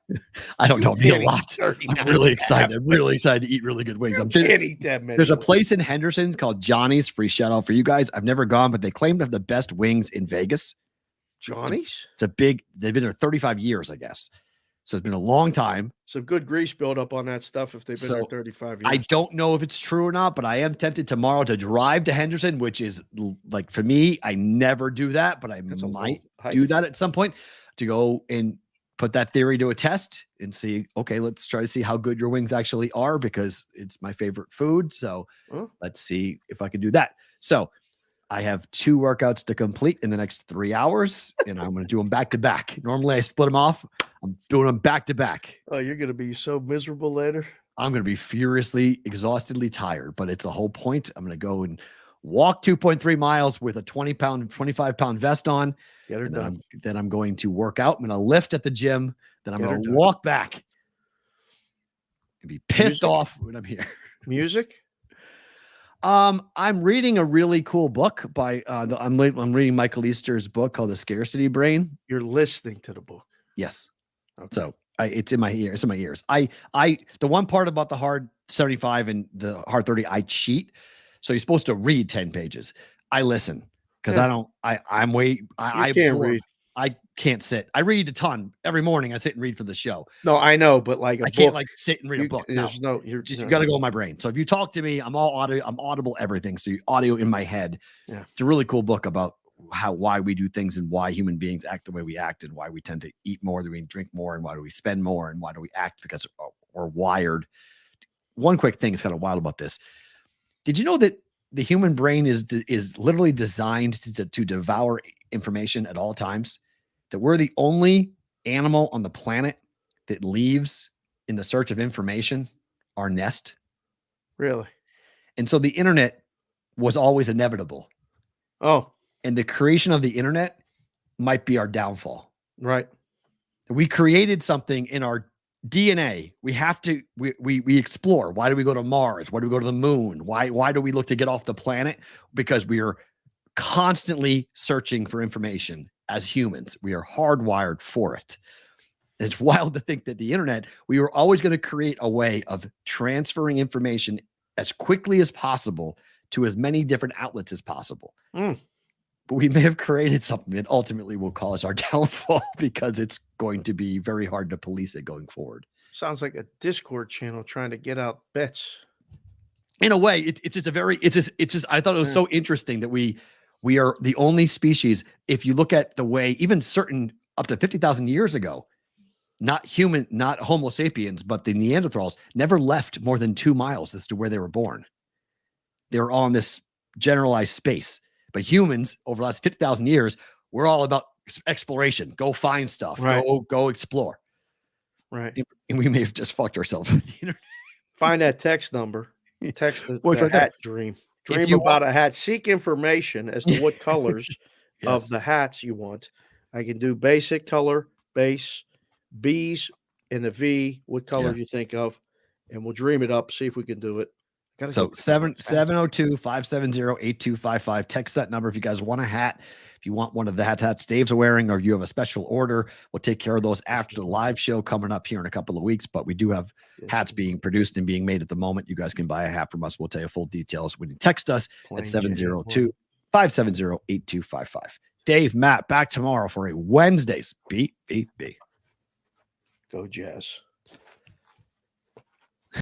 I don't know. It'll be a lot. I'm really excited. I'm really excited to eat really good wings. Can't eat that many. There's a place in Henderson called Johnny's. Free shout out for you guys. I've never gone, but they claim to have the best wings in Vegas. Johnny's? They've been there 35 years, I guess. So it's been a long time. Some good grease buildup on that stuff if they've been there 35 years. I don't know if it's true or not, but I am tempted tomorrow to drive to Henderson, which is like, for me, I never do that, but I might do that at some point to go and put that theory to a test and see, okay, let's try to see how good your wings actually are, because it's my favorite food. So let's see if I can do that. So I have 2 workouts to complete in the next 3 hours, and I'm going to do them back to back. Normally I split them off. I'm doing them back to back. Oh, you're going to be so miserable later. I'm going to be furiously, exhaustedly tired, but it's a whole point. I'm going to go and walk 2.3 miles with a 25-pound vest on. Get her done. Then I'm going to work out. I'm going to lift at the gym. Then I'm going to walk back and be pissed off when I'm here. Music? I'm reading a really cool book by I'm reading Michael Easter's book called The Scarcity Brain. You're listening to the book. Yes. Okay. So it's in my ears. It's in my ears. The one part about the hard 75 and the hard 30, I cheat. So you're supposed to read 10 pages. I listen because I can't absorb. read. I can't sit. I read a ton every morning. I sit and read for the show. No, I know, but like I can't like sit and read a book. No. There's no, You got to go in my brain. So if you talk to me, I'm all audio. I'm audible everything. So you audio in my head. Yeah. It's a really cool book about why we do things and why human beings act the way we act and why we tend to eat more, do we drink more, and why do we spend more, and why do we act because we're wired. One quick thing is kind of wild about this. Did you know that the human brain is literally designed to devour information at all times? That we're the only animal on the planet that leaves in the search of information our nest. Really? And so the internet was always inevitable. Oh, and the creation of the internet might be our downfall. Right. We created something in our DNA. We have to, we explore. Why do we go to Mars? Why do we go to the moon? Why do we look to get off the planet? Because we are constantly searching for information as humans. We are hardwired for it. It's wild to think that the internet, we were always going to create a way of transferring information as quickly as possible to as many different outlets as possible. But we may have created something that ultimately will cause our downfall because it's going to be very hard to police it going forward. Sounds like a Discord channel trying to get out bets. In a way, it's just, I thought it was so interesting that we are the only species. If you look at the way, even certain up to 50,000 years ago, not Homo sapiens, but the Neanderthals never left more than 2 miles as to where they were born. They were all in this generalized space. But humans, over the last 50,000 years, we're all about exploration. Go find stuff. Right. Go explore. Right. And we may have just fucked ourselves with the internet. Find that text number. Text the right hat dream. Dream about a hat. Seek information as to what colors of the hats you want. I can do basic color, base, B's, and the V. What colors you think of? And we'll dream it up. See if we can do it. So 702-570-8255. Text that number if you guys want a hat. If you want one of the hats Dave's wearing, or you have a special order, we'll take care of those after the live show coming up here in a couple of weeks. But we do have hats being produced and being made at the moment. You guys can buy a hat from us. We'll tell you full details when you text us at 702-570-8255. Dave, Matt, back tomorrow for a Wednesday's BBB. Go Jazz.